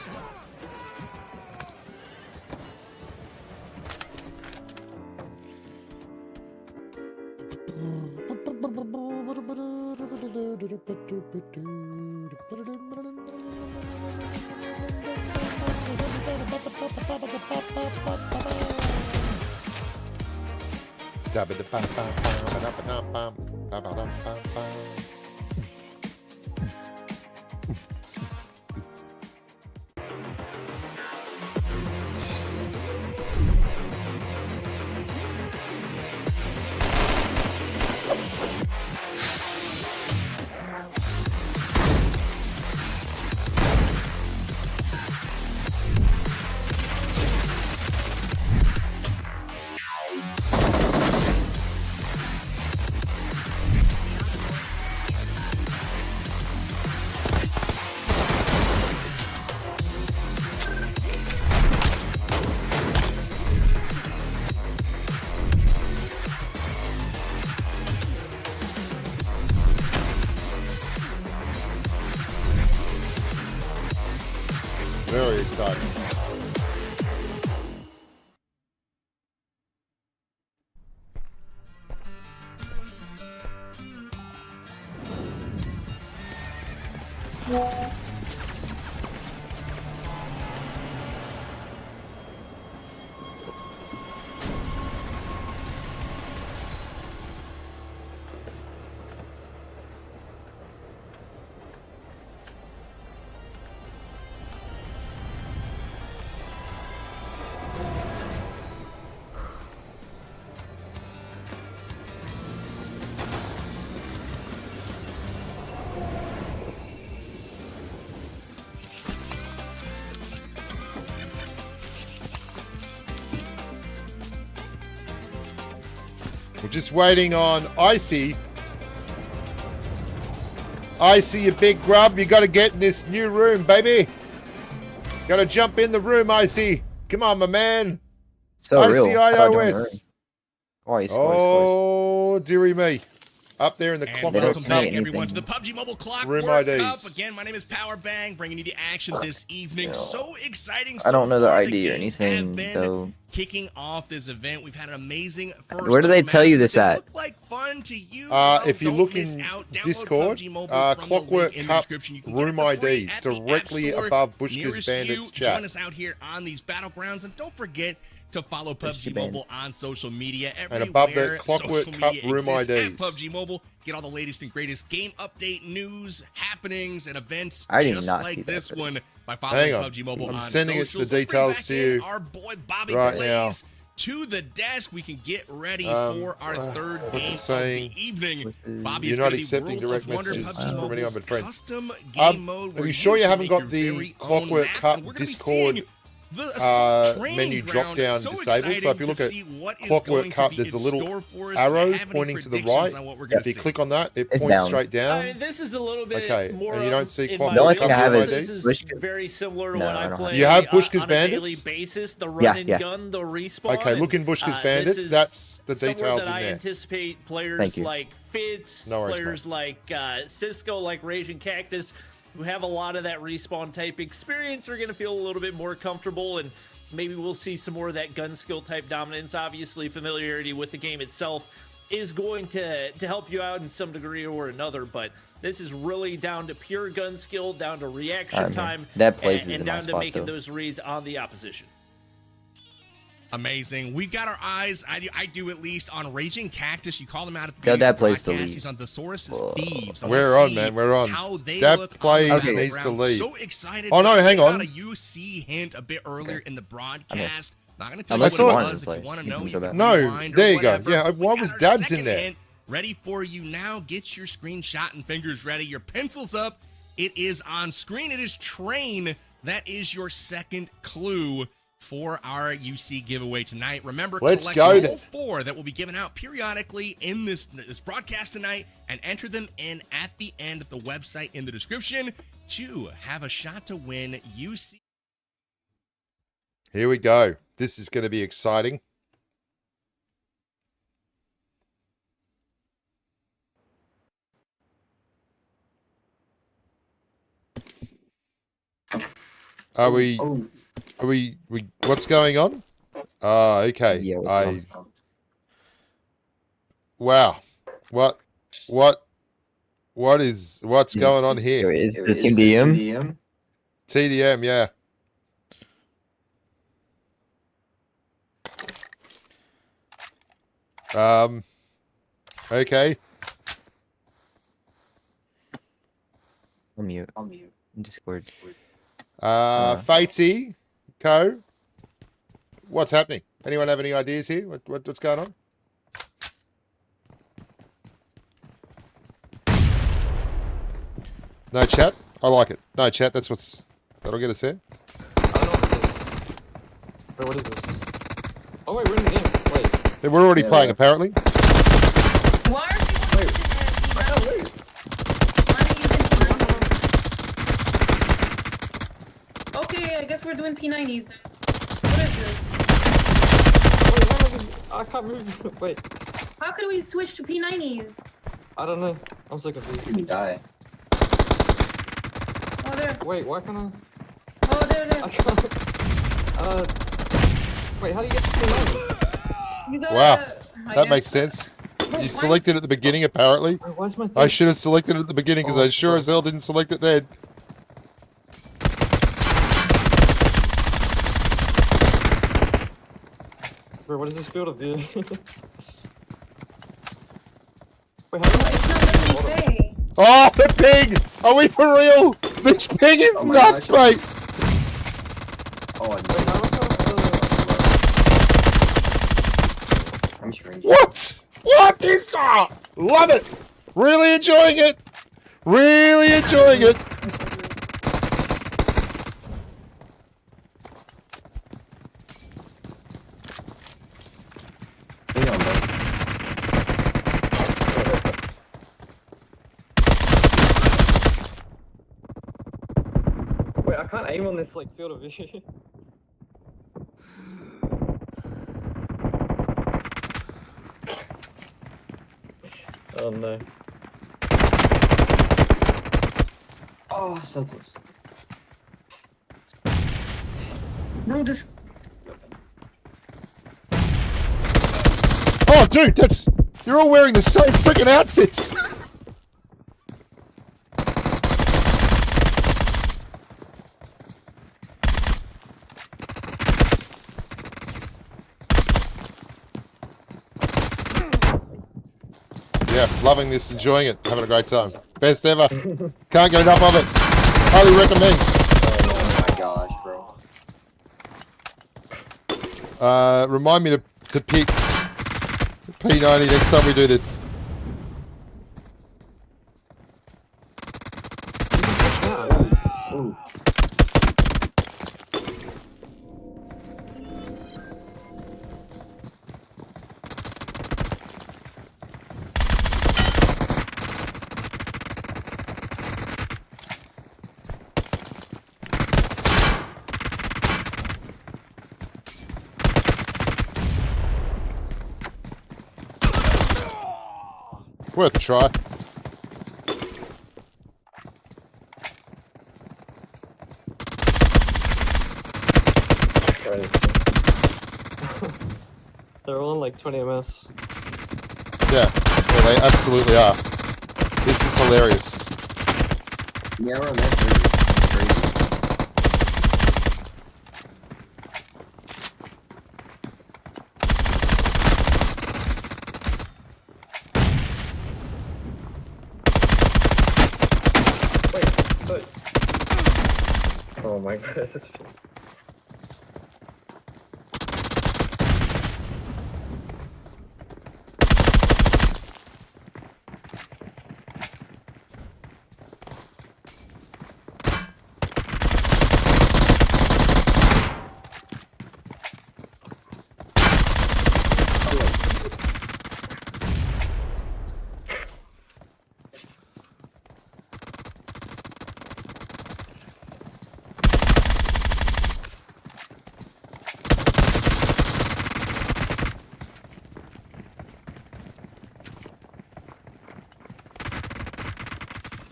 Very exciting. We're just waiting on Icy. Icy, you big grub. You got to get in this new room, baby. Got to jump in the room, Icy. Come on, my man. So Icy real. How do I jump in the room? iOS. Twice. Oh, dearie me. Up there in the And Clockwork welcome Cup. back, everyone, to the PUBG Mobile Room Clockwork IDs. Cup. Again, my name is Power Bang, bringing you the action this evening. So exciting! I don't know the far. ID or games have anything, been though. Kicking off this event, we've had an amazing first. Where do they tell you this at? Look like fun to you. If you Don't look miss in out. Download Discord, PUBG Mobile from the Clockwork link in the Cup description. You can get it Room for free IDs at the App directly Store above Bushka's nearest Bandits you. chat. Join us out here on these battlegrounds, and don't forget to follow PUBG Band. Mobile on social media. And above that, Everywhere Clockwork social Cup media Room exists at IDs. PUBG Mobile. Get all the latest and greatest game update news, happenings, and events I did just not see like that this video. one by following Hang on. PUBG Mobile I'm on sending it, the socials. Let's bring details back to in you our boy Bobby right Blaze now. to the desk. We can get ready Um, for our third what's it game of saying? the evening. Bobby You're is not gonna be accepting World direct of Wonder messages PUBG from Mobile's any other friends. custom game mode Are where you sure you can haven't make got your the very own Clockwork map, Cup and we're gonna be Discord seeing the Assault training menu ground. drop-down So disabled? So if you exciting look to at see what is Clockwork going Cup, to be there's a in little store for us. Do you arrow have any pointing to the predictions right. on what we're gonna If you see? click on that, it It's points down. straight down. This is a little bit Okay, more. and you don't see in Clockwork my The only Cup thing I have Room is IDs? This is very similar to No, what I I don't play. have You have Bushka's on a daily Bandits? basis. The Yeah, run and yeah. gun, the respawn. Okay, look in Bushka's this Bandits. is That's the somewhere details that in I there. anticipate players Thank you. like Fitz, No worries, players like Cisco, like Raging Cactus, who have a lot of that respawn type experience, are going to feel a little bit more comfortable, and maybe we'll see some more of that gun skill type dominance. Obviously, familiarity with the game itself is going to help you out in some degree or another, but this is really down to pure gun skill, down to reaction time, That place is and in my down to spot, making though. those reads on the opposition. Amazing. We've got our eyes, I do at least, on Raging Cactus. You call them out at the Tell beginning of that the place to broadcast. leave. He's on Thesaurus' Whoa. Thieves. We're on, man. We're on. How they That look place on the needs to battleground. leave. So excited. Oh, no, We hang got on. a UC hint a bit earlier in the broadcast. Not going to tell Unless you what you it want was. to If you play, want to you know, can you go can back. No, rewind or there you go. whatever. Yeah, But we why got was our Dabs in second there? hint ready for you now. Get your screenshot and fingers ready. Your pencils up. It is on screen. It is Train. That is your second clue for our UC giveaway tonight. Remember, Let's collect go all then. 4 that will be given out periodically in this broadcast tonight, and enter them in at the end of the website in the description to have a shot to win UC. Here we go. This is going to be exciting. Are we? Oh, Are we? What's going on? Ah, okay. Yeah, what's I. wrong? Wow. What? What's going on here? Is here the is team the DM? TDM. TDM, yeah. Okay. I'm mute. I'll mute. Discord. Fatesy, Co. What's happening? Anyone have any ideas here? What's going on? No chat? I like it. No chat, that'll get us there. I don't know what this is. Wait, what is this? Oh wait, we're in the game. Wait. Hey, we're already Yeah, playing, yeah. apparently. Why are you using Okay, I guess we're doing P90s then. What is this? Wait, I can't move. Wait. How can we switch to P90s? I don't know. I'm so confused. You die. Oh, there. Wait, why can't I? Oh, there. I can't. Wait, how do you get to P90? You gotta... Wow, I that guess- makes sense. Wait, You why- selected at the beginning, apparently. Wait, why's my thing? I should have selected at the beginning because Oh, I sure fuck. as hell didn't select it then. Bro, what is this field of view? Wait, how do I... It's not letting me say. Oh, the ping! Are we for real? This ping is Oh my nuts, God. mate! Oh, Wait, no. how do I... I'm strange. What? What is that? Love it! Really enjoying it! Really enjoying it! Hang on, bro. Wait, I can't aim on this, like, field of view. Oh no. Oh, so close. Bro, this... Oh, dude, you're all wearing the same freaking outfits! Yeah, loving this, enjoying it, having a great time. Best ever. Can't get enough of it. Highly recommend. Oh my gosh, bro. Remind me to pick P90 next time we do this. Ooh. Worth a try. They're all on like 20 ms. Yeah, they absolutely are. This is hilarious. Yeah, we're on that server. It's crazy. Wait, so... Oh my god, this is...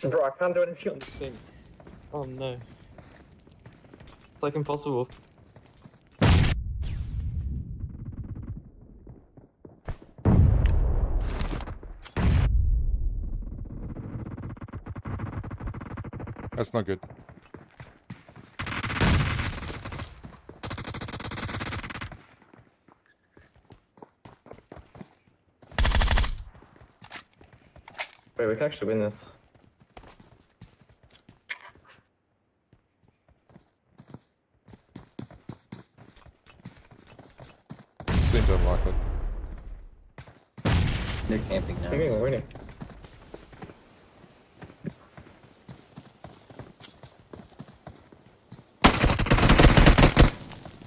Bro, I can't do anything on this thing. Oh no. It's like impossible. That's not good. Wait, we can actually win this. Seems unlikely. They're camping now. We're winning.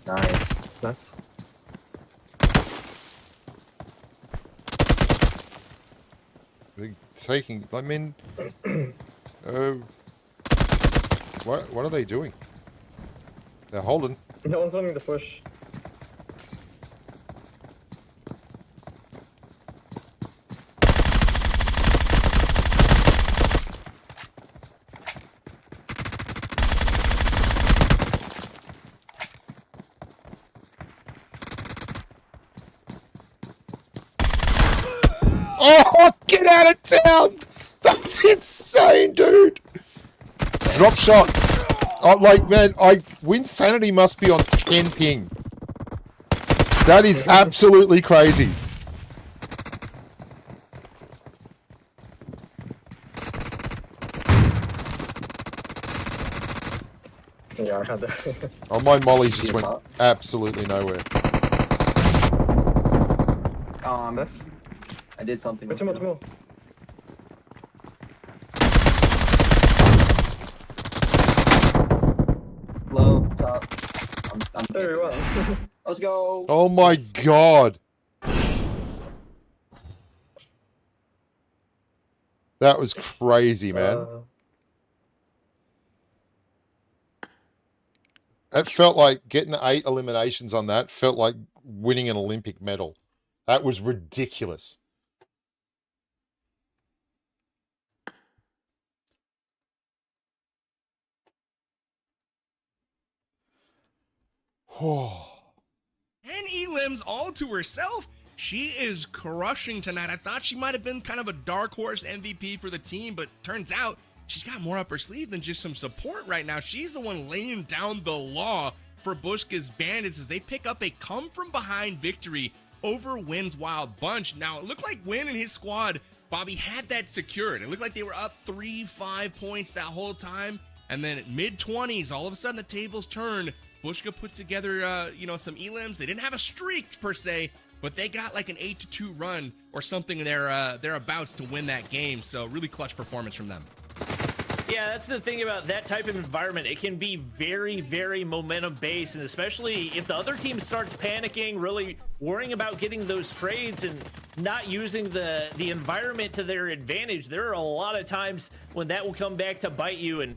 Nice. Nice. They're taking. I mean, what are they doing? They're holding. No one's wanting to push. Oh, get out of town! That's insane, dude! Drop shot. Oh, like, man, Winsanity must be on 10 ping. That is absolutely crazy. Yeah, I had that. Oh, my mollies just went absolutely nowhere. Nice. I did something. Wait, two more. Low, top. I'm Very well. Let's go. Oh my god. That was crazy, man. It felt like getting 8 eliminations on that felt like winning an Olympic medal. That was ridiculous. And Elims all to herself. She is crushing tonight. I thought she might have been kind of a dark horse MVP for the team, but turns out she's got more up her sleeve than just some support right now. She's the one laying down the law for Bushka's Bandits as they pick up a come-from-behind victory over Wynn's Wild Bunch. Now, it looked like Wynn and his squad, Bobby, had that secured. It looked like they were up 3-5 points that whole time, and then at mid-20s, all of a sudden the tables turn. Bushka puts together, some elims. They didn't have a streak per se, but they got like an 8-2 run or something thereabouts to win that game. So really clutch performance from them. Yeah, that's the thing about that type of environment. It can be very, very momentum based, and especially if the other team starts panicking, really worrying about getting those trades and not using the environment to their advantage. There are a lot of times when that will come back to bite you, and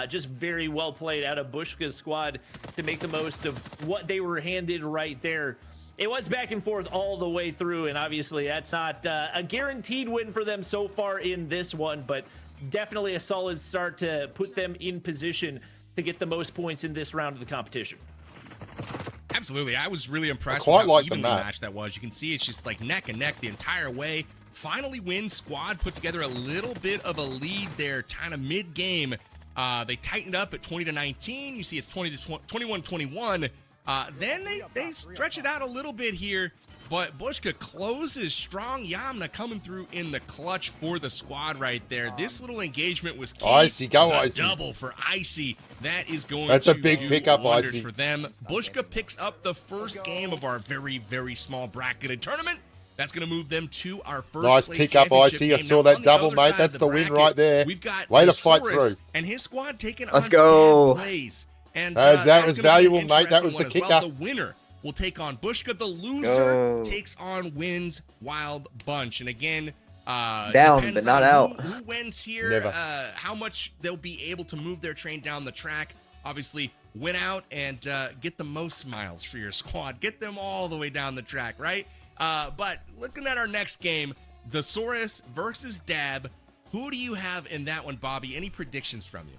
just very well played out of Bushka's squad to make the most of what they were handed right there. It was back and forth all the way through, and obviously that's not a guaranteed win for them so far in this one, but definitely a solid start to put them in position to get the most points in this round of the competition. Absolutely. I was really impressed with how like evenly matched that was. You can see it's just like neck and neck the entire way. Finally, Wynn's squad put together a little bit of a lead there, kind of mid-game. They tightened up at 20-19. You see it's 21-21. Then they stretch it out a little bit here, but Bushka closes strong. Yamna coming through in the clutch for the squad right there. This little engagement was key. Icy, go the Icy. Double for Icy. That is going That's to a big do pickup, wonders Icy. for them. Bushka picks up the first game of our very, very small bracketed tournament. That's going to move them to our first Nice place pick up, championship Icy. I game. saw Now, that on the double, other mate. side That's of the win bracket, right there. We've got Way to fight Thesaurus through. and his squad taking Let's on go. Dad Plays. And That that's was gonna be valuable, an mate. That interesting was the one as well. kicker. The winner will take on Bushka. The loser Go. takes on Wynn's Wild Bunch. And again, Down, depends but not on out. Who wins here, Never. how much they'll be able to move their train down the track. Obviously, win out and get the most smiles for your squad. Get them all the way down the track, right? But looking at our next game, Thesaurus versus Dab. Who do you have in that one, Bobby? Any predictions from you?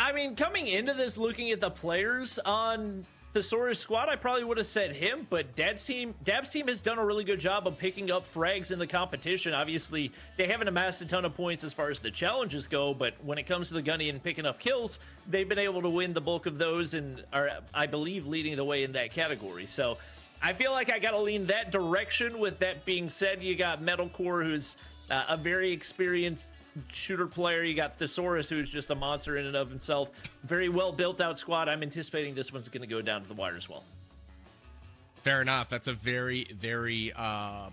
I mean, coming into this, looking at the players on Thesaurus squad, I probably would have said him, but Dab's team has done a really good job of picking up frags in the competition. Obviously, they haven't amassed a ton of points as far as the challenges go, but when it comes to the gunny and picking up kills, they've been able to win the bulk of those and are, I believe, leading the way in that category. So I feel like I got to lean that direction. With that being said, you got Metalcore, who's a very experienced shooter player. You got Thesaurus, who's just a monster in and of himself. Very well built out squad. I'm anticipating this one's going to go down to the wire as well. Fair enough. That's a very, very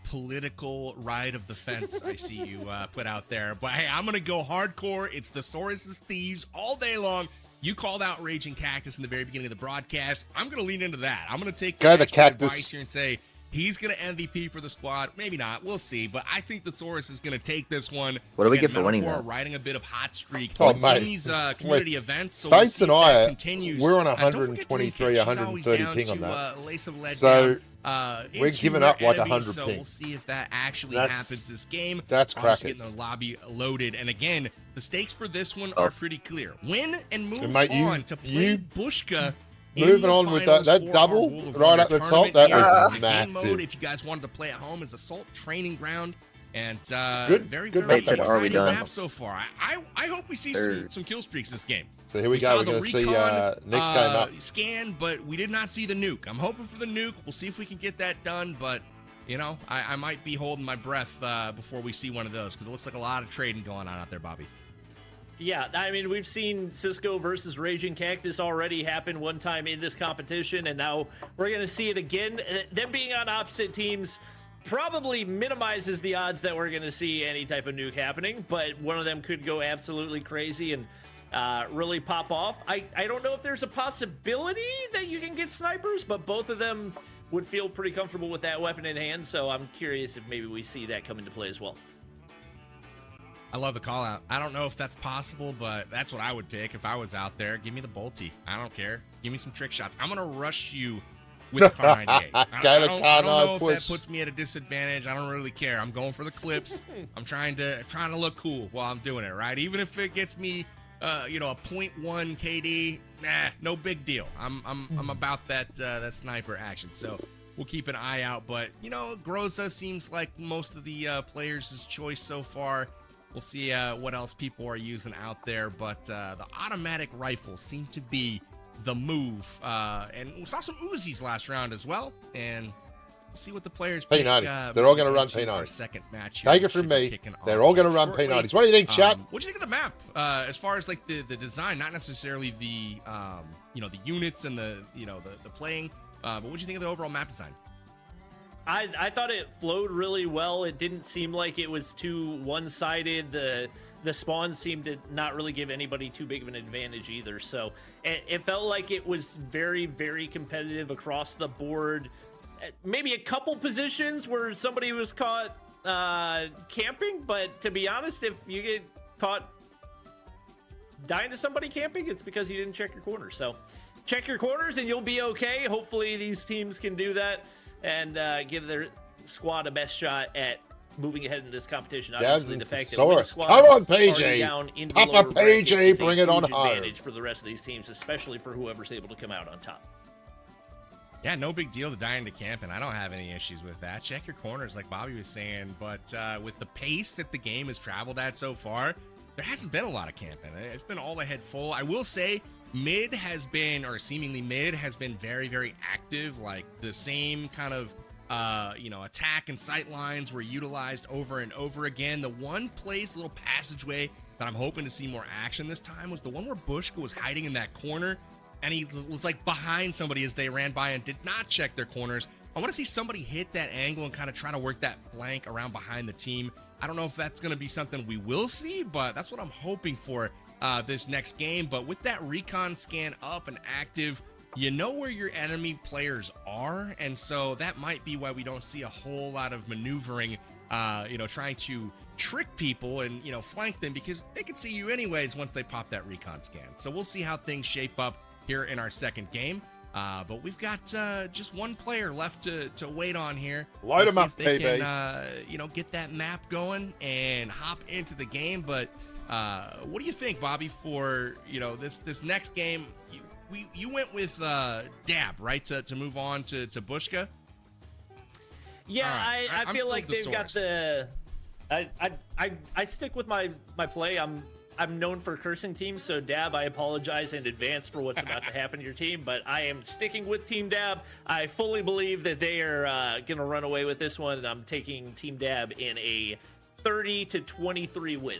political ride of the fence I see you put out there. But hey, I'm going to go hardcore. It's Thesaurus' Thieves all day long. You called out Raging Cactus in the very beginning of the broadcast. I'm going to lean into that. I'm going to take the Cactus advice here and say he's going to MVP for the squad. Maybe not. We'll see. But I think Thesaurus is going to take this one. What do we get for winning that? Riding a bit of hot streak in these community events. So Fates and I, continues. we're on 123, 130 ping on that. So we're giving up like 100 so ping. We'll see if that actually happens this game. That's crackers. Getting the lobby loaded. And again, the stakes for this one are pretty clear. Win and move mate, on to play Bushka. Moving on with that double right at the top, that was massive. Mode, if you guys wanted to play at home, is Assault Training Ground, and very mates. Are we done? map so far. I hope we see some kill streaks this game. So here we go. We're going to see next game up. Scan, but we did not see the nuke. I'm hoping for the nuke. We'll see if we can get that done, but you know, I might be holding my breath before we see one of those because it looks like a lot of trading going on out there, Bobby. Yeah, I mean, we've seen Cisco versus Raging Cactus already happen one time in this competition, and now we're going to see it again. Them being on opposite teams probably minimizes the odds that we're going to see any type of nuke happening, but one of them could go absolutely crazy and really pop off. I don't know if there's a possibility that you can get snipers, but both of them would feel pretty comfortable with that weapon in hand, so I'm curious if maybe we see that come into play as well. I love the call out. I don't know if that's possible, but that's what I would pick if I was out there. Give me the bolty. I don't care. Give me some trick shots. I'm going to rush you with the Car 98. I don't know if that puts me at a disadvantage. I don't really care. I'm going for the clips. I'm trying to look cool while I'm doing it, right? Even if it gets me a 0.1 KD, no big deal. I'm about that sniper action. So we'll keep an eye out, but Groza seems like most of the players' choice so far. We'll see what else people are using out there, but the automatic rifles seem to be the move. And we saw some Uzis last round as well, and we'll see what the players pick. P90s. They're all going to run P90s. Second match. Take it from me. They're all going to run P90s. What do you think, chat? What do you think of the map? As far as like the design, not necessarily the the units and the playing, but what do you think of the overall map design? I thought it flowed really well. It didn't seem like it was too one-sided. The spawn seemed to not really give anybody too big of an advantage either. So it felt like it was very, very competitive across the board. Maybe a couple positions where somebody was caught camping, but to be honest, if you get caught dying to somebody camping, it's because you didn't check your corners. So check your corners and you'll be okay. Hopefully these teams can do that and give their squad a best shot at moving ahead in this competition. Obviously, the fact that the squad come on, PJ. Down into Papa PJ, bring it on home. Advantage for the rest of these teams, especially for whoever's able to come out on top. Yeah, no big deal to dying to camp, and I don't have any issues with that. Check your corners, like Bobby was saying, but with the pace that the game has traveled at so far, there hasn't been a lot of camping. It's been all ahead full. I will say, mid has been, or seemingly mid, has been very, very active. Like the same kind of, attack and sight lines were utilized over and over again. The one place, little passageway that I'm hoping to see more action this time was the one where Bushka was hiding in that corner, and he was like behind somebody as they ran by and did not check their corners. I want to see somebody hit that angle and kind of try to work that flank around behind the team. I don't know if that's going to be something we will see, but that's what I'm hoping for this next game. But with that recon scan up and active, you know where your enemy players are, and so that might be why we don't see a whole lot of maneuvering, trying to trick people and flank them, because they can see you anyways once they pop that recon scan. So we'll see how things shape up here in our second game. But we've got just one player left to wait on here. Light them up, baby. Can, get that map going and hop into the game. But What do you think, Bobby, for this next game? You went with Dab, right, to move on to Bushka? Yeah, right. I feel like they've got the. I stick with my play. I'm known for cursing teams, so Dab, I apologize in advance for what's about to happen to your team, but I am sticking with Team Dab. I fully believe that they are going to run away with this one, and I'm taking Team Dab in a 30-23 win.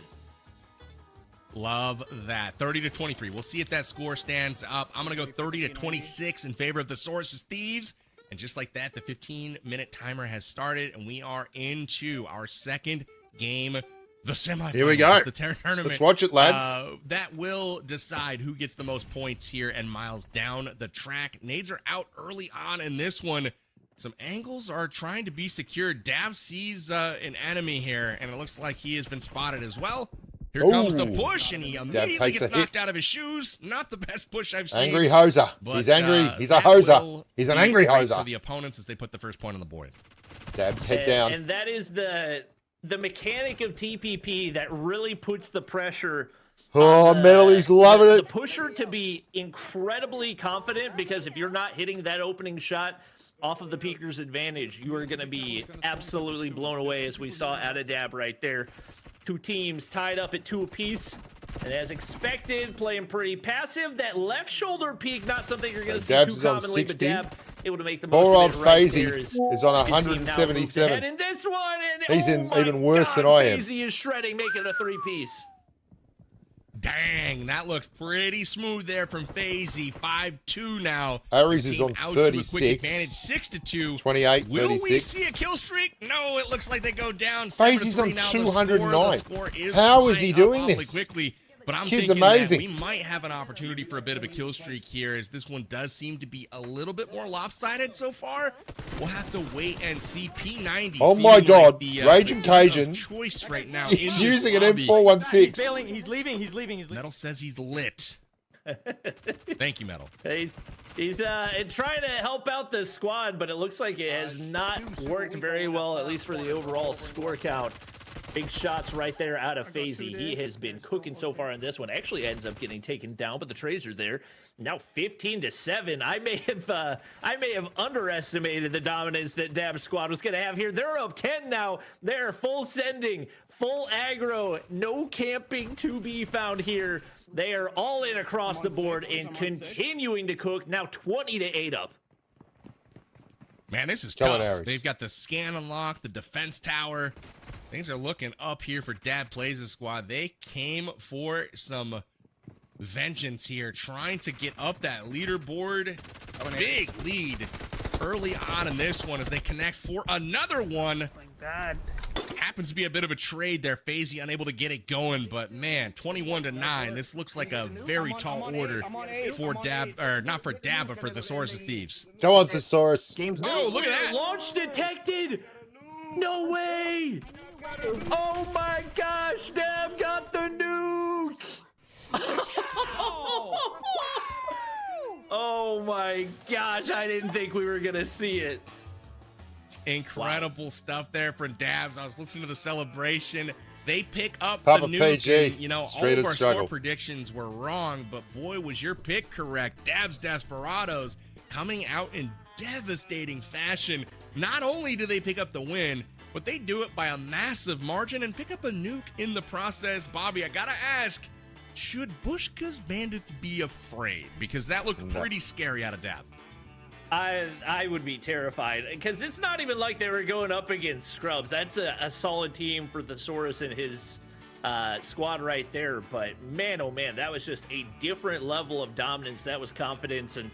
Love that. 30-23. We'll see if that score stands up. I'm going to go 30-26 in favor of the Sources Thieves. And just like that, the 15-minute timer has started, and we are into our second game, the semifinals. Here we go. Of the tournament. Let's watch it, lads. That will decide who gets the most points here and miles down the track. Nades are out early on in this one. Some angles are trying to be secured. Dav sees an enemy here, and it looks like he has been spotted as well. Here comes the push, and he immediately gets knocked out of his shoes. Not the best push I've seen. Angry hoser. But, he's angry. He's a hoser. He's an angry hoser. For the opponents as they put the first point on the board. Dab's head down. And that is the mechanic of TPP that really puts the pressure. Oh, Metal, he's loving it. The pusher to be incredibly confident, because if you're not hitting that opening shot off of the peeker's advantage, you are going to be absolutely blown away, as we saw out of Dab right there. Two teams tied up at 2 apiece, and as expected, playing pretty passive. That left shoulder peek, not something you're going to see too commonly, but Dab able to make the most Poor old of it right FaZe there. is on 177. And this one, and He's in even worse God, than I am. FaZe is shredding, making it a 3-piece. Dang, that looks pretty smooth there from FaZe. 5-2 now. Aries is on out to a quick 36. advantage, 6-2. 28, Will 36. we see a kill streak? No, it looks like they go down. FaZe's on 7-3 now. 209. The score is How is he flying doing up awfully this? quickly. But I'm Kid's thinking amazing. that we might have an opportunity for a bit of a kill streak here, as this one does seem to be a little bit more lopsided so far. We'll have to wait and see. P90. Oh my God, like the, Raging Cajun. Choice right now. He's in this using an lobby. M416. He's failing. He's leaving. He's leaving. He's leaving. Metal says he's lit. Thank you, Metal. He's trying to help out the squad, but it looks like it has not worked very well, at least for the overall score count. Big shots right there out of FaZe. He has been cooking so far in this one. Actually ends up getting taken down, but the trades are there. Now 15-7. I may have underestimated the dominance that Dab's squad was going to have here. They're up 10 now. They're full sending, full aggro, no camping to be found here. They are all in across the board and continuing to cook. Now 20-8 up. Man, this is Killing tough. Aries. They've got the scan unlocked, the defense tower. Things are looking up here for Dab Plays' squad. They came for some vengeance here, trying to get up that leaderboard. A big lead early on in this one as they connect for another one. Oh my God. Happens to be a bit of a trade there. FaZe unable to get it going, but man, 21-9. This looks like a very tall order for Dab, or not for Dab, but for the Sources Thieves. Go on, Thesaurus. Oh, look at that. Launch detected. No way. Oh my gosh, Dab got the nuke. Oh my gosh, I didn't think we were gonna see it. Incredible stuff there from Dabs. I was listening to the celebration. They pick up Papa the nuke. PG. And, you know, Straight all as of our struggle. score predictions were wrong, but boy, was your pick correct. Dabs Desperados coming out in devastating fashion. Not only do they pick up the win, but they do it by a massive margin and pick up a nuke in the process. Bobby, I gotta ask, should Bushka's Bandits be afraid? Because that looked pretty scary out of Dab. I would be terrified, because it's not even like they were going up against scrubs. That's a solid team for Thesaurus and his squad right there. But man, oh man, that was just a different level of dominance. That was confidence, and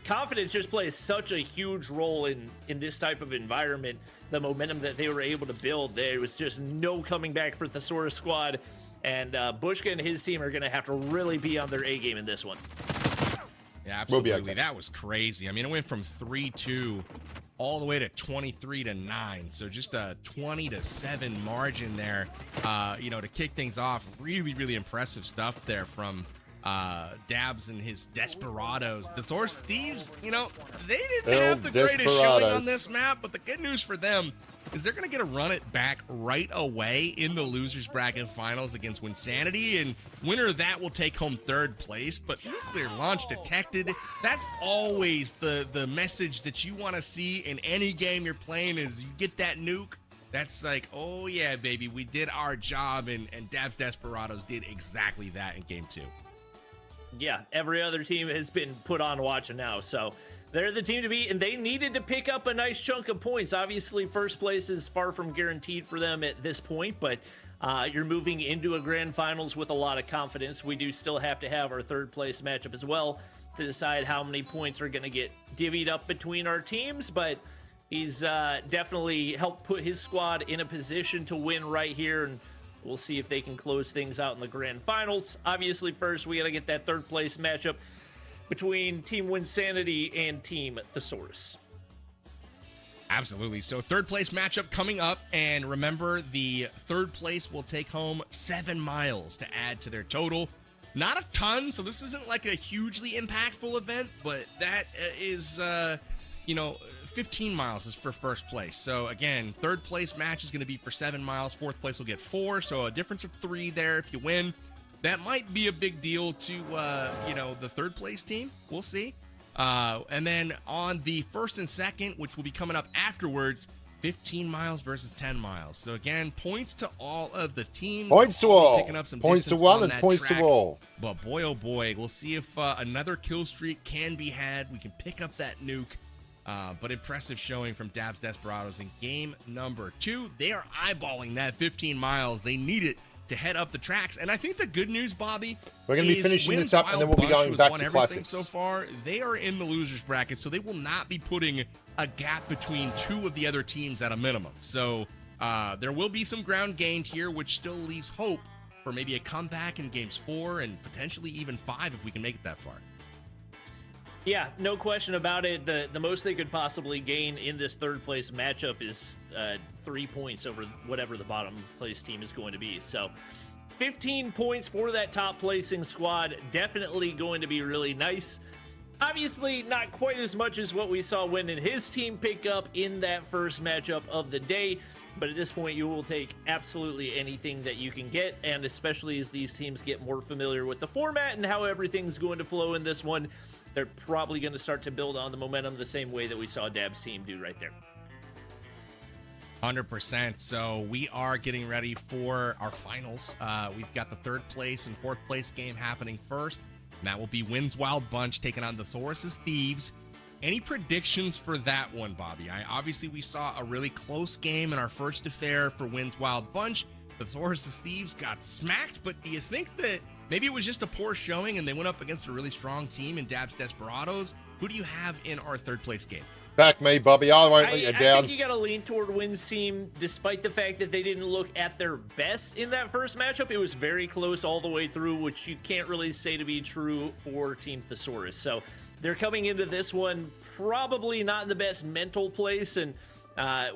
confidence just plays such a huge role in this type of environment. The momentum that they were able to build, there was just no coming back for Thesaurus squad. And Bushka and his team are going to have to really be on their A game in this one. Yeah, absolutely. We'll be okay. That was crazy. I mean, it went from 3-2 all the way to 23-9. So just a 20-7 margin there, you know, to kick things off. Really, really impressive stuff there from Dabs and his Desperados. The Source Thieves, you know, they didn't Oh, have the greatest showing on Desperados. this map, but the good news for them is they're going to get to run it back right away in the losers bracket finals against Winsanity, and winner of that will take home 3rd place. But nuclear launch detected. That's always the message that you want to see in any game you're playing is you get that nuke. That's like, oh yeah, baby, we did our job, and Dabs Desperados did exactly that in game 2. Yeah, every other team has been put on watch now, so they're the team to beat, and they needed to pick up a nice chunk of points. Obviously, 1st place is far from guaranteed for them at this point, but you're moving into a grand finals with a lot of confidence. We do still have to have our 3rd place matchup as well to decide how many points are going to get divvied up between our teams, but he's definitely helped put his squad in a position to win right here, and we'll see if they can close things out in the grand finals. Obviously, first, we got to get that 3rd place matchup between Team Winsanity and Team Thesaurus. Absolutely. So 3rd place matchup coming up, and remember, the 3rd place will take home 7 miles to add to their total. Not a ton, so this isn't like a hugely impactful event, but that is, 15 miles is for 1st place. So again, 3rd place match is going to be for 7 miles. 4th place will get 4, so a difference of 3 there if you win. That might be a big deal to, the 3rd place team. We'll see. And then on the 1st and 2nd, which will be coming up afterwards, 15 miles versus 10 miles. So again, points to all of the teams. Points to all. Picking up some Points to distance one on and that points track. to all. But boy, oh boy, we'll see if another kill streak can be had. We can pick up that nuke. But impressive showing from Dabs Desperados in game number 2. They are eyeballing that 15 miles. They need it to head up the tracks. And I think the good news, Bobby, we're going to be finishing this up, and then we'll be going back to classics. So far, they are in the losers bracket, so they will not be putting a gap between 2 of the other teams at a minimum. So there will be some ground gained here, which still leaves hope for maybe a comeback in games 4 and potentially even 5 if we can make it that far. Yeah, no question about it. The most they could possibly gain in this 3rd place matchup is 3 points over whatever the bottom place team is going to be. So 15 points for that top placing squad. Definitely going to be really nice. Obviously, not quite as much as what we saw Win and his team pick up in that first matchup of the day. But at this point, you will take absolutely anything that you can get. And especially as these teams get more familiar with the format and how everything's going to flow in this one, they're probably going to start to build on the momentum the same way that we saw Dab's team do right there. 100%. So we are getting ready for our finals. We've got the 3rd place and 4th place game happening first. And that will be Win's Wild Bunch taking on the Thesaurus Thieves. Any predictions for that one, Bobby? Obviously, we saw a really close game in our first affair for Win's Wild Bunch. The Thesaurus Thieves got smacked, but do you think that maybe it was just a poor showing and they went up against a really strong team in Dabs Desperados? Who do you have in our 3rd place game? Back me, Bobby. I won't let you I down. think you got to lean toward Win's team, despite the fact that they didn't look at their best in that first matchup. It was very close all the way through, which you can't really say to be true for Team Thesaurus. So they're coming into this one probably not in the best mental place, and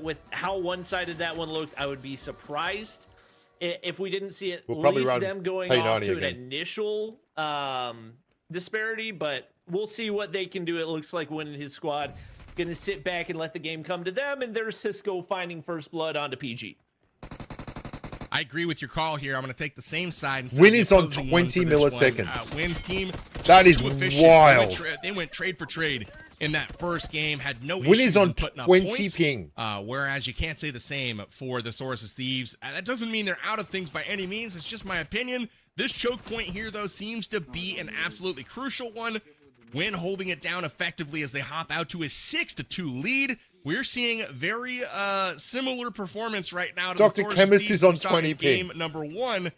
with how one-sided that one looked, I would be surprised if we didn't see at least them going off to an initial disparity, but we'll see what they can do. It looks like Win and his squad going to sit back and let the game come to them, and there's Cisco finding first blood onto PG. I agree with your call here. I'm going to take the same side. Win is on 20 milliseconds. Win's team. That is wild. They went trade for trade in that first game. Had no Win issues is on putting up 20 points, ping. Whereas you can't say the same for the Thesaurus Thieves. That doesn't mean they're out of things by any means. It's just my opinion. This choke point here, though, seems to be an absolutely crucial one. Win holding it down effectively as they hop out to a 6-2 lead. We're seeing very similar performance right now to Dr. Chemist is on 20 game number 1.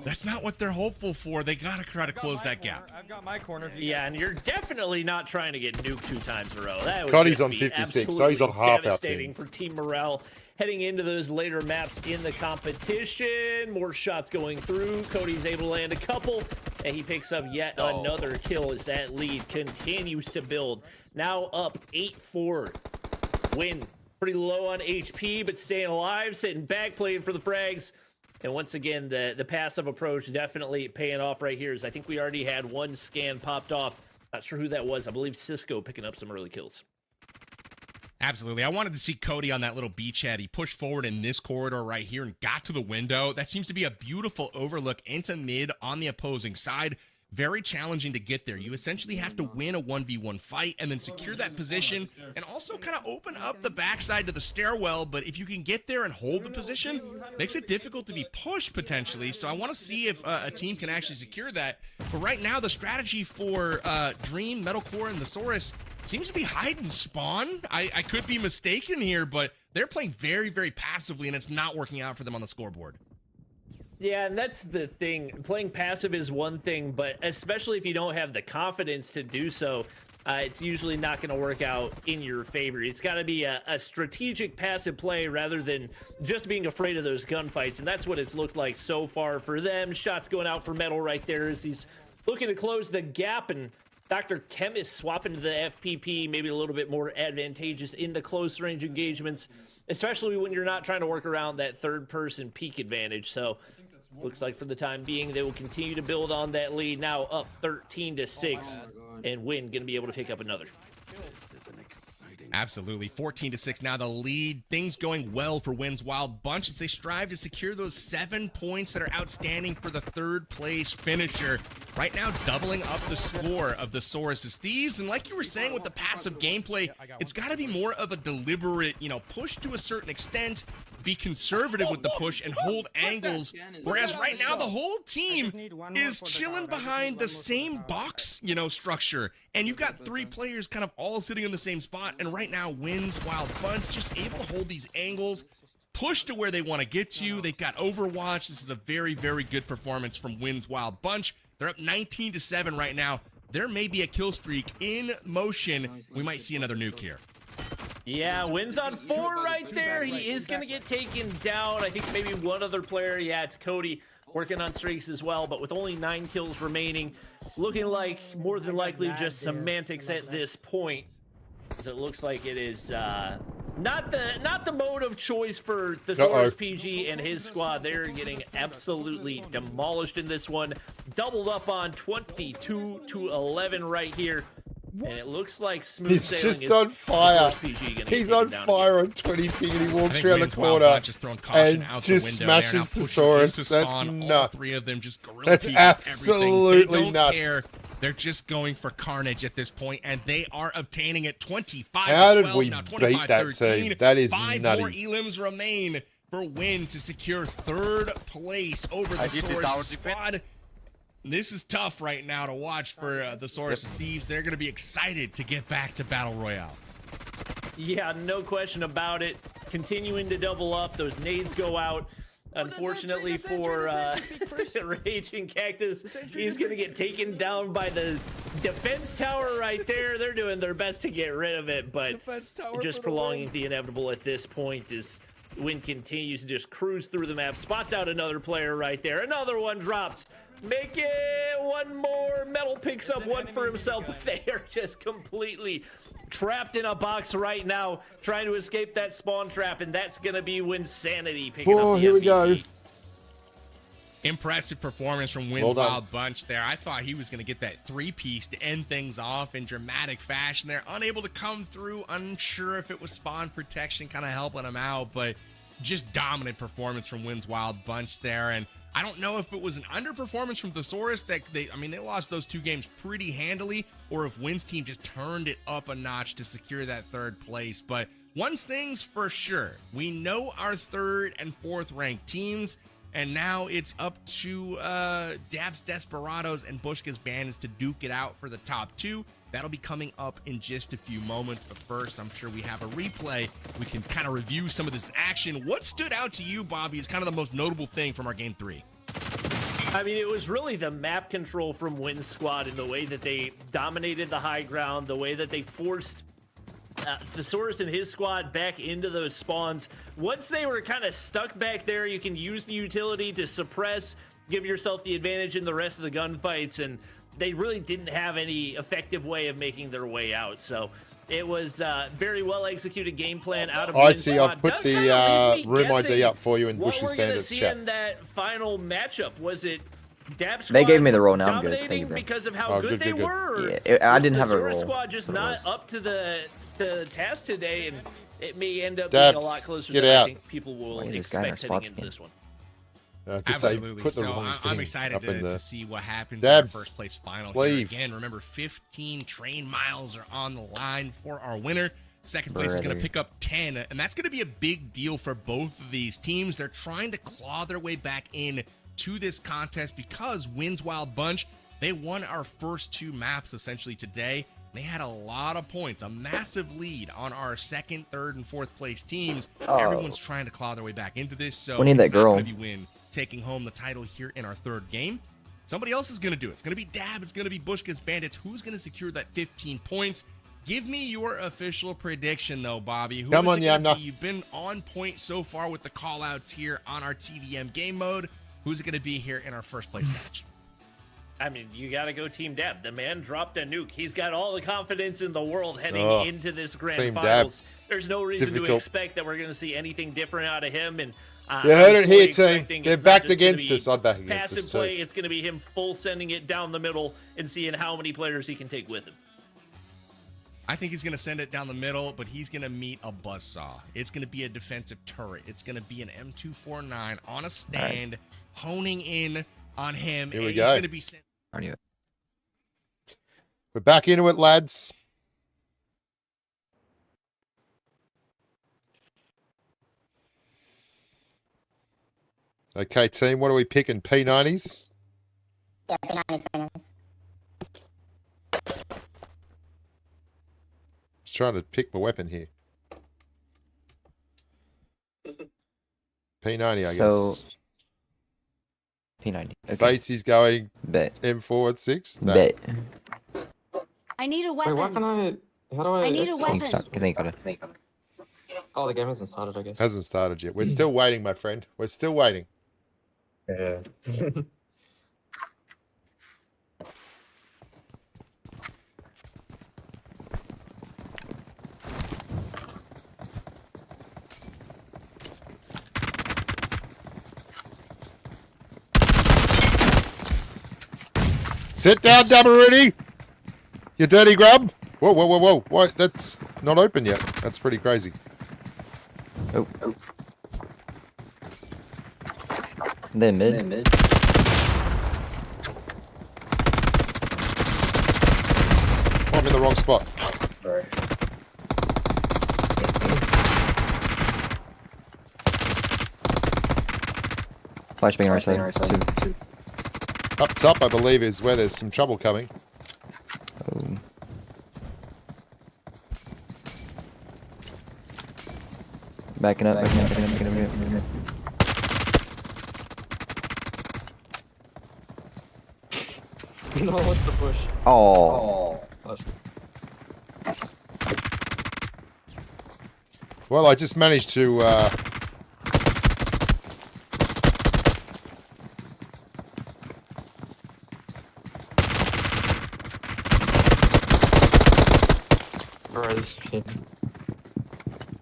That's not what they're hopeful for. They got to try to close that gap. I've got my corner. Yeah, and you're definitely not trying to get nuked 2 times in a row. That would Cody's just on be 56, so he's on half our devastating team. for team morale heading into those later maps in the competition. More shots going through. Cody's able to land a couple, and he picks up yet another kill as that lead continues to build. Now up 8-4. Win pretty low on HP, but staying alive, sitting back, playing for the frags. And once again, the passive approach definitely paying off right here. As I think we already had one scan popped off. Not sure who that was. I believe Cisco picking up some early kills. Absolutely. I wanted to see Cody on that little beachhead. He pushed forward in this corridor right here and got to the window. That seems to be a beautiful overlook into mid on the opposing side. Very challenging to get there. You essentially have to win a 1v1 fight and then secure that position and also kind of open up the backside to the stairwell. But if you can get there and hold the position, makes it difficult to be pushed potentially. So I want to see if a team can actually secure that. But right now, the strategy for Dream, Metalcore, and Thesaurus seems to be hide and spawn. I could be mistaken here, but they're playing very, very passively, and it's not working out for them on the scoreboard. Yeah, and that's the thing. Playing passive is one thing, but especially if you don't have the confidence to do so, it's usually not going to work out in your favor. It's got to be a strategic passive play rather than just being afraid of those gunfights, and that's what it's looked like so far for them. Shots going out for Metal right there as he's looking to close the gap, and Dr. Chemist swapping to the FPP, maybe a little bit more advantageous in the close range engagements, especially when you're not trying to work around that third-person peek advantage. So looks like for the time being, they will continue to build on that lead. Now up 13-6, and Win going to be able to pick up another. Absolutely. 14-6 now the lead. Things going well for Win's Wild Bunch as they strive to secure those 7 points that are outstanding for the third place finisher. Right now, doubling up the score of the Thesaurus' Thieves. And like you were saying with the passive gameplay, it's got to be more of a deliberate, push to a certain extent, be conservative with the push and hold angles. Whereas right now, the whole team is chilling behind the same box, structure. And you've got 3 players kind of all sitting in the same spot. And right now, Win's Wild Bunch just able to hold these angles, push to where they want to get to. They've got Overwatch. This is a very, very good performance from Win's Wild Bunch. They're up 19-7 right now. There may be a kill streak in motion. We might see another nuke here. Yeah, Win's on 4 right there. He is going to get taken down. I think maybe one other player. Yeah, it's Cody working on streaks as well, but with only 9 kills remaining, looking like more than likely just semantics at this point, as it looks like it is not the mode of choice for the Thesaurus PG and his squad. They're getting absolutely demolished in this one. Doubled up on 22-11 right here. And it looks like smooth He's sailing just on fire. He's on fire on 20 ping and he walks around the corner and just smashes the Thesaurus. That's nuts. All 3 of them just That's absolutely they nuts. Care. They're just going for carnage at this point, and they are obtaining it 25-12. How did we now beat that team? That is 5 nutty. more elims remain for Win to secure 3rd place over the Thesaurus squad. This is tough right now to watch for the Thesaurus Thieves. They're going to be excited to get back to Battle Royale. Yeah, no question about it. Continuing to double up. Those nades go out. Unfortunately for Raging Cactus, he's going to get taken down by the defense tower right there. They're doing their best to get rid of it, but just prolonging the inevitable at this point as Win continues to just cruise through the map. Spots out another player right there. Another one drops. Make it one more. Metal picks up one for himself, but they are just completely trapped in a box right now, trying to escape that spawn trap, and that's going to be Winsanity picking up the here we go. Impressive performance from Win's Wild Bunch there. I thought he was going to get that 3-piece to end things off in dramatic fashion. They're unable to come through. Unsure if it was spawn protection kind of helping him out, but just dominant performance from Win's Wild Bunch there. And I don't know if it was an underperformance from Thesaurus that they lost those 2 games pretty handily, or if Win's team just turned it up a notch to secure that 3rd place. But one thing's for sure, we know our 3rd and 4th ranked teams, and now it's up to Dab's Desperados and Bushka's Bandits to duke it out for the top 2. That'll be coming up in just a few moments, but first, I'm sure we have a replay. We can kind of review some of this action. What stood out to you, Bobby, is kind of the most notable thing from our Game 3? I mean, it was really the map control from Win's squad and the way that they dominated the high ground, the way that they forced Thesaurus and his squad back into those spawns. Once they were kind of stuck back there, you can use the utility to suppress, give yourself the advantage in the rest of the gunfights, and they really didn't have any effective way of making their way out. So It was very well executed game plan out of I Wynn's see. squad. I've put Does the kinda leave me room ID guessing up for you in what Bush's we're gonna Bandits see chat. in that final matchup. Was it Dab squad They gave me the role, now I'm good. dominating Thank you, bro. because of how Oh, good they good. were? Yeah, I Was didn't the have a Zora role. squad just That's what it not was. up to the task today, and it may end up being a lot Dabs, closer get than I out. think people will Why is this guy in our expect heading spots into again? this one. 'Cause they Absolutely. put the So wrong I'm thing excited up in to see what happens Dabs, in our first place final here. leave. Again, remember 15 train miles are on the line for our winner. Second place is going to pick up 10, and that's going to be a big deal for both of these teams. They're trying to claw their way back in to this contest because Wynn's Wild Bunch, they won our first 2 maps essentially today. They had a lot of points, a massive lead on our second, third, and fourth place teams. Everyone's trying to claw their way back into this, so We need it's that not girl. going to be Wynn taking home the title here in our third game. Somebody else is going to do it. It's going to be Dab. It's going to be Bushka's Bandits. Who's going to secure that 15 points? Give me your official prediction, though, Bobby. Who Come is on, it gonna Yamna. be? You've been on point so far with the call-outs here on our TDM game mode. Who's it going to be here in our first place match? I mean, you got to go Team Dab. The man dropped a nuke. He's got all the confidence in the world heading into this grand Team Dab. finals. There's no reason to Difficult. expect that we're going to see anything different out of him. And You heard I'm it here, fully team. expecting They're it's not backed just gonna against be us. I'm back against passive us, too. play. It's going to be him full sending it down the middle and seeing how many players he can take with him. I think he's going to send it down the middle, but he's going to meet a buzzsaw. It's going to be a defensive turret. It's going to be an M249 on a stand, honing in on him. Here we and go. He's going to be sent. I knew it. We're back into it, lads. Okay, team, what are we picking? P90s? Yeah, P90s. Just trying to pick my weapon here. P90, I So, guess. P90. Okay. Fatesy's going Bet. M416? No. Bet. I need a Wait, why weapon. can I? How do I? I need a exit? weapon. I think got it. Oh, the game hasn't started, I guess. Hasn't started yet. We're still waiting, my friend. We're still waiting. Yeah. Sit down, Dabberooty! You dirty grub! Whoa, whoa, whoa, whoa. What? That's not open yet. That's pretty crazy. Oh. They're mid. Oh, I'm in the wrong spot. Flashbang right side. Two. Up top, I believe, is where there's some trouble coming. Oh. Backing up. No, what's the push? Oh. Well, I just managed to... Res. Shit.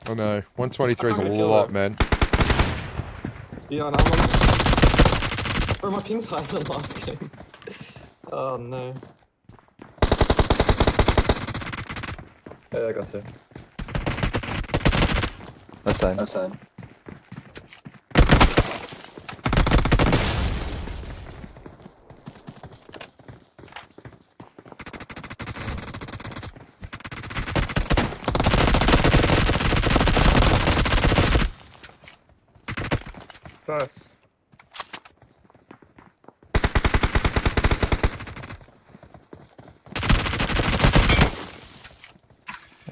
Oh no, 123 is a I'm gonna kill lot, her. man. Yeah, and I'm on... Bro, my ping's higher than last game. Oh no. Yeah, I got you. Left side. Nice.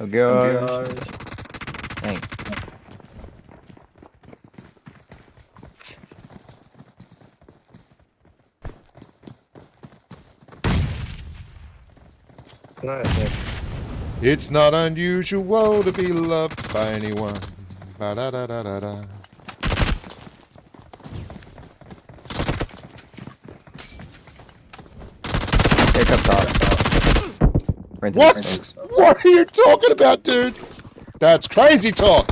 Oh god. Dang. Nice. It's not unusual to be loved by anyone. Ba-da-da-da-da-da. Here comes top. Right What? there. What are you talking about, dude? That's crazy talk.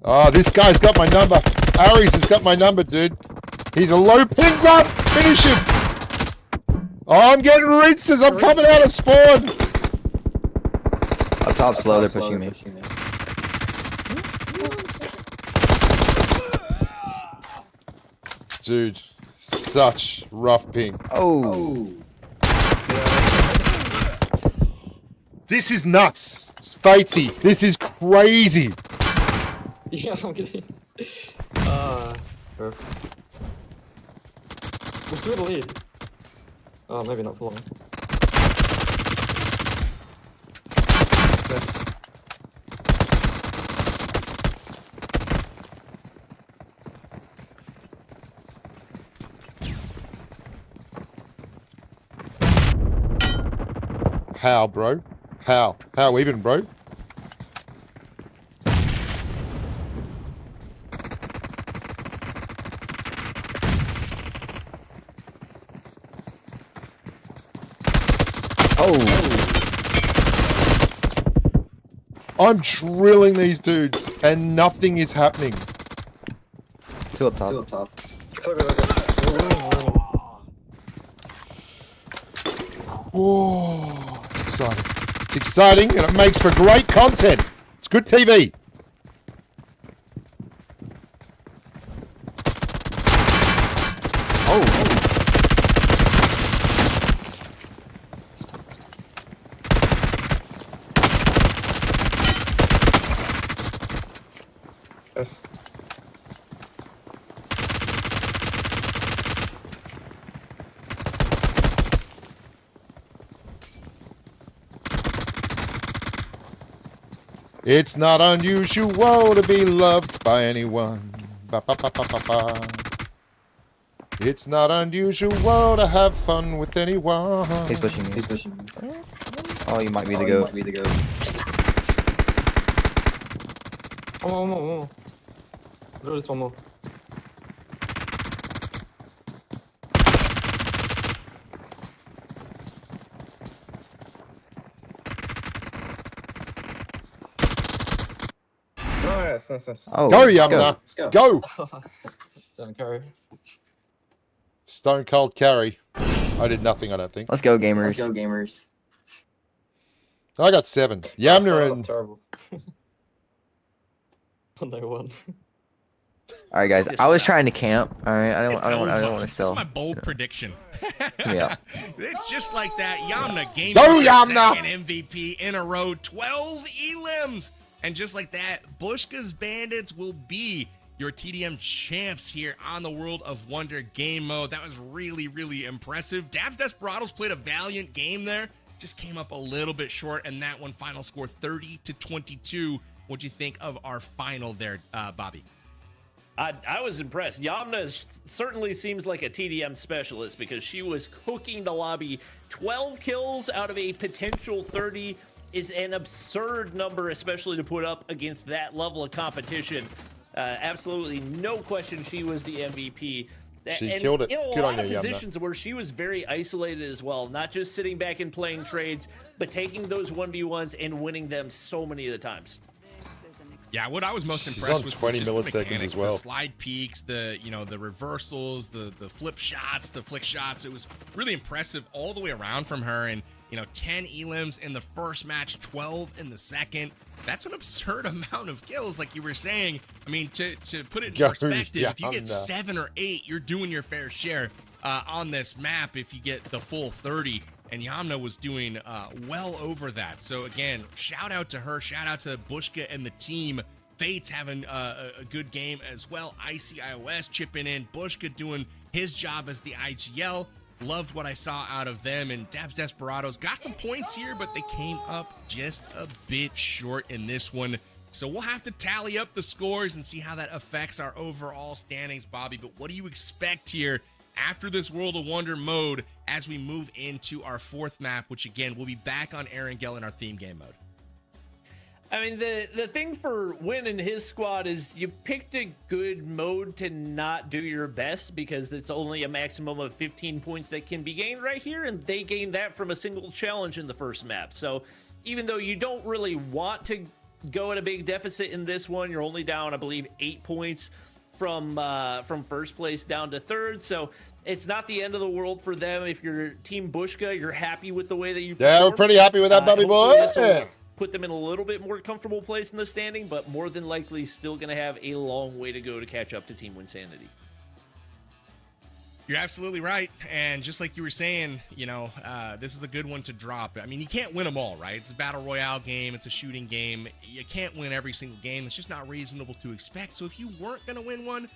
Oh, this guy's got my number. Aries has got my number, dude. He's a low ping grab. Finish him. Oh, I'm getting rinsed as I'm coming out of spawn. Up top slow, they're pushing me. Dude, such rough ping. Oh. This is nuts. Fatesy, this is crazy. Yeah, I'm getting. Perfect. We're still the lead. Oh, maybe not for long. Yes. How, bro? How? How even, bro? I'm drilling these dudes, and nothing is happening. Two up top. Two up top. Whoa, it's exciting. It's exciting, and it makes for great content. It's good TV. Yes. It's not unusual to be loved by anyone. Ba, ba, ba, ba, ba, ba. It's not unusual to have fun with anyone. He's pushing me. He's pushing me. Oh, you might be the goat. One more. There is one more. Nice. Oh, Go, Yamna. Let's go. Go. Don't carry. Stone cold carry. I did nothing, I don't think. Let's go, gamers. Let's go, gamers. I got 7. Yamna and... Terrible. 1-1. All right, guys. I was trying to camp. All right, I don't want to That's sell. my bold prediction. Yeah. It's just like that. Yamna game Go, Yamna! second MVP in a row, 12 elims. And just like that, Bushka's Bandits will be your TDM champs here on the World of Wonder game mode. That was really, really impressive. Dabs Desperados played a valiant game there. Just came up a little bit short, and that one final score 30-22. What'd you think of our final there, Bobby? I was impressed. Yamna certainly seems like a TDM specialist because she was cooking the lobby. 12 kills out of a potential 30 is an absurd number, especially to put up against that level of competition. Absolutely no question she was the MVP. She killed it. You know, Good a on lot you, of Yamna. positions where she was very isolated as well, not just sitting back and playing trades, but taking those 1v1s and winning them so many of the times. Yeah, what I was most She's impressed on with 20 was just the milliseconds mechanics, as well. the slide peaks, the the reversals, the flip shots, the flick shots. It was really impressive all the way around from her. And 10 elims in the first match, 12 in the second. That's an absurd amount of kills, like you were saying. I mean, to put it in perspective, if you get 7 or 8, you're doing your fair share on this map. If you get the full 30. And Yamna was doing well over that. So again, shout out to her. Shout out to Bushka and the team. Fate's having a good game as well. ICIOS chipping in. Bushka doing his job as the IGL. Loved what I saw out of them. And Dabs Desperados got some points here, but they came up just a bit short in this one. So we'll have to tally up the scores and see how that affects our overall standings, Bobby. But what do you expect here after this World of Wonder mode as we move into our 4th map, which again, will be back on Erangel in our theme game mode. I mean, the thing for Win and his squad is you picked a good mode to not do your best because it's only a maximum of 15 points that can be gained right here, and they gained that from a single challenge in the first map. So even though you don't really want to go at a big deficit in this one, you're only down, I believe, 8 points from first place down to 3rd. So it's not the end of the world for them. If you're Team Bushka, you're happy with the way that you performed. Yeah, we're pretty happy with that, Bobby boy. Put them in a little bit more comfortable place in the standing, but more than likely still going to have a long way to go to catch up to Team Winsanity. You're absolutely right. And just like you were saying, you know, this is a good one to drop. I mean, you can't win them all, right? It's a battle royale game. It's a shooting game. You can't win every single game. It's just not reasonable to expect. So if you weren't going to win one,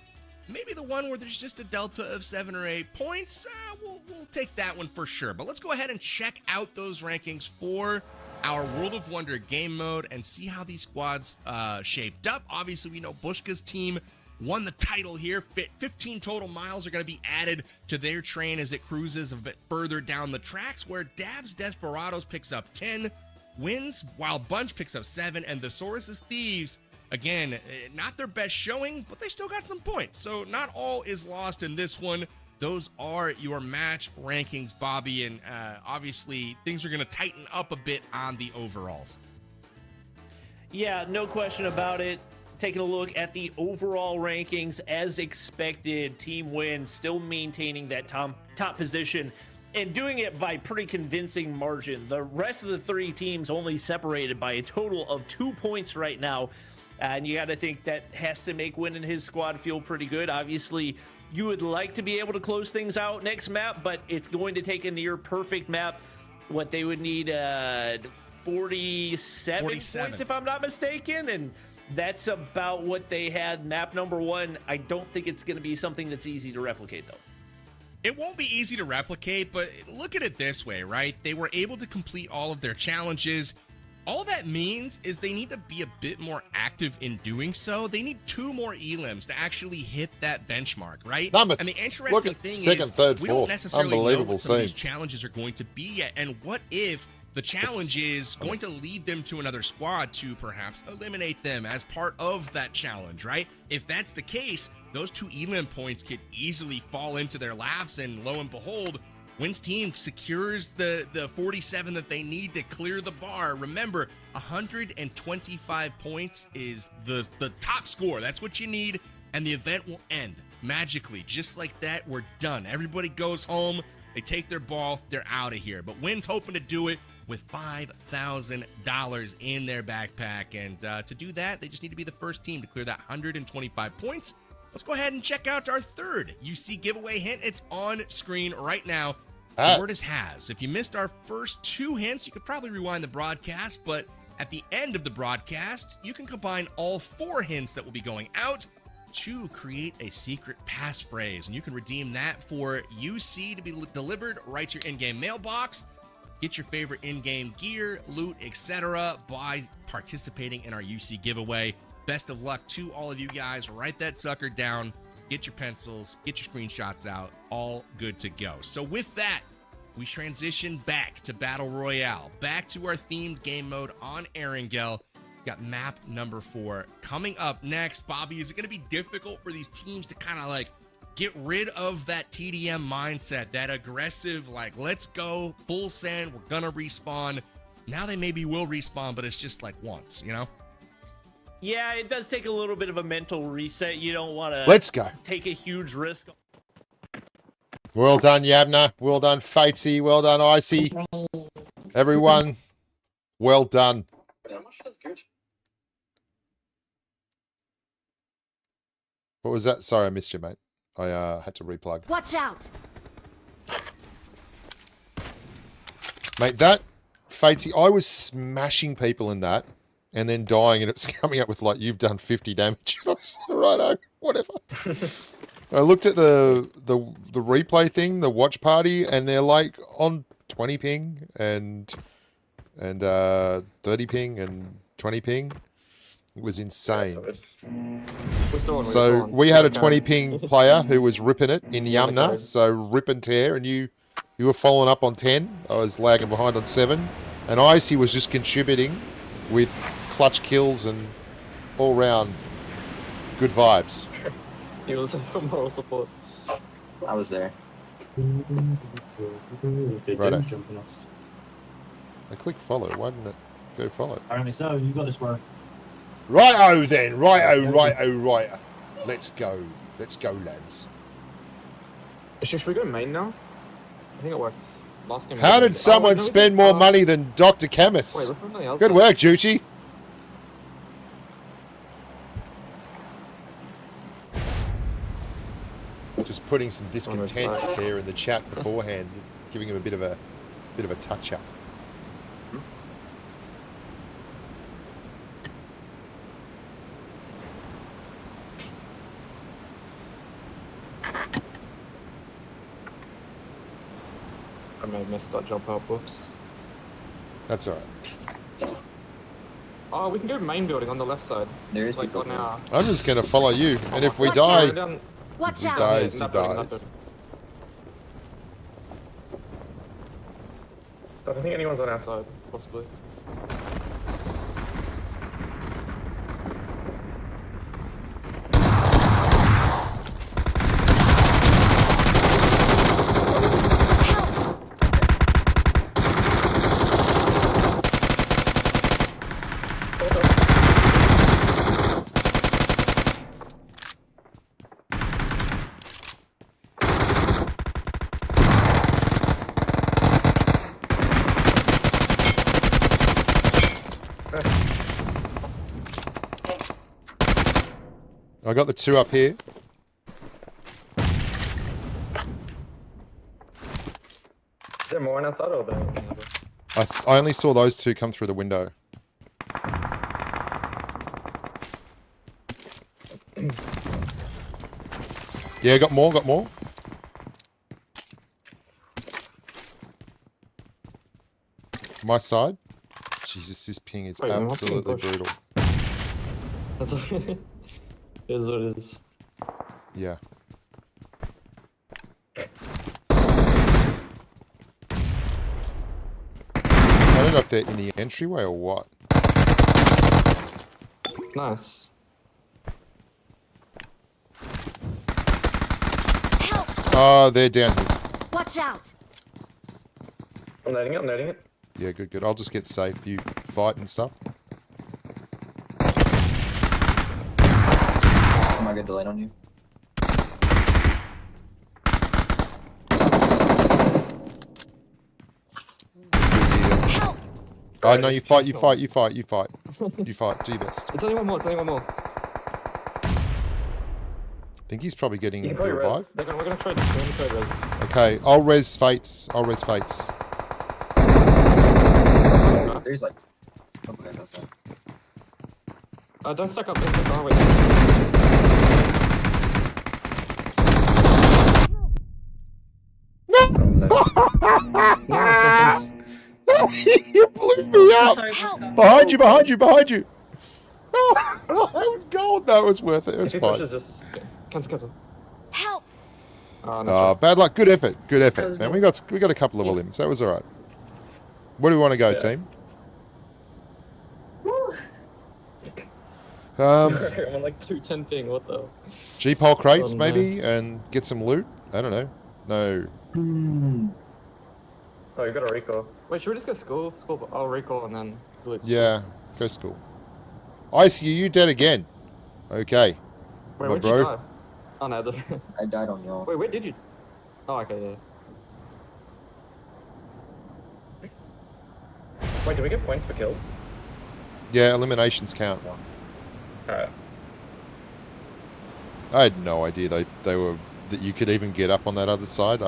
maybe the one where there's just a delta of 7 or 8 points, we'll take that one for sure. But let's go ahead and check out those rankings for our World of Wonder game mode and see how these squads shaped up. Obviously, we know Bushka's team won the title here. 15 total miles are going to be added to their train as it cruises a bit further down the tracks, where Dabs Desperados picks up 10 wins, while Bunch picks up 7, and the Saurus' Thieves, again, not their best showing, but they still got some points. So not all is lost in this one. Those are your match rankings, Bobby, and obviously things are going to tighten up a bit on the overalls. Yeah, no question about it. Taking a look at the overall rankings, as expected, Team Win still maintaining that top position and doing it by pretty convincing margin. The rest of the 3 teams only separated by a total of 2 points right now, and you got to think that has to make Win and his squad feel pretty good. Obviously, you would like to be able to close things out next map, but it's going to take a near perfect map. What they would need 47 points, if I'm not mistaken, and that's about what they had map number 1. I don't think it's going to be something that's easy to replicate, though. It won't be easy to replicate, but look at it this way, right? They were able to complete all of their challenges. All that means is they need to be a bit more active in doing so. They need 2 more elims to actually hit that benchmark, right? And the interesting thing is we don't necessarily know what some of these challenges are going to be yet. And what if the challenge is going to lead them to another squad to perhaps eliminate them as part of that challenge, right? If that's the case, those 2 elim points could easily fall into their laps, and lo and behold, Win's team secures the 47 that they need to clear the bar. Remember, 125 points is the top score. That's what you need, and the event will end magically. Just like that, we're done. Everybody goes home, they take their ball, they're out of here. But Win's hoping to do it with $5,000 in their backpack, and to do that, they just need to be the first team to clear that 125 points. Let's go ahead and check out our 3rd UC giveaway hint. It's on screen right now. The word is has. If you missed our first 2 hints, you could probably rewind the broadcast, but at the end of the broadcast, you can combine all 4 hints that will be going out to create a secret passphrase, and you can redeem that for UC to be delivered right to your in-game mailbox. Get your favorite in-game gear, loot, etc. by participating in our UC giveaway. Best of luck to all of you guys. Write that sucker down. Get your pencils, get your screenshots out, all good to go. So with that, we transition back to Battle Royale, back to our themed game mode on Erangel. Got map number 4 coming up next. Bobby, is it going to be difficult for these teams to kind of like get rid of that TDM mindset, that aggressive, like, let's go, full send, we're going to respawn? Now they maybe will respawn, but it's just like once, you know? Yeah, it does take a little bit of a mental reset. You don't want to take a huge risk. Well done, Yabna. Well done, Fatesy. Well done, Icy. Everyone, well done. What was that? Sorry, I missed you, mate. I had to replug. Watch out. Mate, that, Fatesy, I was smashing people in that. And then dying, and it's coming up with, like, you've done 50 damage. Righto, whatever. I looked at the replay thing, the watch party, and they're, like, on 20 ping and 30 ping and 20 ping. It was insane. We're still on, So we had a 20 ping player who was ripping it in Yamna, so rip and tear, and you were following up on 10. I was lagging behind on 7, and Icy was just contributing with clutch kills and all round good vibes. He was for moral support. I was there. Righto. I clicked follow. Why didn't it go follow? Apparently so. You got this, bro. Righto then. Righto. Let's go. Let's go, lads. Should we go main now? I think it worked. Last game. How did someone spend more money than Dr. Camus? Wait, let's something else. Good work, Juchi. Just putting some discontent here in the chat beforehand, giving him a bit of a touch up. I may have missed that jump up, whoops. That's alright. Oh, we can go main building on the left side. There is like people on our... I'm just gonna follow you, and if we Watch die, out. Watch he out. dies, he That building, dies. I don't think anyone's on our side, possibly. I got the 2 up here. Is there more on our side or the... I only saw those 2 come through the window. Yeah, got more. My side? Jesus, this ping is Wait, absolutely brutal. That's it is what it is. Yeah. I don't know if they're in the entryway or what. Nice. Oh, they're down here. Watch out. I'm loading it. Yeah, good. I'll just get safe. You fight and stuff. Am I good to land on you? Oh, no, you fight. You fight. Do your best. It's only one more. I think he's probably getting You the can probably revive. res. We're gonna try res. Okay, I'll res Fates. There's like... Okay, that's fine. Don't stack up. Oh, wait. You blew me up! Behind you! Oh, that was gold. No, it was worth it. It was fine. Just... Cancel. Help. Bad luck. Good effort. Man, we got a couple of limbs. That was alright. Where do we want to go, team? I'm on like 210 ping, what the? G-pole crates, maybe, and get some loot? I don't know. No. Oh, you got a recall. Wait, should we just go school? I'll recall and then loot. Yeah, go school. Icy, you dead again. Okay. Wait, my where'd bro. you die? Oh no, I died on y'all. Wait, where did you? Oh, okay, yeah. Wait, do we get points for kills? Yeah, eliminations count. Alright. I had no idea that you could even get up on that other side.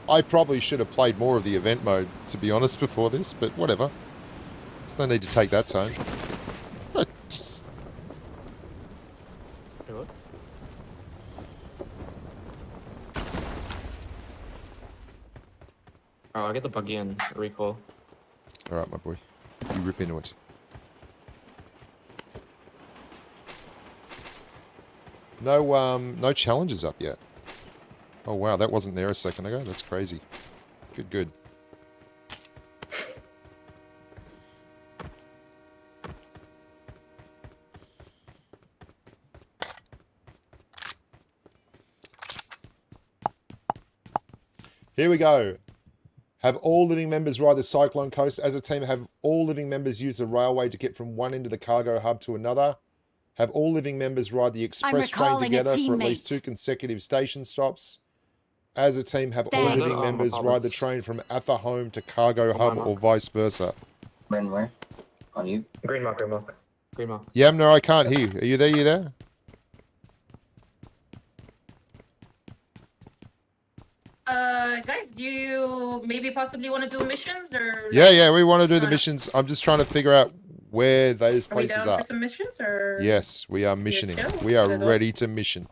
I probably should have played more of the event mode, to be honest, before this, but whatever. There's no need to take that tone. Oh, I'll get the buggy and recall. Alright, my boy. You rip into it. No challenges up yet. Oh wow, that wasn't there a second ago. That's crazy. Good, good. Here we go. Have all living members ride the Cyclone Coast. As a team, have all living members use the railway to get from one end of the cargo hub to another. Have all living members ride the express train together for at least 2 consecutive station stops. As a team, have all living members ride the train from Ather home to cargo hub or vice versa. Where? On you? Green mark, green mark. Green mark. Yeah, no, I can't hear you. Are you there? You there? Guys, do you maybe possibly want to do missions or? Yeah, we want to do the missions. I'm just trying to figure out where those places are. We down are. for some missions or? Yes, we are missioning. We are ready to mission.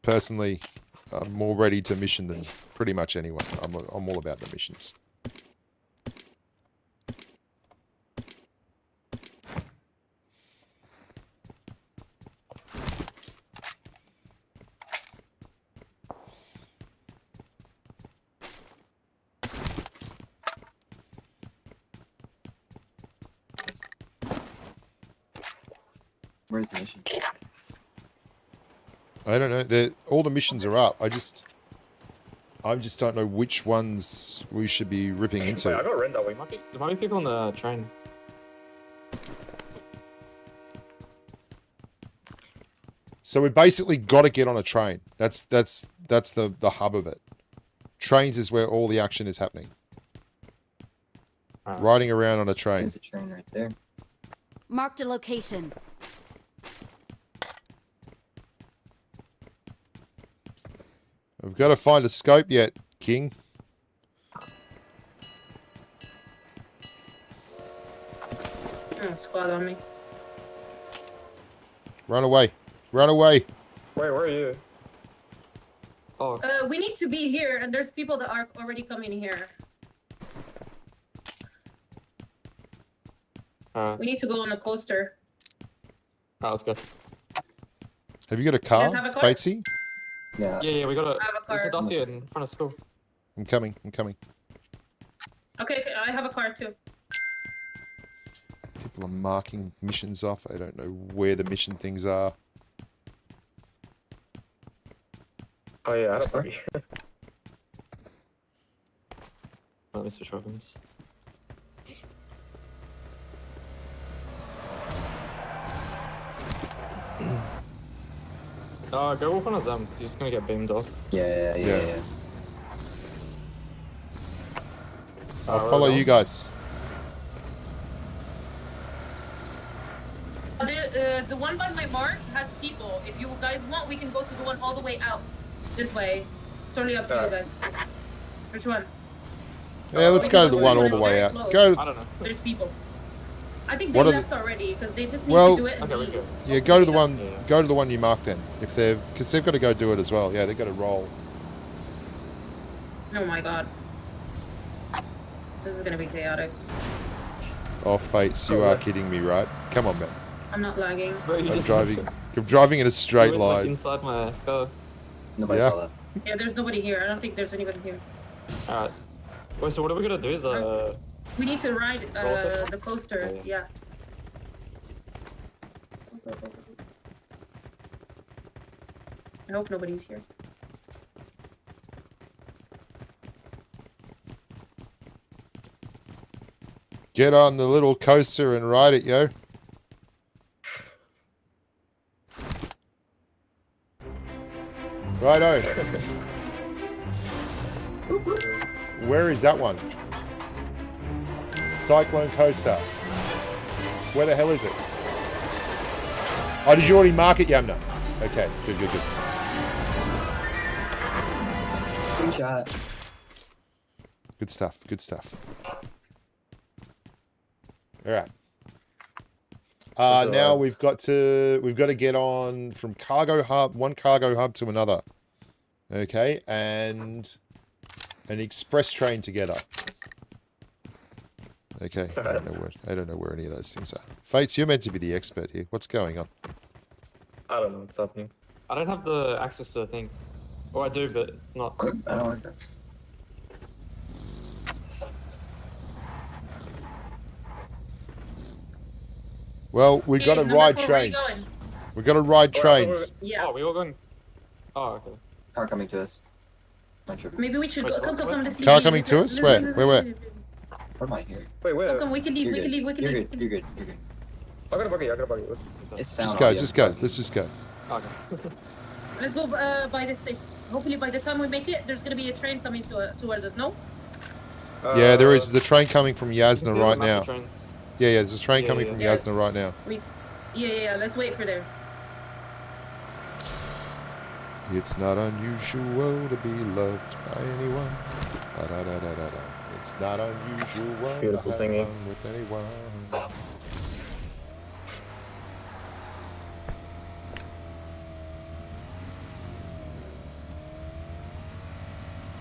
Personally, I'm more ready to mission than pretty much anyone. I'm all about the missions. Where's the mission? I don't know. All the missions are up. I just don't know which ones we should be ripping into. Wait, I got red that way. There might be people on the train. So we basically got to get on a train. That's the hub of it. Trains is where all the action is happening. Riding around on a train. There's a train right there. Marked a location. We've got to find a scope yet, King. Squad on me. Run away. Run away. Wait, where are you? Oh. We need to be here, and there's people that are already coming here. We need to go on a coaster. Oh, let's go. Have you got a car, have a car? Fatesy? Yeah. Yeah, we got a. I have a car. There's a dossier in front of school. I'm coming. I'm coming. Okay, I have a car too. People are marking missions off. I don't know where the mission things are. Oh yeah, that's pretty. Let me switch weapons. Go with one of them, because you're just gonna get beamed off. Yeah. I'll follow you guys. The one by my mark has people. If you guys want, we can go to the one all the way out. This way. It's totally up to you guys. Which one? Yeah, let's go to the one all the way out. Go. I don't know. There's people. I think they left already because they just need to do it. Okay, Yeah, go to the one. Go to the one you marked then, if because they've got to go do it as well. Yeah, they've got to roll. Oh my god. This is gonna be chaotic. Oh, Fates, you are kidding me, right? Come on, man. I'm not lagging. I'm driving in a straight line. Inside my car. Nobody saw that. Yeah, there's nobody here. I don't think there's anybody here. Alright. Wait, so what are we gonna do? We need to ride the coaster. Yeah. I hope nobody's here. Get on the little coaster and ride it, yo. Righto. Where is that one? Cyclone Coaster. Where the hell is it? Oh, did you already mark it, Yamna? Okay, good. Good shot. Good stuff. All right. Now we've got to get on from one cargo hub to another. Okay, and an express train together. Okay, I don't know where any of those things are. Fates, you're meant to be the expert here. What's going on? I don't know what's happening. I don't have the access to the thing. Or I do, but not. I don't like that. Well, we got to number ride 4, where are you trains. going? We got to ride trains. Yeah. Oh, we all going. Oh, okay. Car coming to us. Not sure. Maybe we should Wait, go. Come, what? come, come. Let's leave. Car leave, coming leave, to leave, us? leave, Where? leave, Where? leave, leave, leave. What am I hearing? Wait, where? Come, come. We can leave. You're We can good. leave. We can You're leave. good. You're good. You're good. I got a buggy. I got a buggy. It's Just sound go. audio. Just go. Let's just go. Okay. Let's go by this thing. Hopefully, by the time we make it, there's gonna be a train coming towards us. No? Yeah, there is the train coming from Yasna right now. Trains. Yeah, there's a train Yeah, coming yeah, from yeah. Yasna right now. Yeah. Let's wait for there. It's not unusual to be loved by anyone. Da-da-da-da-da-da. It's not unusual Beautiful to have singing. fun with anyone.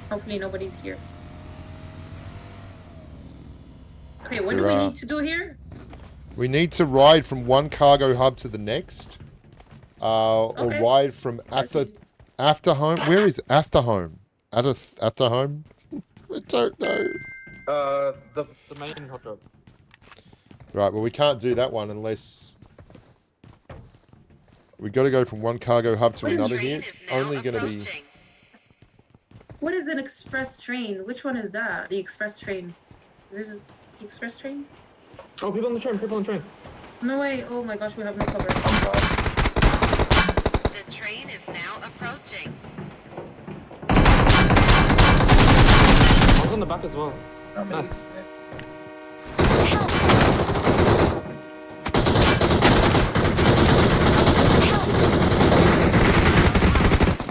Hopefully, nobody's here. Okay, what do There we are. need to do here? We need to ride from one cargo hub to the next. Or Okay. ride from after home. Where is after home? After home? I don't know. The main hot drop. Right, well, we can't do that one unless... we got to go from one cargo hub to another here. It's only going to be... What is an express train? Which one is that? The express train. This is the express train? Oh, people on the train. People on the train. No way. Oh my gosh, we have no cover. The train is now approaching. I was on the back as well. Nice.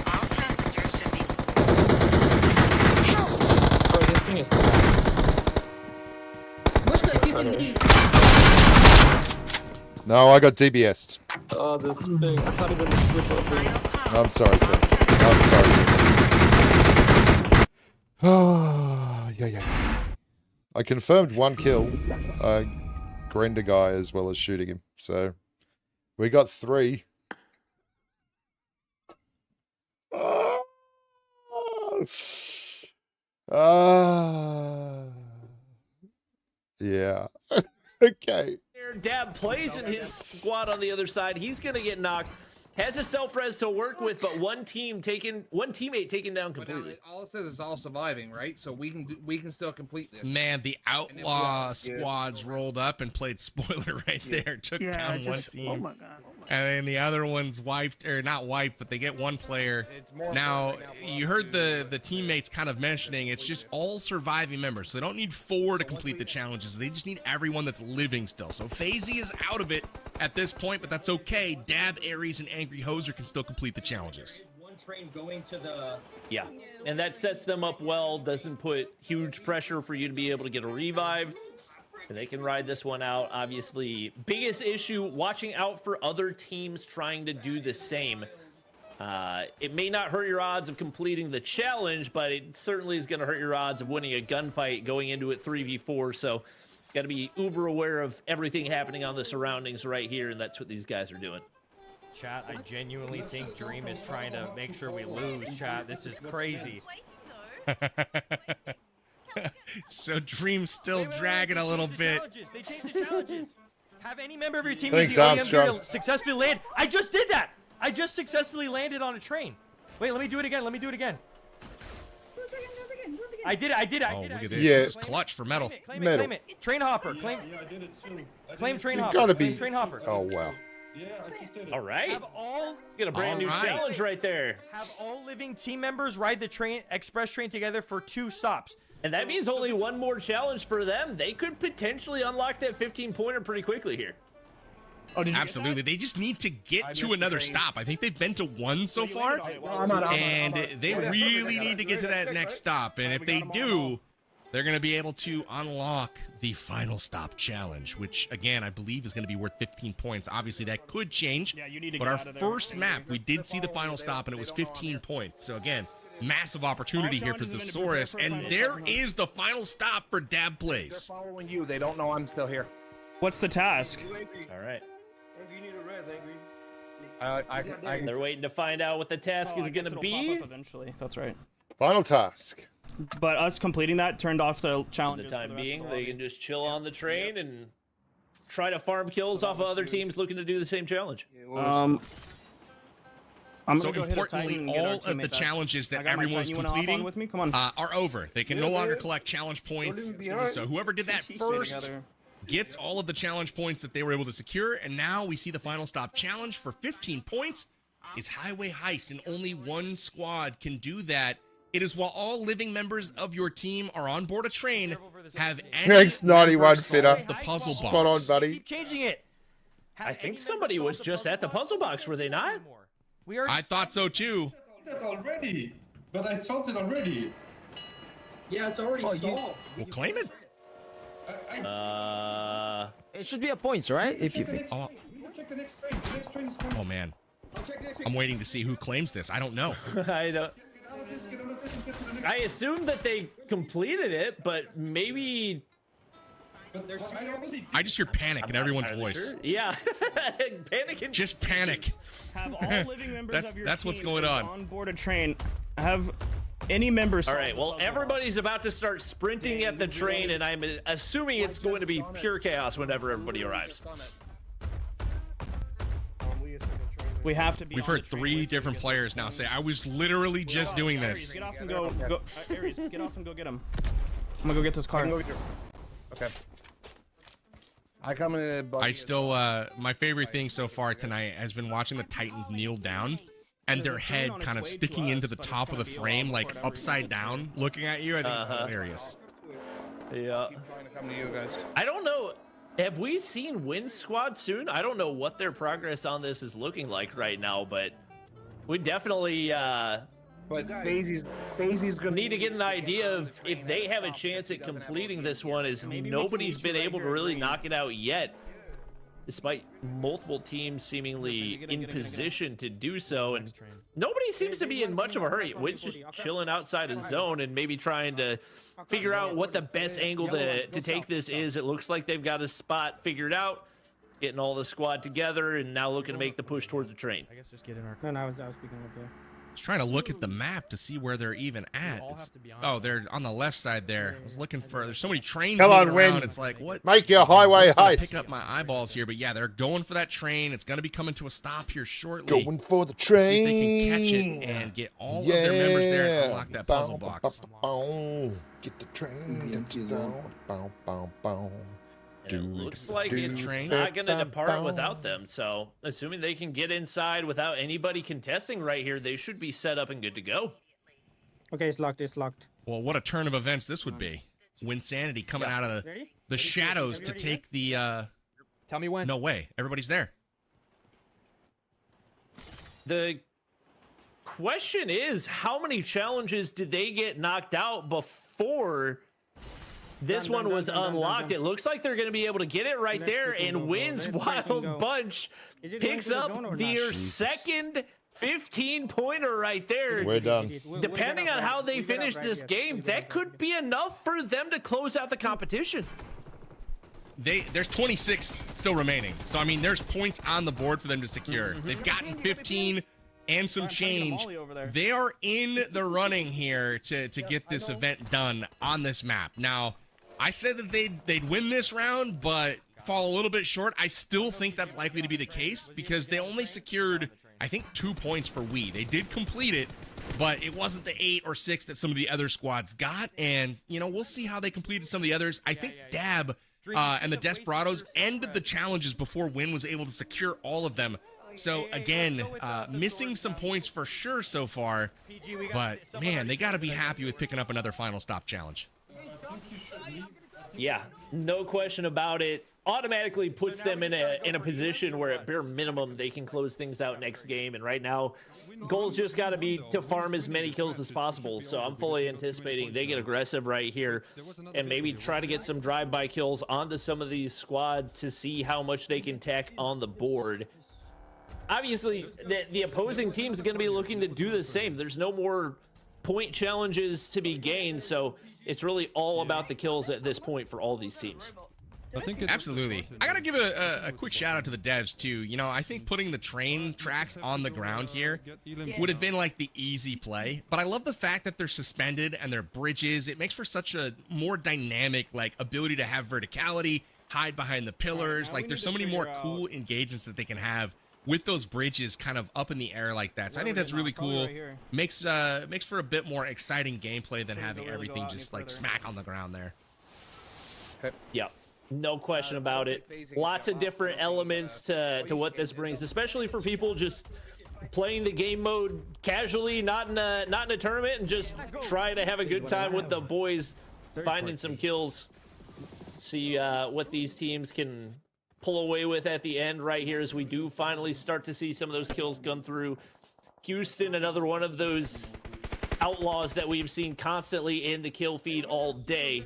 All passengers should be. Bro, this thing is. Bushka, if you can leave. No, I got DBS'd. Oh, this thing. I can't even switch off. I'm sorry, sir. I'm sorry. Oh, yeah. I confirmed one kill. Grenda guy as well as shooting him. So, we got 3. Yeah. Okay. Dab plays in his squad on the other side. He's gonna get knocked. Has a self-res to work with, but one teammate taken down completely. All it says is all surviving, right? So we can still complete this. Man, the outlaw squads rolled up and played spoiler right there. Took down one team. Oh my god. And then the other one's wiped, or not wiped, but they get one player. Now, you heard the teammates kind of mentioning it's just all surviving members. So they don't need 4 to complete the challenges. They just need everyone that's living still. So FaZe is out of it at this point, but that's okay. Dab, Aries, and Angry Hoser can still complete the challenges. One train going to the... Yeah, and that sets them up well. Doesn't put huge pressure for you to be able to get a revive. And they can ride this one out. Obviously, biggest issue, watching out for other teams trying to do the same. It may not hurt your odds of completing the challenge, but it certainly is going to hurt your odds of winning a gunfight going into it 3v4. So, got to be uber aware of everything happening on the surroundings right here, and that's what these guys are doing. Chat, I genuinely think Dream is trying to make sure we lose, chat. This is crazy. So Dream's still dragging a little bit. They changed the challenges. Have any member of your team Thanks, use the OEM gear Armstrong. to successfully land? I just did that. I just successfully landed on a train. Wait, let me do it again. Let me do it again. I did it. Oh, look at this. Yeah. This is clutch for metal. Claim it. Metal. Claim it. Train hopper. Claim. Claim train You hopper. gotta Claim be... train hopper. Oh, wow. All right. Have all Get a brand new challenge right there. Have all living team members ride the train express train together for 2 stops. And that means only one more challenge for them. They could potentially unlock that 15-pointer pretty quickly here. Oh, absolutely. They just need to get to another stop. I think they've been to 1 so far, and they really need to get to that next stop. And if they do, they're going to be able to unlock the final stop challenge, which, again, I believe is going to be worth 15 points. Obviously, that could change, but our first map, we did see the final stop, and it was 15 points. So, again, massive opportunity here for Thesaurus, and there is the final stop for Dab Plays. They're following you. They don't know I'm still here. What's the task? All right. They're waiting to find out what the task is going to be. Eventually, that's right. Final task. But us completing that turned off the challenge. For the time being, they can just chill on the train and try to farm kills off of other teams looking to do the same challenge. So importantly, all of the challenges that everyone's completing are over. They can no longer collect challenge points. So whoever did that first gets all of the challenge points that they were able to secure. And now we see the final stop challenge for 15 points is Highway Heist, and only one squad can do that. It is while all living members of your team are on board a train, have any Thanks, Naughty One Fitter. the puzzle box. Spot on, buddy. Keep changing it. I think somebody was just at the puzzle box, were they not? I thought so too. Already, but I solved it already. Yeah, it's already solved. Well, claim it. It should be a points, right? If you. Check the next train. The next train is coming. Oh man, I'm waiting to see who claims this. I don't know. I don't. I assume that they completed it, but maybe. I just hear panic in everyone's voice. Sure. Yeah, panic. Just panic. Have all living members of your that's what's team going on. On board a train. Have any members. All right. Well, everybody's about to start sprinting at the train, and I'm assuming it's going to be pure chaos whenever everybody arrives. We have to be. We've heard 3 different players now say, "I was literally just doing this." Get off and go. Aries, get off and go get him. I'm gonna go get this car. Okay. I come in. I still, my favorite thing so far tonight has been watching the Titans kneel down and their head kind of sticking into the top of the frame, like upside down, looking at you. I think it's hilarious. Yeah. I don't know. Have we seen Win Squad soon? I don't know what their progress on this is looking like right now, but we definitely But Daisy's gonna need to get an idea of if they have a chance at completing this one, as nobody's been able to really knock it out yet, despite multiple teams seemingly in position to do so, and nobody seems to be in much of a hurry. Win's just chilling outside his zone and maybe trying to figure out what the best angle to take this is. It looks like they've got a spot figured out, getting all the squad together, and now looking to make the push toward the train. I guess just get in our. No, I was speaking with you. I was trying to look at the map to see where they're even at. Oh, they're on the left side there. I was looking for. There's so many trains Come on, moving Win. around. It's like, what? Make your highway It's gonna heist. pick up my eyeballs here, but yeah, they're going for that train. It's going to be coming to a stop here shortly. Going for the See train. if they can catch it and get all of their members there and unlock that puzzle box. Get the train. Bow, bow, bow. And it looks like it's not going to depart without them. So, assuming they can get inside without anybody contesting right here, they should be set up and good to go. Okay, it's locked. It's locked. Well, what a turn of events this would be. Winsanity coming out of the shadows to take the. Tell me when. No way. Everybody's there. The question is, how many challenges did they get knocked out before this one was unlocked? It looks like they're going to be able to get it right there, and Win's Wild Bunch picks up their second 15-pointer right there. We're done. Depending on how they finish this game, that could be enough for them to close out the competition. There's 26 still remaining. So, I mean, there's points on the board for them to secure. They've gotten 15 and some change. They are in the running here to get this event done on this map. Now, I said that they'd win this round, but fall a little bit short. I still think that's likely to be the case because they only secured, I think, 2 points for We. They did complete it, but it wasn't the 8 or 6 that some of the other squads got. And, you know, we'll see how they completed some of the others. I think Dab and the Desperados ended the challenges before Win was able to secure all of them. So, again, missing some points for sure so far. But, man, they got to be happy with picking up another final stop challenge. Yeah, no question about it. Automatically puts them in a position where at bare minimum they can close things out next game. And right now, goal's just got to be to farm as many kills as possible. So I'm fully anticipating they get aggressive right here and maybe try to get some drive-by kills onto some of these squads to see how much they can tack on the board. Obviously, the opposing team is going to be looking to do the same. There's no more point challenges to be gained, so it's really all about the kills at this point for all these teams. Absolutely. I gotta give a quick shout out to the devs too. You know, I think putting the train tracks on the ground here would have been like the easy play, but I love the fact that they're suspended and they're bridges. It makes for such a more dynamic like ability to have verticality, hide behind the pillars. Like there's so many more cool engagements that they can have with those bridges kind of up in the air like that. So I think that's really cool. Makes for a bit more exciting gameplay than having everything just like smack on the ground there. Yep. No question about it. Lots of different elements to what this brings, especially for people just playing the game mode casually, not in a tournament, and just trying to have a good time with the boys, finding some kills. See what these teams can pull away with at the end right here as we do finally start to see some of those kills come through. Houston, another one of those outlaws that we've seen constantly in the kill feed all day.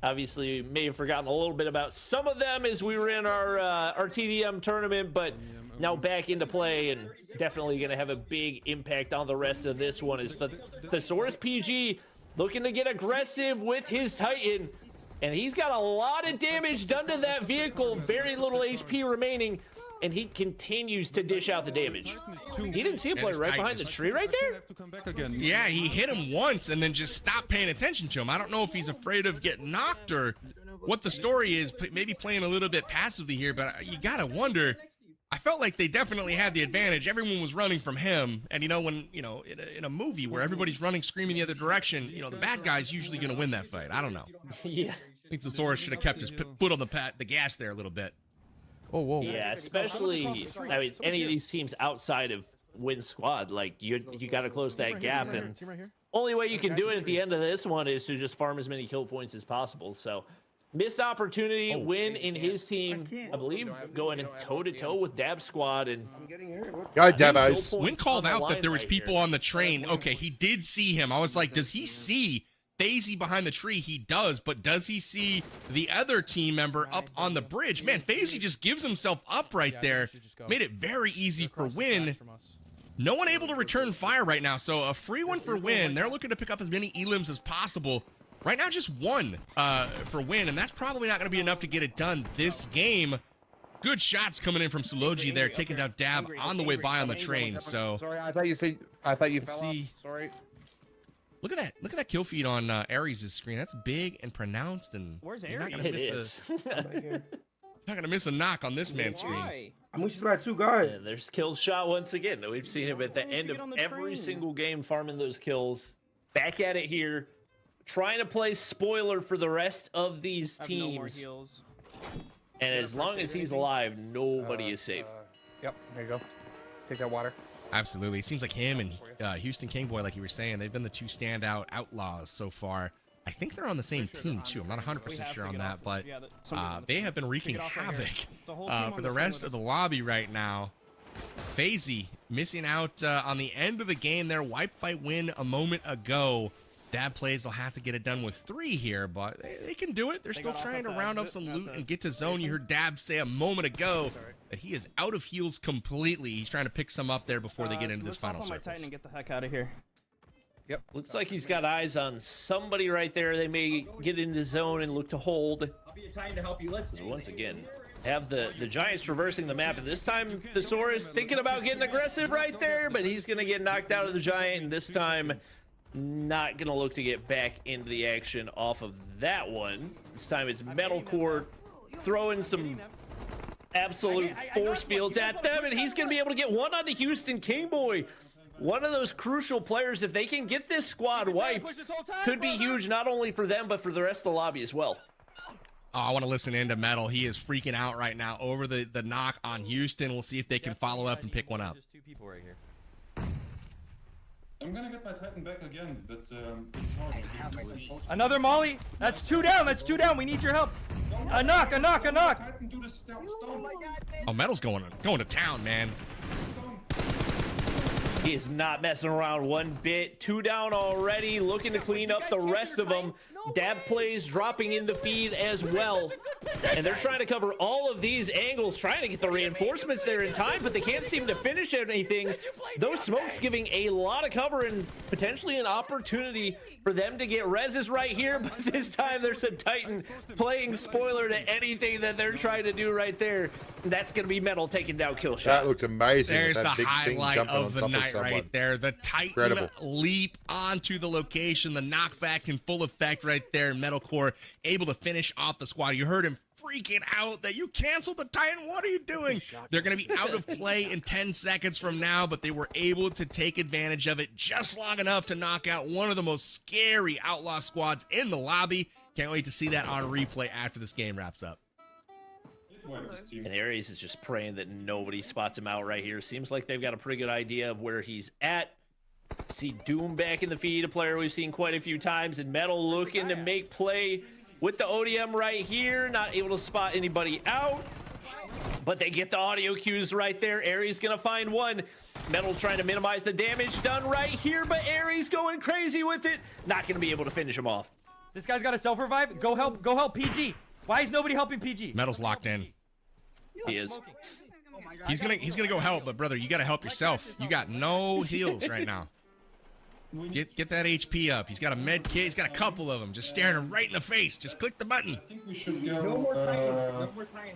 Obviously, may have forgotten a little bit about some of them as we were in our TDM tournament, but now back into play and definitely going to have a big impact on the rest of this one. Is the Thesaurus PG looking to get aggressive with his Titan, and he's got a lot of damage done to that vehicle, very little HP remaining, and he continues to dish out the damage. He didn't see a player right behind the tree right there? Yeah, he hit him once and then just stopped paying attention to him. I don't know if he's afraid of getting knocked or what the story is, maybe playing a little bit passively here, but you gotta wonder. I felt like they definitely had the advantage. Everyone was running from him, and you know, when in a movie where everybody's running screaming the other direction, you know, the bad guy's usually gonna win that fight. I don't know. Yeah, I think Thesaurus should have kept his foot on the gas there a little bit. Oh, whoa. Yeah, especially, I mean, any of these teams outside of Win Squad, like, you got to close that gap, and only way you can do it at the end of this one is to just farm as many kill points as possible. So, missed opportunity, Win in his team, I believe, going toe-to-toe with Dab Squad, and go Dabos. Win called out that there was people on the train. Okay, he did see him. I was like, does he see FaZe behind the tree? He does, but does he see the other team member up on the bridge? Man, FaZe just gives himself up right there. Made it very easy for Win. No one able to return fire right now, so a free one for Win. They're looking to pick up as many elims as possible. Right now, just one for Win, and that's probably not going to be enough to get it done this game. Good shots coming in from Suloji there, taking down Dab on the way by on the train. So Sorry, I thought you fell off. Sorry. Look at that! Look at that kill feed on Ares' screen. That's big and pronounced, and where's you're Ares? not gonna miss a knock on this man's screen. I'm just about 2 guys. And there's kill shot once again. We've seen him at the end of every single game farming those kills. Back at it here, trying to play spoiler for the rest of these teams. And as long as he's alive, nobody is safe. Yep, there you go. Take that water. Absolutely. It seems like him and Houston Kingboy, like you were saying, they've been the two standout outlaws so far. I think they're on the same team, too. I'm not 100% sure on that, but they have been wreaking havoc for the rest of the lobby right now. FaZe missing out on the end of the game there, wiped by Win a moment ago. Dab plays will have to get it done with 3 here, but they can do it. They're still trying to round up some loot and get to zone. You heard Dab say a moment ago that he is out of heals completely. He's trying to pick some up there before they get into this final circle. And get the heck out of here. Yep. Looks like he's got eyes on somebody right there. They may get into zone and look to hold. I'll be a Titan to help you. Let's so once again, have the Giants traversing the map, and this time Thesaurus thinking about getting aggressive right there, but he's going to get knocked out of the Giant, and this time not going to look to get back into the action off of that one. This time it's Metalcore throwing some absolute force fields at them, and he's going to be able to get one onto Houston Kingboy. One of those crucial players, if they can get this squad wiped, could be huge not only for them, but for the rest of the lobby as well. Oh, I want to listen into Metal. He is freaking out right now over the knock on Houston. We'll see if they can follow up and pick one up. Just 2 people right here. I'm gonna get my Titan back again, but it's hard. Another Molly. That's 2 down. That's 2 down. We need your help. A knock. A knock. A knock. Oh, Metal's going to town, man. He is not messing around one bit. 2 down already, looking to clean up the rest of them. Dab plays dropping in the feed as well. And they're trying to cover all of these angles, trying to get the reinforcements there in time, but they can't seem to finish anything. Those smokes giving a lot of cover and potentially an opportunity for them to get reses right here, but this time there's a Titan playing spoiler to anything that they're trying to do right there. That's going to be Metal taking down kill shot. That looks amazing. There's that the big sting highlight jumping of on the top night someone. right there. The Titan Incredible. leap onto the location, the knockback in full effect right there. Metalcore able to finish off the squad. You heard him freaking out that you canceled the Titan. What are you doing? They're going to be out of play in 10 seconds from now, but they were able to take advantage of it just long enough to knock out one of the most scary outlaw squads in the lobby. Can't wait to see that on replay after this game wraps up. And Aries is just praying that nobody spots him out right here. Seems like they've got a pretty good idea of where he's at. See Doom back in the feed, a player we've seen quite a few times, and Metal looking to make play with the ODM right here. Not able to spot anybody out, but they get the audio cues right there. Aries gonna find one. Metal trying to minimize the damage done right here, but Aries going crazy with it. Not gonna be able to finish him off. This guy's got a self-revive. Go help PG. Why is nobody helping PG? Metal's locked in. He is. He's gonna go help, but brother, you gotta help yourself. You got no heals right now. Get that HP up. He's got a med kit. He's got a couple of them. Just staring him right in the face. Just click the button. I think we should go. No more Titans.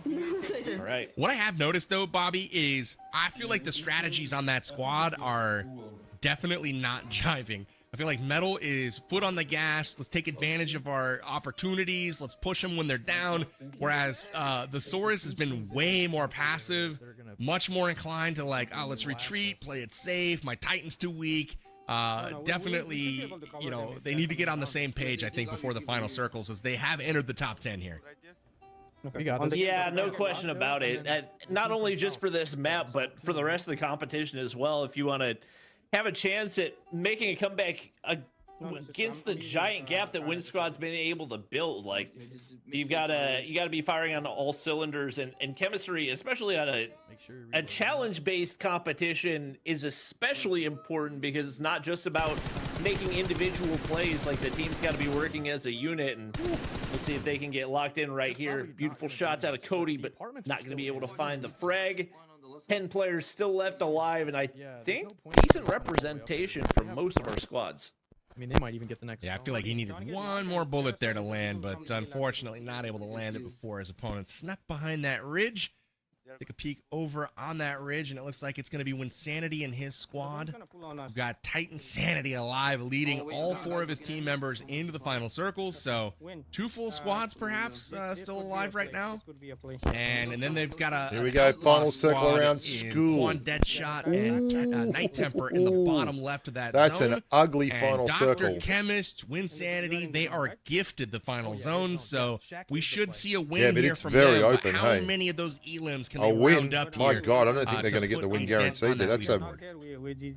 No more All right. What I have noticed though, Bobby, is I feel like the strategies on that squad are definitely not jiving. I feel like Metal is foot on the gas. Let's take advantage of our opportunities. Let's push them when they're down. Whereas the Saurus has been way more passive, much more inclined to like, oh, let's retreat, play it safe. My Titan's too weak. Definitely, you know, they need to get on the same page, I think, before the final circles, as they have entered the top 10 here. Yeah, no question about it. Not only just for this map, but for the rest of the competition as well. If you want to have a chance at making a comeback against the giant gap that Win Squad's been able to build, like you gotta be firing on all cylinders, and chemistry, especially on a challenge-based competition, is especially important because it's not just about making individual plays. Like the team's got to be working as a unit, and we'll see if they can get locked in right here. Beautiful shots out of Cody, but not going to be able to find the frag. 10 players still left alive, and I think decent representation from most of our squads. I mean, they might even get the next. Yeah, I feel like he needed one more bullet there to land, but unfortunately not able to land it before his opponent snuck behind that ridge. Take a peek over on that ridge, and it looks like it's going to be Winsanity and his squad. We've got Titan Sanity alive, leading all 4 of his team members into the final circles. So 2 full squads, perhaps, still alive right now. And then they've got a here we go, final circle around school. One Deadshot and Night Temper in the bottom left of that That's zone. An ugly and final Dr. circle. Chemist, Winsanity, they are gifted the final zone, so we should see a win Yeah, but here it's from very them. open, But how hey. many of those elims can A they win. round up My here? God, I don't think they're going to get the win guaranteed there. That's a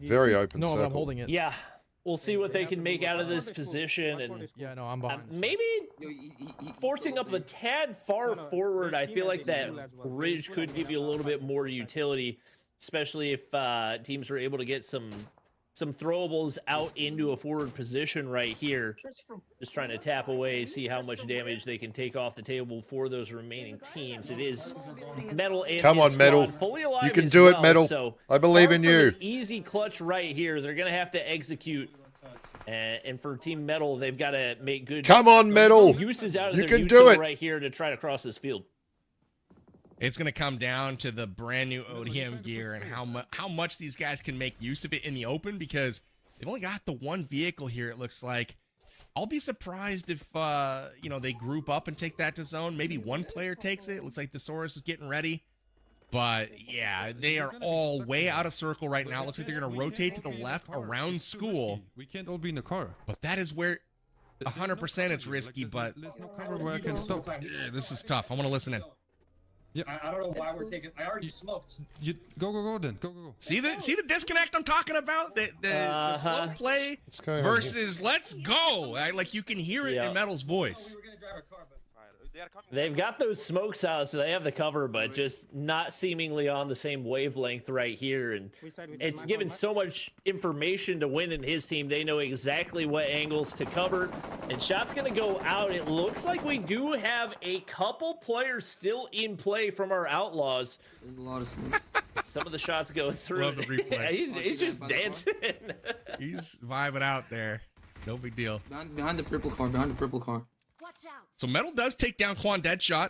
very open circle. I'm holding it. Yeah, we'll see what they can make out of this position, and Yeah, no, I'm behind. maybe forcing up a tad far forward. I feel like that ridge could give you a little bit more utility, especially if teams are able to get some throwables out into a forward position right here. Just trying to tap away, see how much damage they can take off the table for those remaining teams. It is Metal and Come his on, Metal. squad fully alive You can as do it, well, Metal. so I believe in far from you. an easy clutch right here. They're gonna have to execute, and for Team Metal, they've got to make good. Come on, Metal. Uses out of You their can do util it. right here to try to cross this field. It's going to come down to the brand new ODM gear and how much these guys can make use of it in the open, because they've only got the one vehicle here, it looks like. I'll be surprised if, you know, they group up and take that to zone. Maybe one player takes it. It looks like the Saurus is getting ready. But, yeah, they are all way out of circle right now. It looks like they're going to rotate to the left around school. We can't all be in the car. But that is where 100% it's risky, but There's no cover where I can stop. yeah, this is tough. I want to listen in. Yeah. I don't know why we're taking. I already smoked. You go then. Go. See the disconnect I'm talking about? The slow play going on versus let's go. Like you can hear it in Metal's voice. They've got those smokes out, so they have the cover, but just not seemingly on the same wavelength right here. And it's given so much information to Win and his team. They know exactly what angles to cover. And shot's going to go out. It looks like we do have a couple players still in play from our Outlaws. There's a lot of smoke. Some of the shots go through. Love the replay. he's just dancing. He's vibing out there. No big deal. Behind the purple car. Behind the purple car. So Metal does take down Quan Deadshot.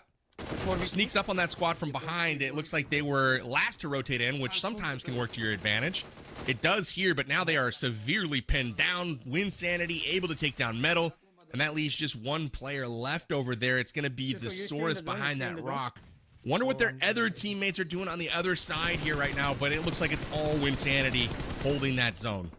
Sneaks up on that squad from behind. It looks like they were last to rotate in, which sometimes can work to your advantage. It does here, but now they are severely pinned down. Win Sanity able to take down Metal, and that leaves just one player left over there. It's going to be the Saurus behind that rock. Wonder what their other teammates are doing on the other side here right now, but it looks like it's all Win Sanity holding that zone.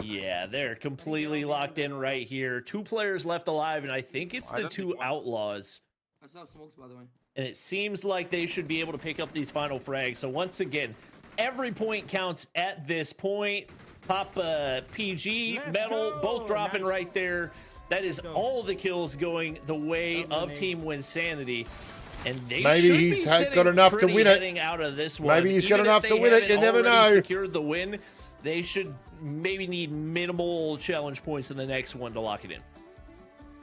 Yeah, they're completely locked in right here. 2 players left alive, and I think it's the 2 Outlaws. I still have smokes, by the way. And it seems like they should be able to pick up these final frags. So once again, every point counts at this point. Pop PG, Metal, both dropping right there. That is all the kills going the way of Team Win Sanity. And they maybe he's got enough to win it. Out of this one. Maybe he's got enough to win it. You never know. Secured the win. They should maybe need minimal challenge points in the next one to lock it in.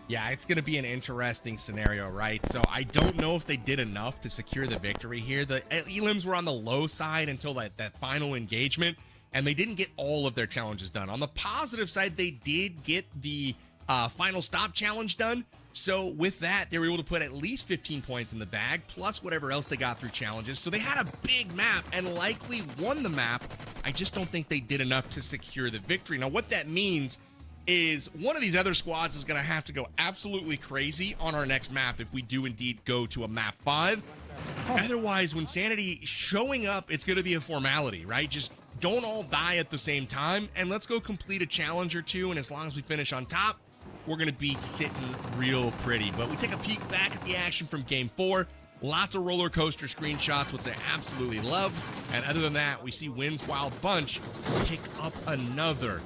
Yeah, it's going to be an interesting scenario, right? So I don't know if they did enough to secure the victory here. The elims were on the low side until that final engagement, and they didn't get all of their challenges done. On the positive side, they did get the final stop challenge done. So with that, they were able to put at least 15 points in the bag, plus whatever else they got through challenges. So they had a big map and likely won the map. I just don't think they did enough to secure the victory. Now, what that means is one of these other squads is going to have to go absolutely crazy on our next map if we do indeed go to a map 5. Otherwise, when Sanity showing up, it's going to be a formality, right? Just don't all die at the same time, and let's go complete a challenge or two, and as long as we finish on top, we're going to be sitting real pretty. But we take a peek back at the action from Game 4. Lots of roller coaster screenshots, which I absolutely love. And other than that, we see Win's Wild Bunch pick up another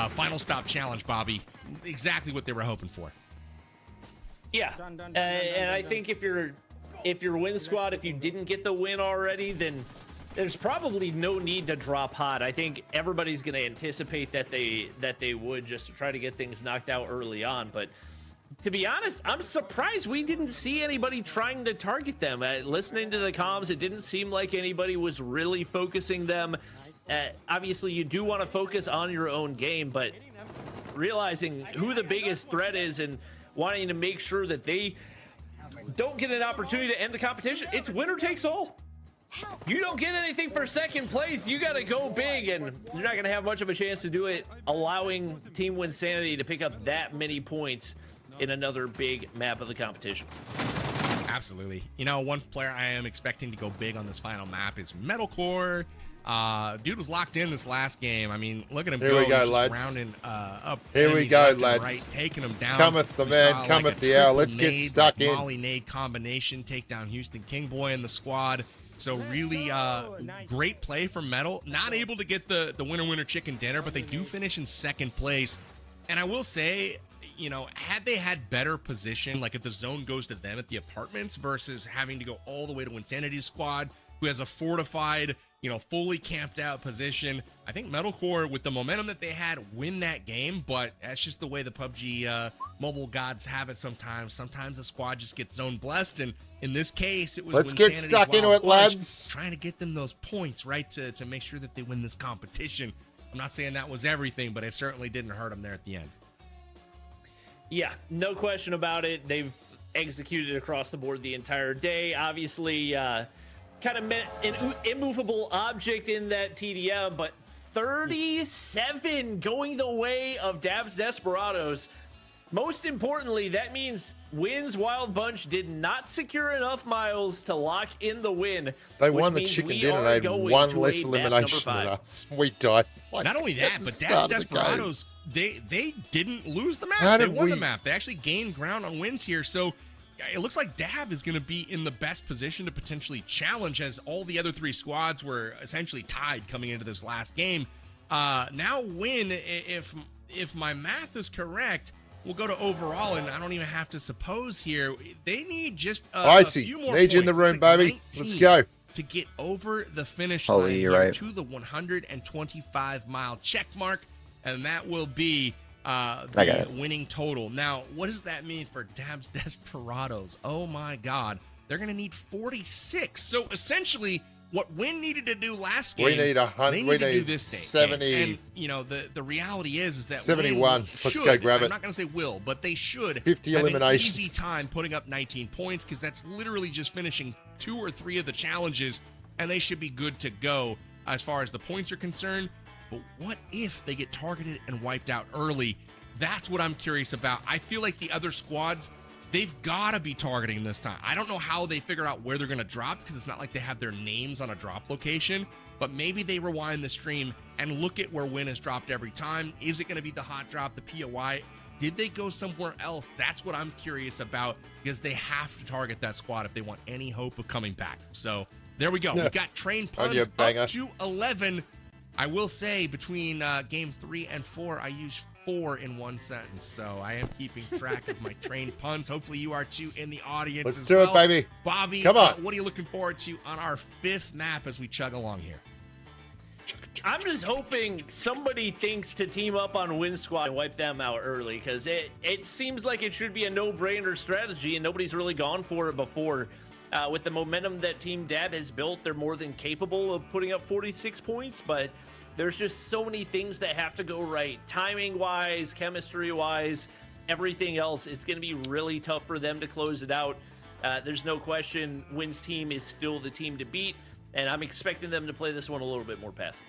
final stop challenge, Bobby. Exactly what they were hoping for. Yeah, and I think if you're Win squad, if you didn't get the win already, then there's probably no need to drop hot. I think everybody's going to anticipate that they would, just to try to get things knocked out early on. But to be honest, I'm surprised we didn't see anybody trying to target them. Listening to the comms, it didn't seem like anybody was really focusing them. Obviously, you do want to focus on your own game, but realizing who the biggest threat is and wanting to make sure that they don't get an opportunity to end the competition, it's winner takes all. You don't get anything for second place. You got to go big, and you're not going to have much of a chance to do it, allowing Team Win Sanity to pick up that many points in another big map of the competition. Absolutely. You know, one player I am expecting to go big on this final map is Metalcore. Dude was locked in this last game. I mean, look at him. Here we go, lads. Rounding, up Here we go, lads. Right, taking him down. Cometh the man, cometh the hour. Let's get stuck in. Molly nade combination, take down Houston Kingboy in the squad. So really great play from Metal. Not able to get the winner chicken dinner, but they do finish in second place. And I will say, you know, had they had better position, like if the zone goes to them at the apartments versus having to go all the way to Insanity's squad, who has a fortified, you know, fully camped out position, I think Metalcore, with the momentum that they had, win that game. But that's just the way the PUBG mobile gods have it sometimes. Sometimes the squad just gets zone blessed, and in this case, it was let's get stuck into it, lads. Trying to get them those points, right, to make sure that they win this competition. I'm not saying that was everything, but it certainly didn't hurt them there at the end. Yeah, no question about it. They've executed across the board the entire day. Obviously, kind of an immovable object in that TDM, but 37 going the way of Dab's Desperados. Most importantly, that means Win's Wild Bunch did not secure enough miles to lock in the win. They won the chicken dinner. They had one less elimination than us. We died. Like, not only that, but Dab's Desperados, they didn't lose the map. They won the map. They actually gained ground on wins here. So it looks like Dab is going to be in the best position to potentially challenge, as all the other three squads were essentially tied coming into this last game. Now Win, if my math is correct, we'll go to overall, and I don't even have to suppose here. They need just a Icy, few more need you in the points. room, It's like baby. Let's 19 go. to get over the finish Holy, line you're here right. to the 125-mile check mark, and that will be the winning total. Now, what does that mean for Dabs Desperados? Oh my God, they're going to need 46. So essentially, what Win needed to do last game, We need 100. they need We to do need this 70. game. And you know, the reality is that 71. Win Let's should, go grab it. I'm not going to say will, but they should 50 have eliminations. an easy time putting up 19 points, because that's literally just finishing 2 or 3 of the challenges, and they should be good to go as far as the points are concerned. But what if they get targeted and wiped out early? That's what I'm curious about. I feel like the other squads, they've got to be targeting this time. I don't know how they figure out where they're going to drop, because it's not like they have their names on a drop location, but maybe they rewind the stream and look at where Win has dropped every time. Is it going to be the hot drop, the POI? Did they go somewhere else? That's what I'm curious about, because they have to target that squad if they want any hope of coming back. So there we go. Yeah. We got train puns up to 11. I will say between game 3 and 4, I used 4 in one sentence, so I am keeping track of my trained puns. Hopefully you are too in the audience. Let's as do it, well. baby. Bobby, Come on. what are you looking forward to on our 5th map as we chug along here? I'm just hoping somebody thinks to team up on Win Squad and wipe them out early, because it seems like it should be a no-brainer strategy, and nobody's really gone for it before. With the momentum that Team Dab has built, they're more than capable of putting up 46 points, but there's just so many things that have to go right. Timing-wise, chemistry-wise, everything else. It's going to be really tough for them to close it out. There's no question Win's team is still the team to beat, and I'm expecting them to play this one a little bit more passive.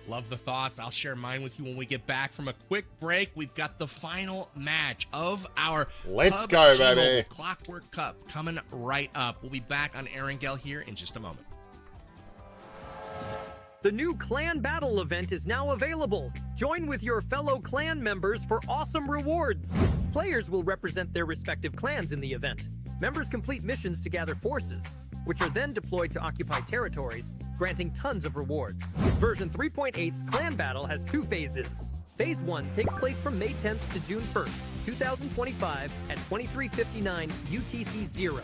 Love the thoughts. I'll share mine with you when we get back from a quick break. We've got the final match of our Let's PUBG go, Mobile baby. Clockwork Cup coming right up. We'll be back on Erangel here in just a moment. The new Clan Battle event is now available. Join with your fellow clan members for awesome rewards. Players will represent their respective clans in the event. Members complete missions to gather forces, which are then deployed to occupy territories, granting tons of rewards. Version 3.8's Clan Battle has 2 phases. Phase 1 takes place from May 10th to June 1st, 2025 at 23:59 UTC-0.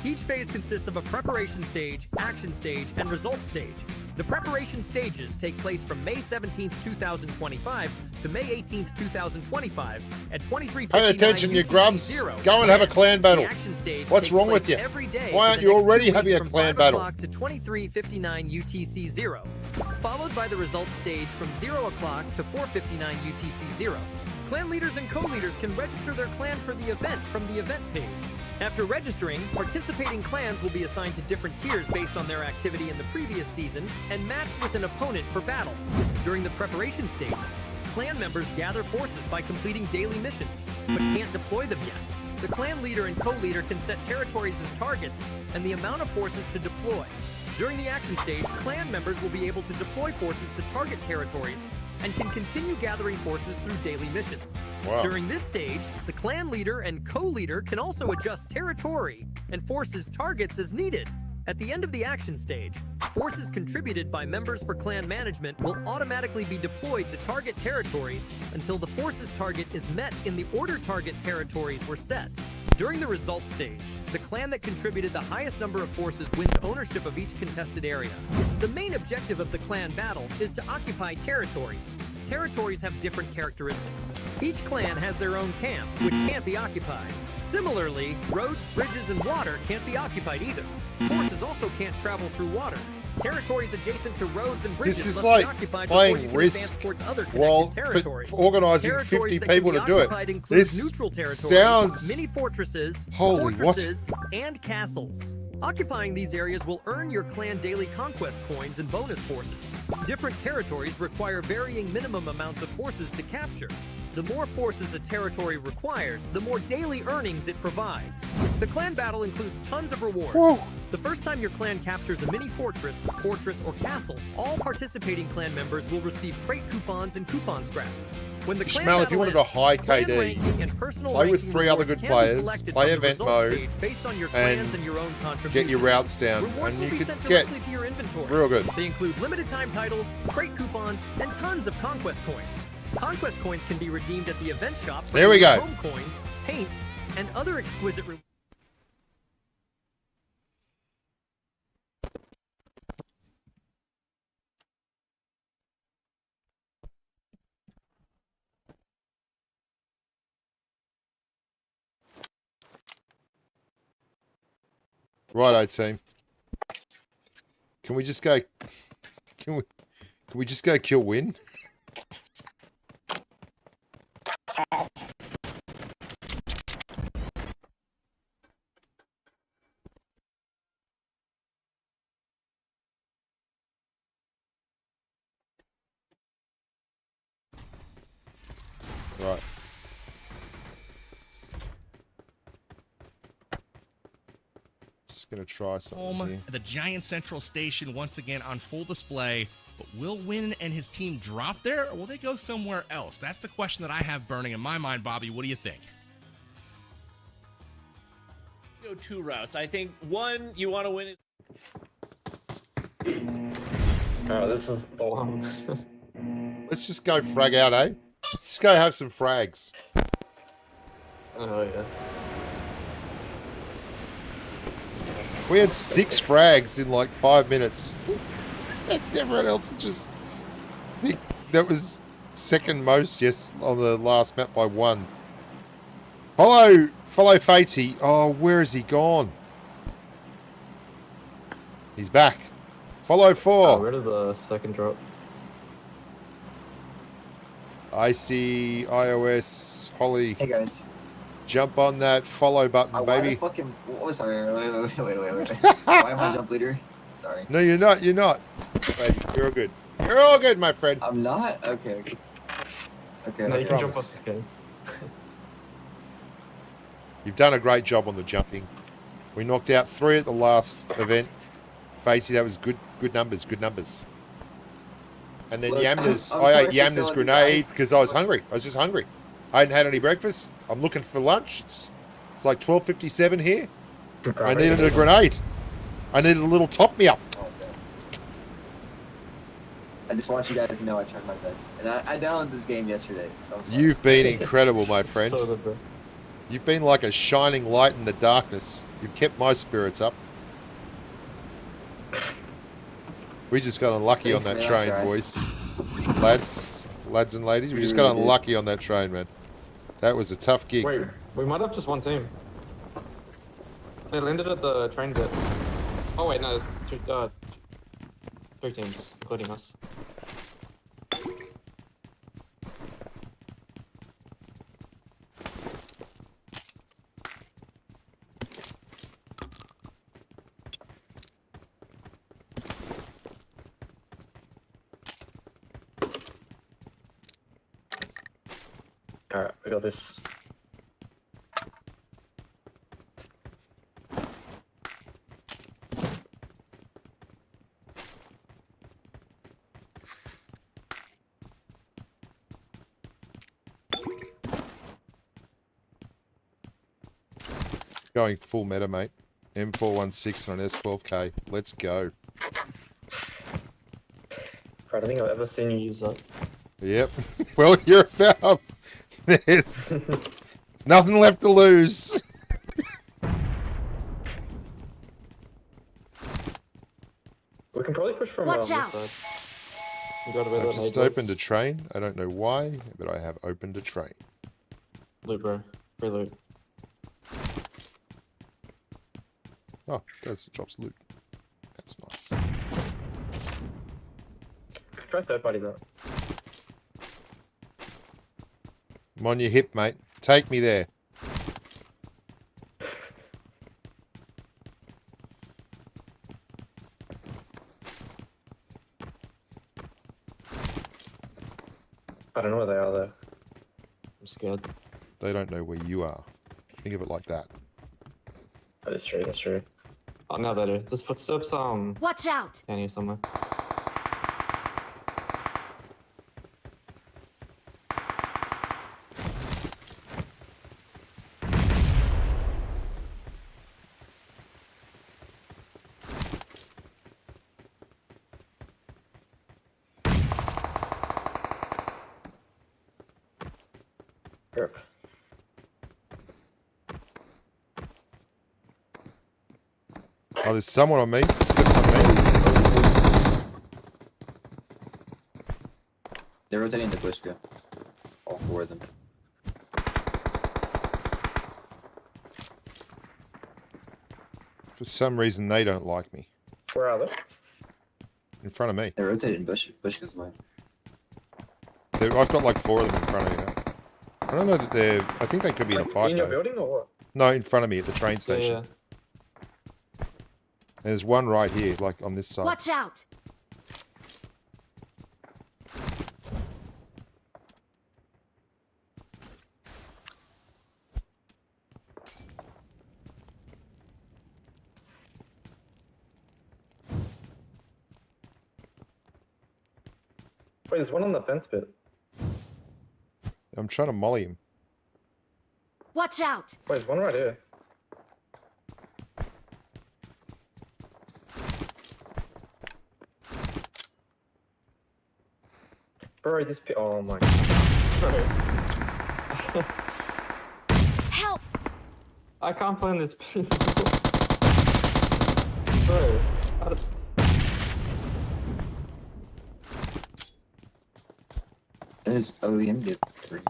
Each phase consists of a preparation stage, action stage, and results stage. The preparation stages take place from May 17th, 2025 to May 18th, 2025 at 23:59 Pay attention, you grubs. UTC-0. Go and have a clan battle. The action stage What's takes wrong place with you? every day Why for aren't the you next already 2 having weeks a from clan 5 battle? o'clock to 23:59 UTC-0, followed by the results stage from 0 o'clock to 4:59 UTC-0. Clan leaders and co-leaders can register their clan for the event from the event page. After registering, participating clans will be assigned to different tiers based on their activity in the previous season and matched with an opponent for battle. During the preparation stage, clan members gather forces by completing daily missions, but can't deploy them yet. The clan leader and co-leader can set territories as targets and the amount of forces to deploy. During the action stage, clan members will be able to deploy forces to target territories and can continue gathering forces through daily missions. Wow. During this stage, the clan leader and co-leader can also adjust territory and forces targets as needed. At the end of the action stage, forces contributed by members for clan management will automatically be deployed to target territories until the forces target is met in the order target territories were set. During the results stage, the clan that contributed the highest number of forces wins ownership of each contested area. The main objective of the clan battle is to occupy territories. Territories have different characteristics. Each clan has their own camp, which can't be occupied. Similarly, roads, bridges, and water can't be occupied either. Forces also can't travel through water. Territories adjacent to roads and bridges This is must like be occupied before you playing can Risk advance towards other while connected territories. organising Territories 50 that can people be to do it. occupied include This neutral territories, sounds... mini fortresses, Holy what? fortresses, and castles. Occupying these areas will earn your clan daily conquest coins and bonus forces. Different territories require varying minimum amounts of forces to capture. The more forces a territory requires, the more daily earnings it provides. The clan battle includes tons of rewards. Whoa. The first time your clan captures a mini fortress, or castle, all participating clan members will receive crate coupons and coupon scraps. When the clan Ishmael, if you wanted a high clan KD, ranking and personal play with ranking 3 other rewards good can be players, collected play from the event results mode, page based on your and clans and your own get contributions. your routes down, Rewards and will you be could sent get directly to your inventory. real good. They include limited time titles, crate coupons, and tons of conquest coins. Conquest coins can be redeemed at the event shop for There we go. home coins, paint, and other exquisite Righto, team. Can we just go? Can we just go kill win? Right. Just gonna try something Home here. at the giant central station once again on full display. But will Win and his team drop there, or will they go somewhere else? That's the question that I have burning in my mind, Bobby. What do you think? Go two routes. I think one, you want to win it. Oh, this is the one. Let's just go frag out, eh? Let's just go have some frags. Oh, yeah. We had 6 frags in like 5 minutes. Everyone else just... That was second most, yes, on the last map by 1. Follow Fatey. Oh, where is he gone? He's back. Follow 4. Oh, where did the second drop? I see iOS Holly. Hey guys. Jump on that follow button, baby. Fucking. Oh, sorry. Wait. Why am I jump leader? Sorry. No, you're not. You're not. Wait, you're all good. You're all good, my friend. I'm not. Okay. Okay. No, you can jump promise. off this game. You've done a great job on the jumping. We knocked out 3 at the last event. Facey, that was good numbers, good numbers. And then Look, Yamna's, I'm I sorry ate for Yamna's selling you grenade guys. because I was hungry. I was just hungry. I hadn't had any breakfast. I'm looking for lunch. It's like 12:57 here. I needed a grenade. I needed a little top-me-up. I just want you guys to know I tried my best. And I downloaded this game yesterday. So I'm sorry. You've been incredible, my friend. So good, bro. You've been like a shining light in the darkness. You've kept my spirits up. We just got unlucky on that Thanks, train, man, I boys. Lads and ladies, we just got really unlucky on that train, man. That was a tough gig. Wait, we might have just one team. They landed at the train bit. Oh wait, no, there's 3 teams, including us. Alright, we got this. Going full meta, mate. M416 on an S12K. Let's go. I don't think I've ever seen you use that. Yep. Well, you're about. There's nothing left to lose. We can probably push from Watch this out. side. We got a bit I've of just opened a train. I don't know why, but I have opened a train. Loot, bro. Free loot. Oh, that's drops loot. That's nice. Try third party though. I'm on your hip, mate. Take me there. I don't know where they are though. I'm scared. They don't know where you are. Think of it like that. That is true, that's true. Oh, now they do. There's footsteps, Watch out! down here somewhere. Here. Oh, there's someone on me. Steps on me. They're rotating the bush, go. All 4 of them. For some reason, they don't like me. Where are they? In front of me. They're rotating bush goes away. I've got like 4 of them in front of me now. I don't know that they're... I think they could be in a fight, In your though. building or what? No, in front of me at the train station. Yeah. And there's one right here, like on this side. Watch out! Wait, there's one on the fence pit. I'm trying to molly him. Watch out! Wait, there's one right here. Bro, this pit. Oh my god. Help! I can't play in this pit. Bro, how did... There's OEM get 3.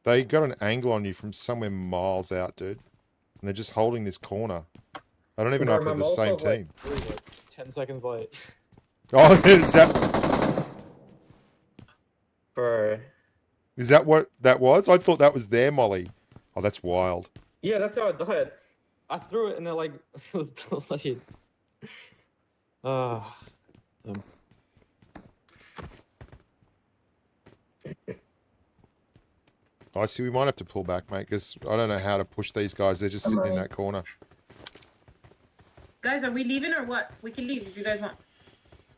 They got an angle on you from somewhere miles out, dude. And they're just holding this corner. I don't even know if they're the same team. Like 10 seconds late. Oh, is that... Bro. Is that what that was? I thought that was their molly. Oh, that's wild. Yeah, that's how I died. I threw it and it like it was delayed. Ah. I see we might have to pull back, mate, because I don't know how to push these guys. They're just sitting in that corner. Guys, are we leaving or what? We can leave if you guys want.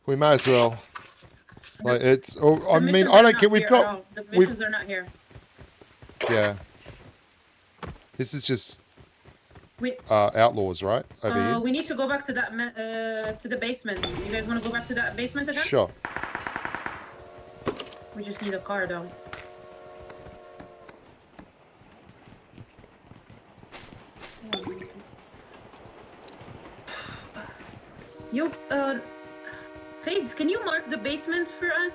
We may as well. Like it's. Oh, I mean, I don't care. We've got. The missions are not here. Yeah. This is just. We, outlaws, right? Over here. We need to go back to that to the basement. You guys want to go back to that basement again? Sure. We just need a car, though. Yo, Fades, can you mark the basement for us?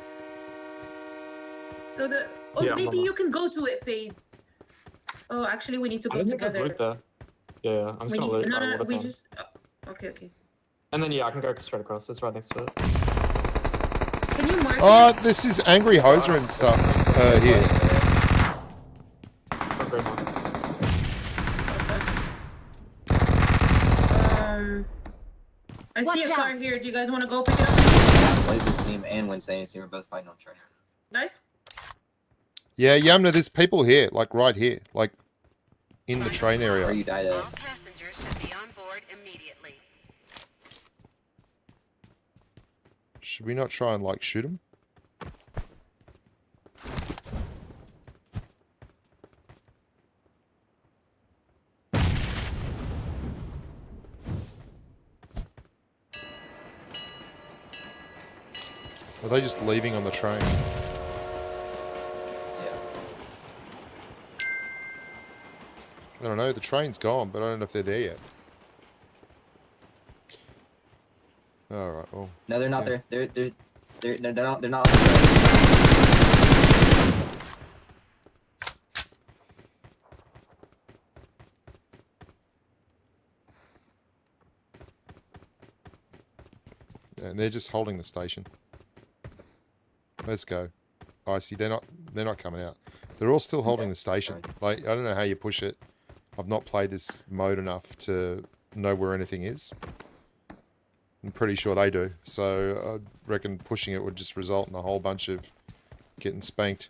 So that... Oh, yeah, maybe you can go to it, Fades. Oh, actually, we need to go together. There. Yeah, I'm just gonna loot it. No, we just... Oh, okay. And then, yeah, I can go straight across. It's right next to it. Can you mark it? This is Angry Hoser and stuff here. I see a car here. Do you guys want to go pick it up? Blazer's team and Wednesday's team are both fighting on train. Nice. Yeah, Yamna, there's people here, like right here, like in the train area. All passengers should be on board immediately. Should we not try and like shoot them? Are they just leaving on the train? Yeah. I don't know, the train's gone, but I don't know if they're there yet. Alright, well. No, they're not there. They're not on the train. And they're just holding the station. Let's go. Oh, I see. They're not coming out. They're all still holding the station. Like, I don't know how you push it. I've not played this mode enough to know where anything is. I'm pretty sure they do. So I reckon pushing it would just result in a whole bunch of getting spanked.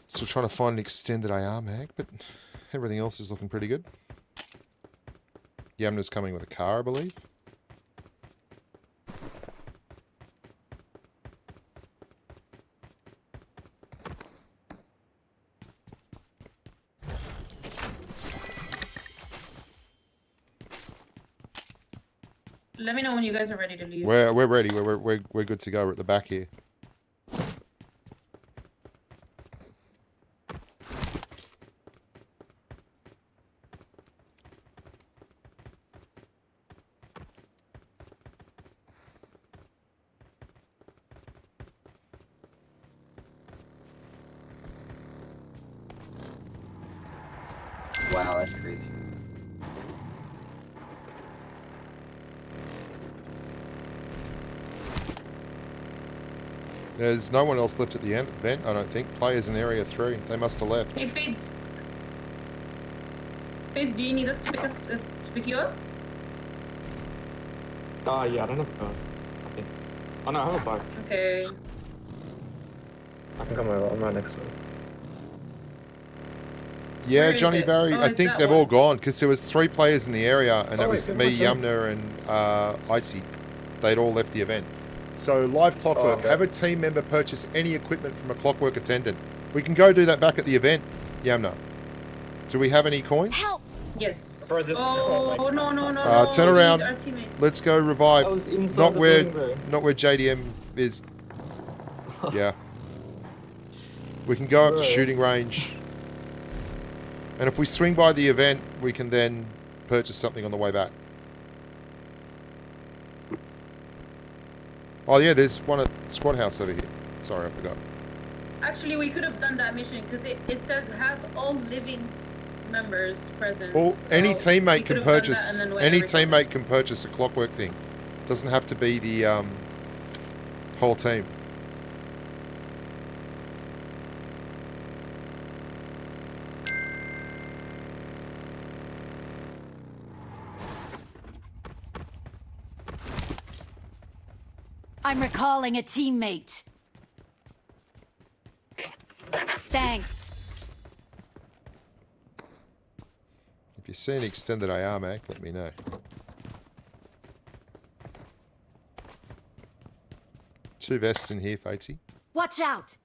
Still trying to find an extended AR mag, but everything else is looking pretty good. Yamna's coming with a car, I believe. Let me know when you guys are ready to leave. We're ready. We're good to go. We're at the back here. Wow, that's crazy. There's no one else left at the event, I don't think. Players in Area 3. They must have left. Hey, Faith. Faith, do you need us to pick you up? Yeah, I don't have a car. I think. Oh no, I have a bike. Okay. I can come over. I'm right next to it. Yeah, Where is Johnny it? Barry, Oh, I it's think that they've one. all gone because there was 3 players in the area and Oh, it wait, was good me, one. Yumner and Icy. They'd all left the event. So, live Clockwork, okay. have a team member purchase any equipment from a Clockwork attendant. We can go do that back at the event, Yamna. Do we have any coins? Help! Yes. For this Oh, no. Turn we around. need our teammate. Let's go revive. I was inside Not the where, building, bro. not where JDM is. Yeah. We can go up to Bro. shooting range. And if we swing by the event, we can then purchase something on the way back. Oh yeah, there's one at Squad House over here. Sorry, I forgot. Actually, we could have done that mission because it says have all living members present. Well, so any we teammate could can have done that purchase. and then Any whatever it teammate can purchase a Clockwork thing. Doesn't have to be the whole team. I'm recalling a teammate. Thanks. If you see an extended AR mag, let me know. Two vests in here, Fatey. Watch out!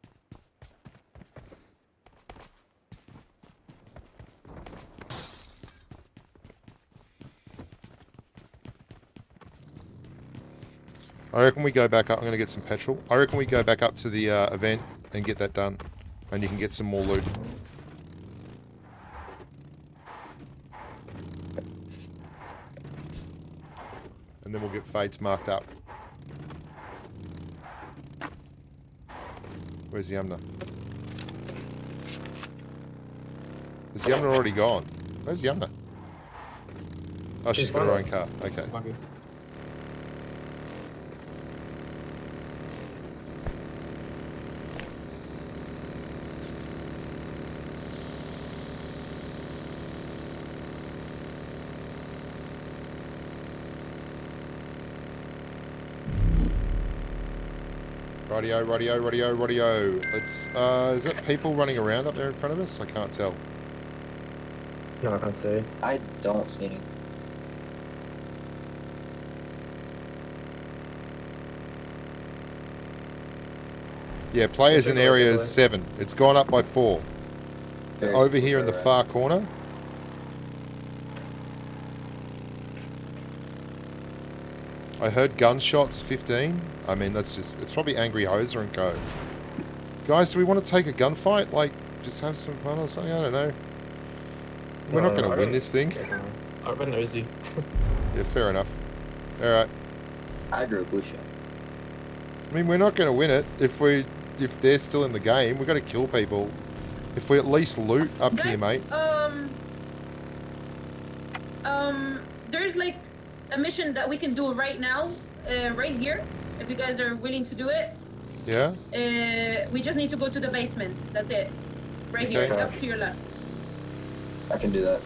I reckon we go back up. I'm going to get some petrol. I reckon we go back up to the event and get that done. And you can get some more loot. And then we'll get Fates marked up. Where's Yamna? Is Yamna already gone? Where's Yamna? Oh, she's got her own car. Okay. Radio. Let's, is that people running around up there in front of us? I can't tell. No, I can't see. I don't see any. Yeah, players in area 7. It's gone up by 4. They're over here in the far corner. I heard gunshots 15. I mean, that's just, it's probably Angry Hoser and Co. Guys, do we want to take a gunfight? Like, just have some fun or something? I don't know. We're not going to win this thing. I've been nosy. Yeah, fair enough. Alright. I agree with Busha. I mean, we're not going to win it if they're still in the game. We've got to kill people. If we at least loot up here, mate. There's like a mission that we can do right now, right here, if you guys are willing to do it. Yeah? We just need to go to the basement. That's it. Right here, up to your left. I can do that.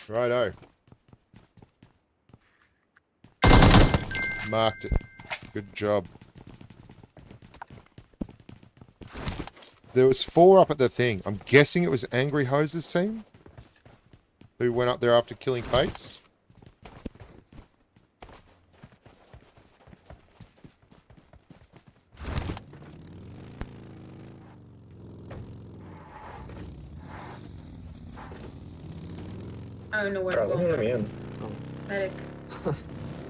Righto. Marked it. Good job. There was 4 up at the thing. I'm guessing it was Angry Hoser's team who went up there after killing Fates. I don't know where to go. Let me in. Medic.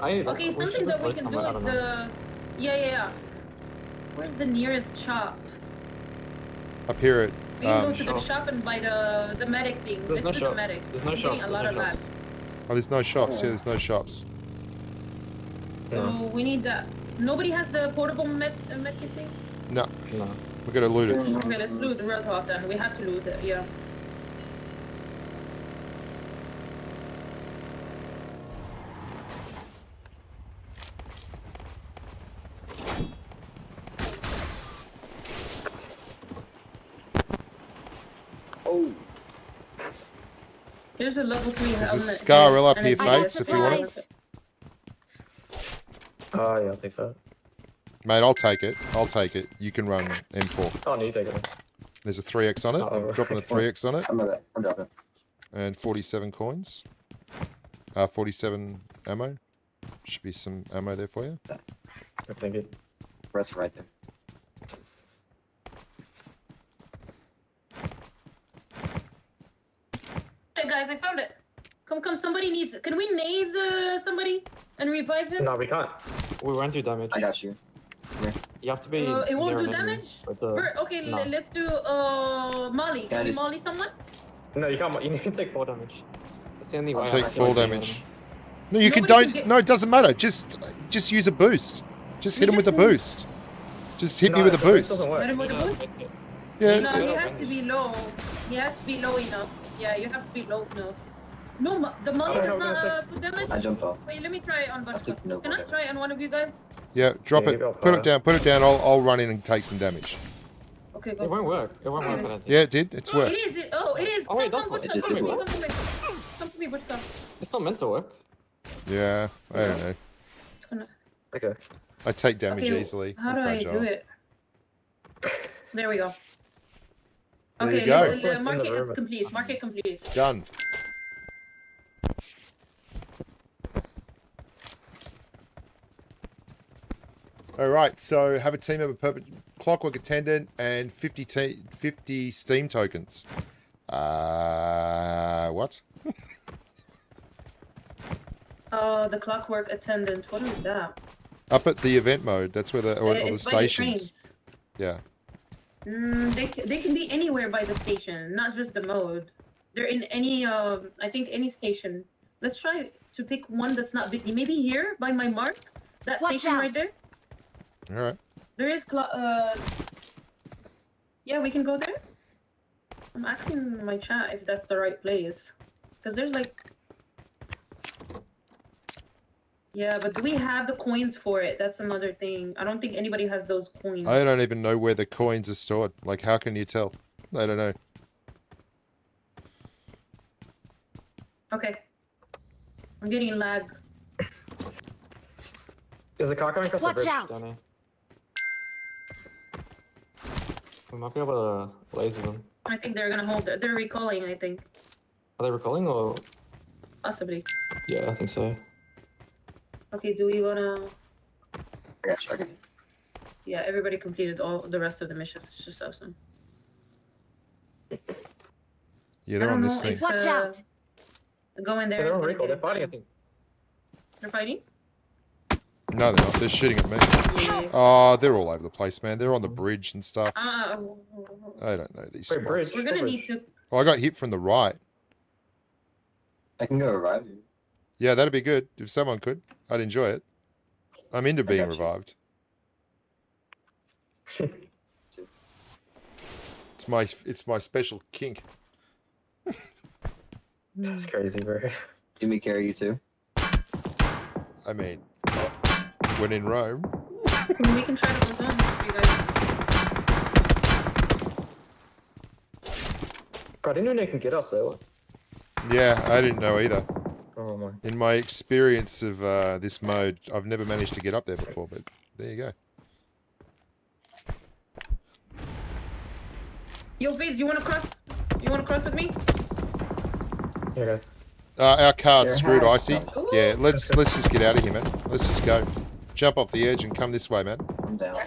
Okay, something that we can do is the... Yeah. Where's the nearest shop? Up here at... We can go to the shop and buy the medic thing. There's no Next to the shops. medic. There's no I'm getting shops. a lot of lags. Oh, there's no shops. Yeah, there's no shops. So we need that. Nobody has the portable medkit thing? No. We're gonna loot it. Okay, let's loot the Roadhog then. We have to loot it, yeah. Oh. Here's a level 3 helmet. There's a Scarrel up and here, a Fates, if you want it. Oh, yeah, I'll take that. Mate, I'll take it. I'll take it. You can run M4. Oh, no, you take it. There's a 3x on it. I'm dropping a 3x on it. I'm dropping. And 47 coins. 47 ammo. Should be some ammo there for you. Thank you. Rest right there. Hey guys, I found it. Come, somebody needs it. Can we nade somebody and revive him? No, we can't. We won't do damage. I got you. You have to be. It won't near do an enemy damage? with Okay, no. let's do Molly. Can we Molly someone? No, you can't. You need to take 4 damage. That's the only way. Take I 4 can see damage. No, you Nobody can get- No, it doesn't matter. Just use a boost. Just hit him with a boost. Just hit me with a boost. Hit him with a boost? Yeah. No, he has to be low. He has to be low enough. Yeah, you have to be low enough. No, the Molly does not put damage. I jump off. Wait, let me try it on Bushka. Can I try it on one of you guys? Yeah, drop it. Put it down. Put it down. I'll run in and take some damage. Okay, go. It won't work. It won't work. I don't think. Yeah, it did. It's worked. It is. It is. Oh, wait, it does Come, work. Bushka, It just come to me. didn't Come to me. Come to me, Bushka. It's not meant to work. Yeah, I don't know. It's gonna. Okay. I take damage Okay, easily. How I'm do fragile. I do it? There we go. There Okay, you go. the market is complete. Market complete. Done. All right, so have a team member perfect Clockwork attendant and 50 Steam tokens. What? The Clockwork attendant. What is that? Up at the event mode. That's where or the It's by the stations. trains. Yeah. They can be anywhere by the station, not just the mode. They're in any I think any station. Let's try to pick one that's not busy. Maybe here by my mark. That Watch station out. right there. All right. There is yeah, we can go there. I'm asking my chat if that's the right place, because there's like. Yeah, but do we have the coins for it? That's another thing. I don't think anybody has those coins. I don't even know where the coins are stored. Like, how can you tell? I don't know. Okay. I'm getting lag. There's a car coming across the Watch bridge out. down here. We might be able to laser them. I think they're gonna hold it. They're recalling, I think. Are they recalling or? Possibly. Yeah, I think so. Okay, do we wanna... I got you. Yeah, everybody completed all the rest of the missions. It's just awesome. Yeah, they're on this thing. Watch out! Go in there. They're on and recall. get They're it fighting, I done. think. They're fighting? No, they're not. They're shooting at me. Yeah. Oh, they're all over the place, man. They're on the bridge and stuff. Uh, I don't know these Wait, bridge? spots. we're gonna need to... Oh, I got hit from the right. I can go revive you. Yeah, that'd be good if someone could. I'd enjoy it. I'm into being got you. revived. It's my special kink. That's crazy, bro. Do me carry you too? I mean, when in Rome. We can try to go down for you guys. Bro, I didn't know they can get up there. Yeah, I didn't know either. Oh my. In my experience of this mode, I've never managed to get up there before, but there you go. Yo, Viz, you wanna cross? You wanna cross with me? Okay. Our car's They're screwed, hacked. Icy. Yeah, let's just get out of here, man. Let's just go. Jump off the edge and come this way, man. I'm down.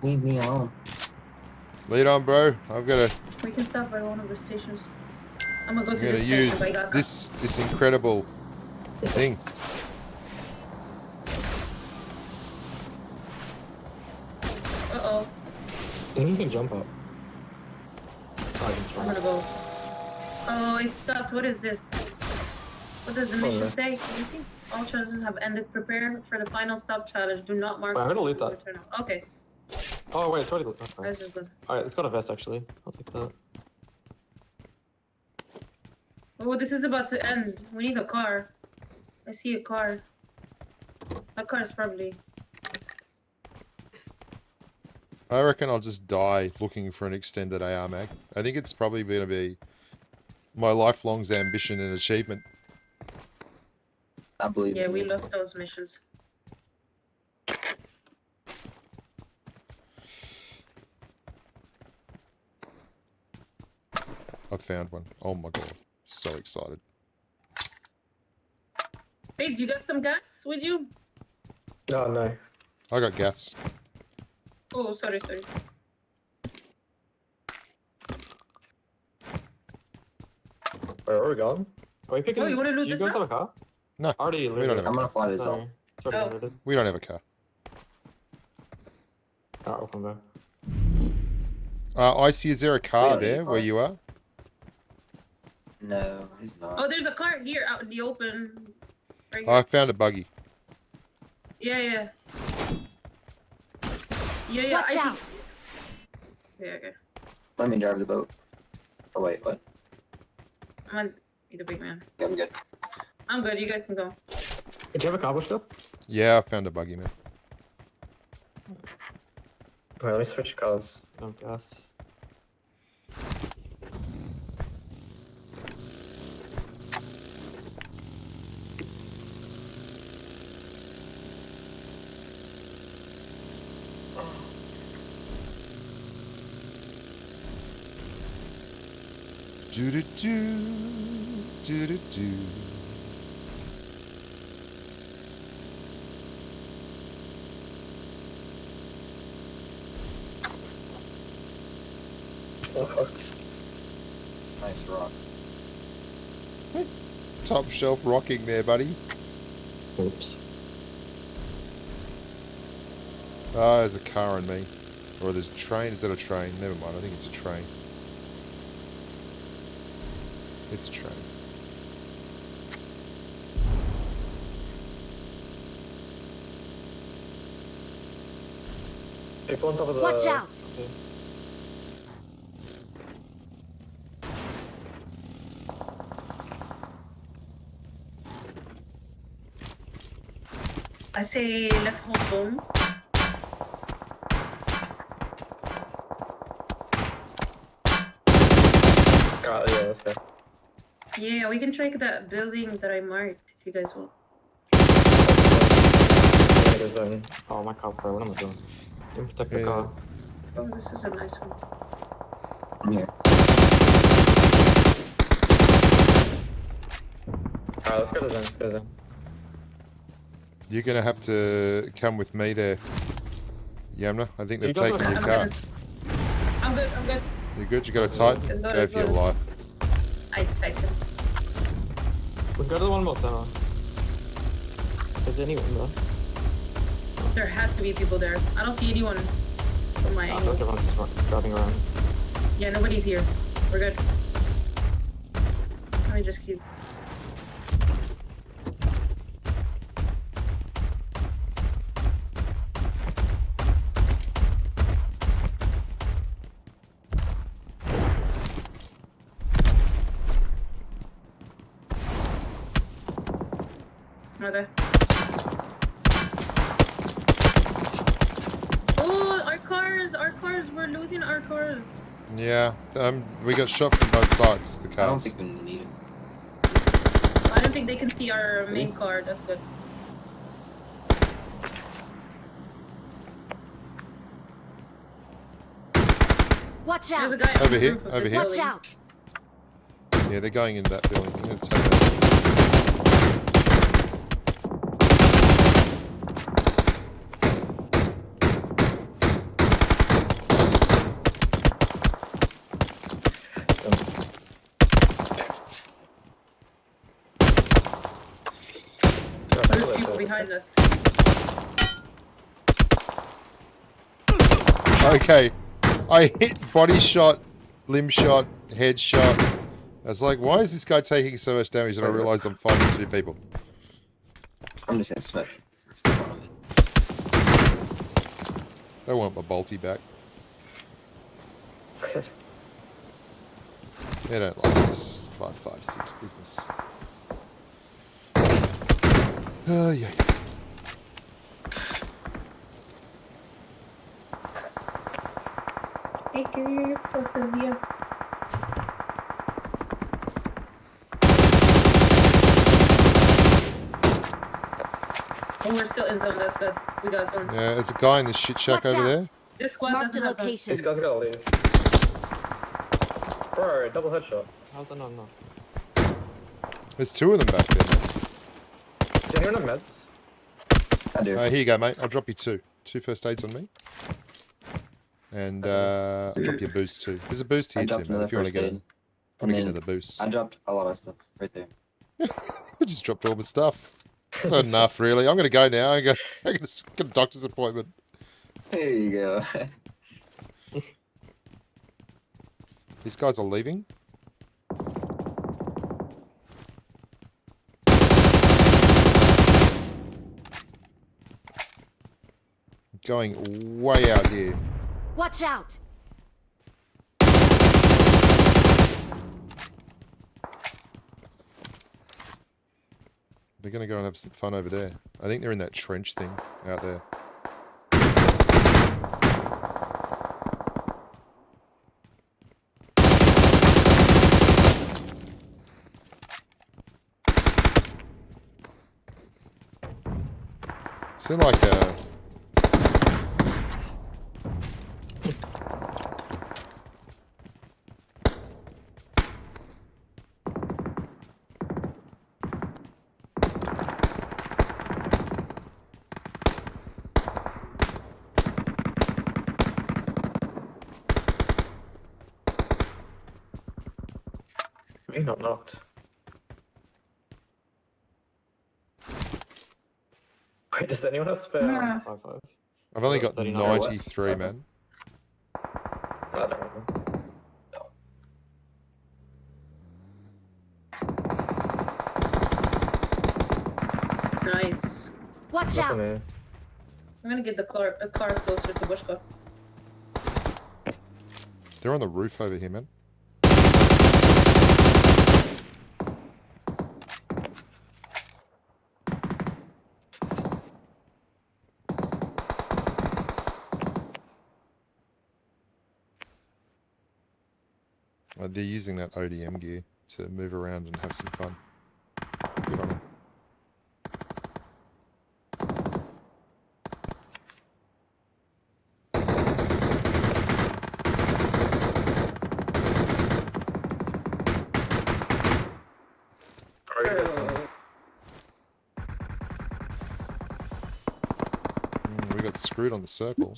Leave me alone. Lead on, bro. I've got to. We can stop by one of the stations. I'm gonna go to I'm gonna this use station, but I got this incredible thing. Uh-oh. I think you can jump up. I'm gonna go. Oh, it stopped. What is this? What does the mission say? Can you see? All challenges have ended. Prepare for the final stop challenge. Do not mark. Wait, I'm gonna loot that. Okay. Oh wait, it's already lit. Okay. That's just good. Alright, it's got a vest actually. I'll take that. Oh, this is about to end. We need a car. I see a car. That car is probably. I reckon I'll just die looking for an extended AR mag. I think it's probably going to be my lifelong's ambition and achievement. I believe. Yeah, we lost those missions. I found one. Oh my god. So excited. Hey, you got some gas with you? No, no. I got gas. Oh, sorry. Wait, where are we going? Are we picking? Oh, you wanna loot do you this guys have a car? No, Already we don't have a I'm car. gonna fly this off. It's already loaded. We don't have a car. Alright, we'll come back. Icy, is there a car there where you are? No, he's not. Oh, there's a car here out in the open. Right here. I found a buggy. Yeah. Watch I out. think... Yeah, okay. Let me drive the boat. Oh wait, what? I'm gonna be the big man. Yeah, I'm good. I'm good. You guys can go. Do you have a car still? Yeah, I found a buggy, man. Wait, let me switch cars. No gas. Do-do-do. Nice rock. Top shelf rocking there, buddy. Oops. Oh, there's a car on me. Or there's a train. Is that a train? Never mind. I think it's a train. It's a train. People on top of the... Watch out. Okay. I say let's hold home. Yeah, that's fair. Yeah, we can check that building that I marked if you guys want. Oh, my car, bro. What am I doing? Didn't protect the car. Oh, this is a nice one. I'm here. Alright, let's go to Zen. You're going to have to come with me there, Yamna. I think they've You guys taken are- your car. I'm good. You're good? You got a Titan? Go for your life. I typed him. We'll go to the one more center. Is there anyone there? There has to be people there. I don't see anyone from my I angle. think everyone's just driving around. Yeah, nobody's here. We're good. Let me just keep. Mother. Oh, our cars, we're losing our cars. Yeah, we got shot from both sides, the cars. I don't think we need it. I don't think they can see our main car. That's good. Watch There's a out. guy Over on the here, roof of over this here. Watch building. out. Yeah, they're going into that building. I'm going to take that. There's people behind us. Okay, I hit body shot limb shot, headshot. I was like, why is this guy taking so much damage? And I realized I'm fighting 2 people. I'm just gonna smack. I want my bolty back. They don't like this 5.56 business. Oh, yeah. Take your Sylvia. And we're still in zone, that's good. We got zone. Yeah, there's a guy in this shit shack over there. This squad doesn't have zone. These guys gotta leave. Bro, double headshot. How's that not enough? There's 2 of them back there. Do anyone have meds? I do. Here you go, mate. I'll drop you 2. 2 first aids on me. And I'll drop you a boost too. There's a boost here too, man, if you want to get it. Let me get another boost. I dropped a lot of stuff right there. I just dropped all my stuff. Not enough, really. I'm going to go now. I got a doctor's appointment. There you go. These guys are leaving. Going way out here. Watch out! They're going to go and have some fun over there. I think they're in that trench thing out there. Seem like a... Me not knocked. Wait, does anyone have spare 5.5? I've only got 93, man. I don't know. Nice. Watch out! I'm gonna get the car closer to Bushka. They're on the roof over here, man. They're using that ODM gear to move around and have some fun. Good on them. We got screwed on the circle.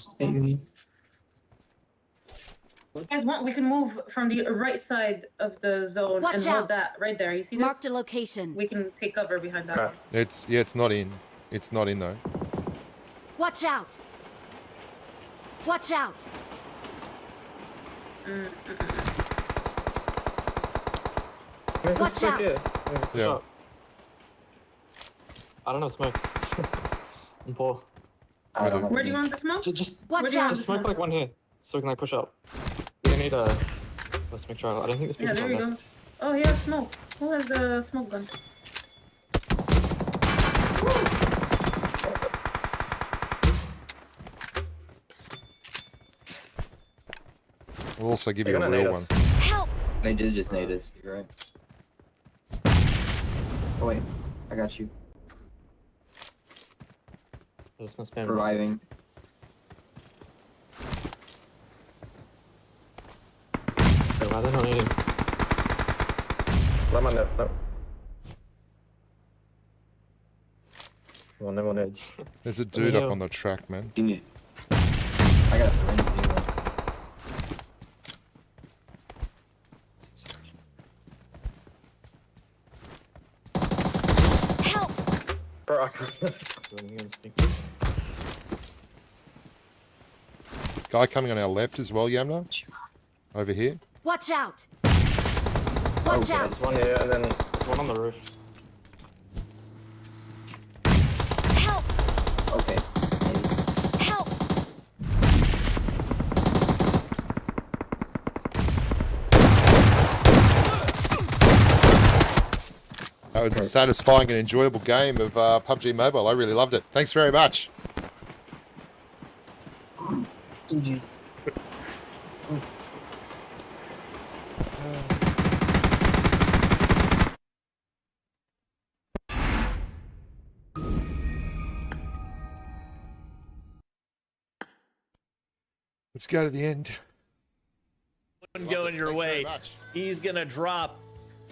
Guys, we can move from the right side of the zone Watch and hold out. that right there. You see Marked this? a location. We can take cover behind that one. It's not in. It's not in though. Watch out! Watch out! Watch out! Yeah. I don't know smokes. I'm poor. Where do you want the smoke? Watch out! Just smoke like one here, so we can like push up. We don't need a smoke trial. I don't think this Yeah, there we go. Oh, he has smoke. Who has the smoke gun? We'll also give you a real one. Help! They did just nade us. You're right. Oh wait, I got you. I'm just gonna spam. Reviving. Wait, why are they not needing? Let my net. No. Well, no one needs. There's a dude up on the track, man. Dude. I got some range. Help! Bro, I can't. Guy coming on our left as well, Yamna. Over here. Watch out! Watch out! There's one here, and then there's one on the roof. Help! Okay. Help! That was a satisfying and enjoyable game of PUBG Mobile. I really loved it. Thanks very much. GG's. Let's go to the end. Going your way. He's gonna drop,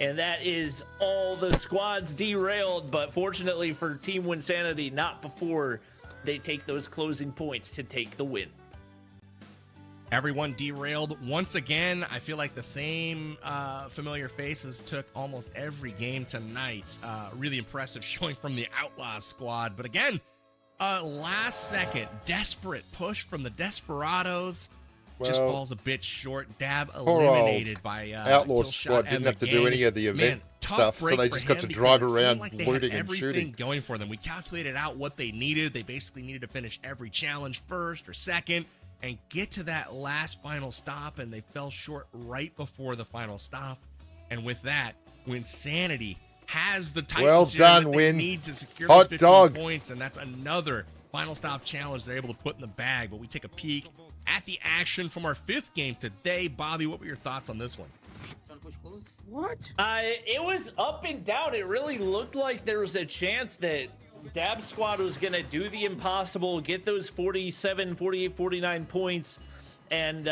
and that is all the squads derailed. But fortunately for Team Winsanity, not before they take those closing points to take the win. Everyone derailed once again. I feel like the same familiar faces took almost every game tonight. Really impressive showing from the Outlaws squad. But again, last second desperate push from the Desperados. Just falls a bit short. Dab eliminated by Outlaw squad didn't have to do any of the event stuff, so they just got to drive around looting and shooting. Going for them. We calculated out what they needed. They basically needed to finish every challenge first or second and get to that last final stop, and they fell short right before the final stop. And with that, Winsanity has the title well done, that they Win. need to secure Hot the 15 dog. points, and that's another final stop challenge they're able to put in the bag. But we take a peek at the action from our 5th game today. Bobby, what were your thoughts on this one? What? It was up and down. It really looked like there was a chance that Dab Squad was going to do the impossible, get those 47, 48, 49 points, and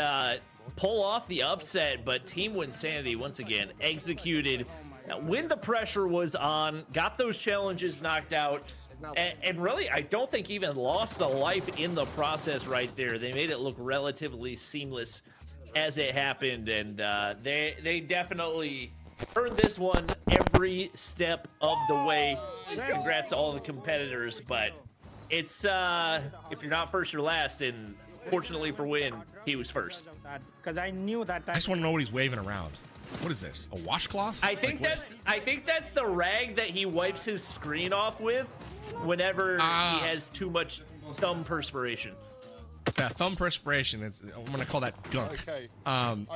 pull off the upset. But Team Winsanity, once again, executed when the pressure was on, got those challenges knocked out, and really, I don't think even lost a life in the process right there. They made it look relatively seamless as it happened, and they definitely earned this one every step of the way. Congrats to all the competitors, but it's if you're not first, you're last, and fortunately for Win, he was first. Because I knew that. I just want to know what he's waving around. What is this? A washcloth? I think that's the rag that he wipes his screen off with whenever he has too much thumb perspiration. That thumb perspiration, I'm gonna call that gunk. Okay.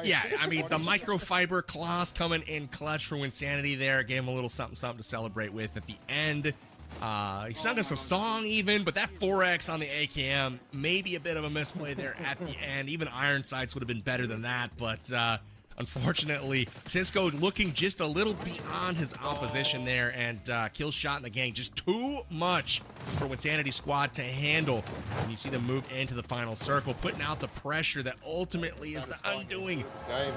Yeah, I mean, the microfiber cloth coming in clutch for Winsanity there, gave him a little something to celebrate with at the end. He sung us a song even, but that 4X on the AKM, maybe a bit of a misplay there at the end. Even Iron Sights would have been better than that, but unfortunately, Cisco looking just a little beyond his opposition there, and kill shot in the gang, just too much for Winsanity squad to handle. And you see them move into the final circle, putting out the pressure that ultimately is the undoing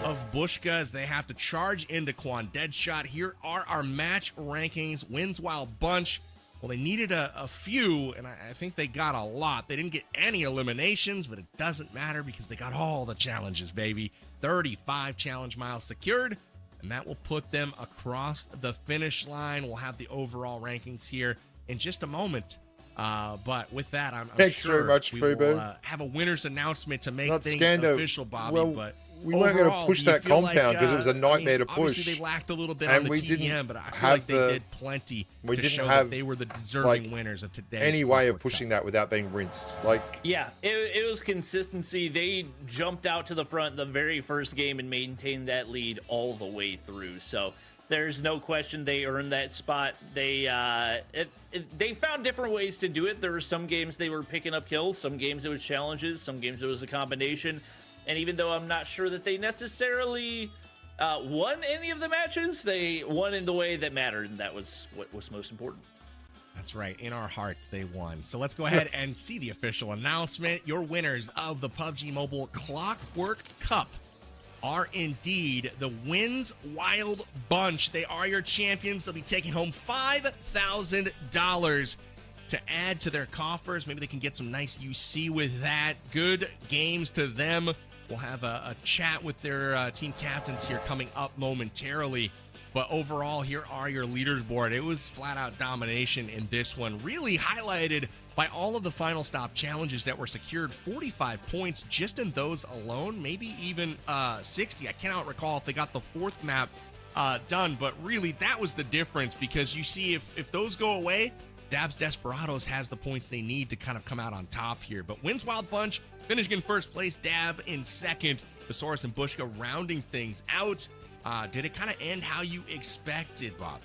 of Bushka as they have to charge into Quan Deadshot. Here are our match rankings. Wins Wild Bunch. Well, they needed a few, and I think they got a lot. They didn't get any eliminations, but it doesn't matter because they got all the challenges, baby. 35 challenge miles secured, and that will put them across the finish line. We'll have the overall rankings here in just a moment. But with that, I'm Thanks sure very much, we Fubu. will have a winner's announcement to make Not things Scando. official, Bobby. Well, but we weren't going to overall, push do you that feel compound because it was a nightmare to obviously push. they lacked a little bit And on the we TDM, didn't but I feel have like they did plenty we to didn't show have that they were the deserving like, winners of today. any way of pushing that without being rinsed. Like, Yeah, it was consistency. They jumped out to the front the very first game and maintained that lead all the way through. So there's no question they earned that spot. They found different ways to do it. There were some games they were picking up kills, some games it was challenges, some games it was a combination. And even though I'm not sure that they necessarily won any of the matches, they won in the way that mattered, and that was what was most important. That's right. In our hearts, they won. So let's go ahead and see the official announcement. Your winners of the PUBG Mobile Clockwork Cup are indeed the Wins Wild Bunch. They are your champions. They'll be taking home $5,000 to add to their coffers. Maybe they can get some nice UC with that. Good games to them. We'll have a chat with their team captains here coming up momentarily. But overall, here are your leaders board. It was flat-out domination in this one. Really highlighted by all of the final stop challenges that were secured, 45 points just in those alone, maybe even 60. I cannot recall if they got the fourth map done, but really that was the difference, because you see if those go away, Dab's Desperados has the points they need to kind of come out on top here. But Wins Wild Bunch finishing in first place, Dab in second, Thesaurus and Bushka rounding things out. Did it kind of end how you expected, Bobby?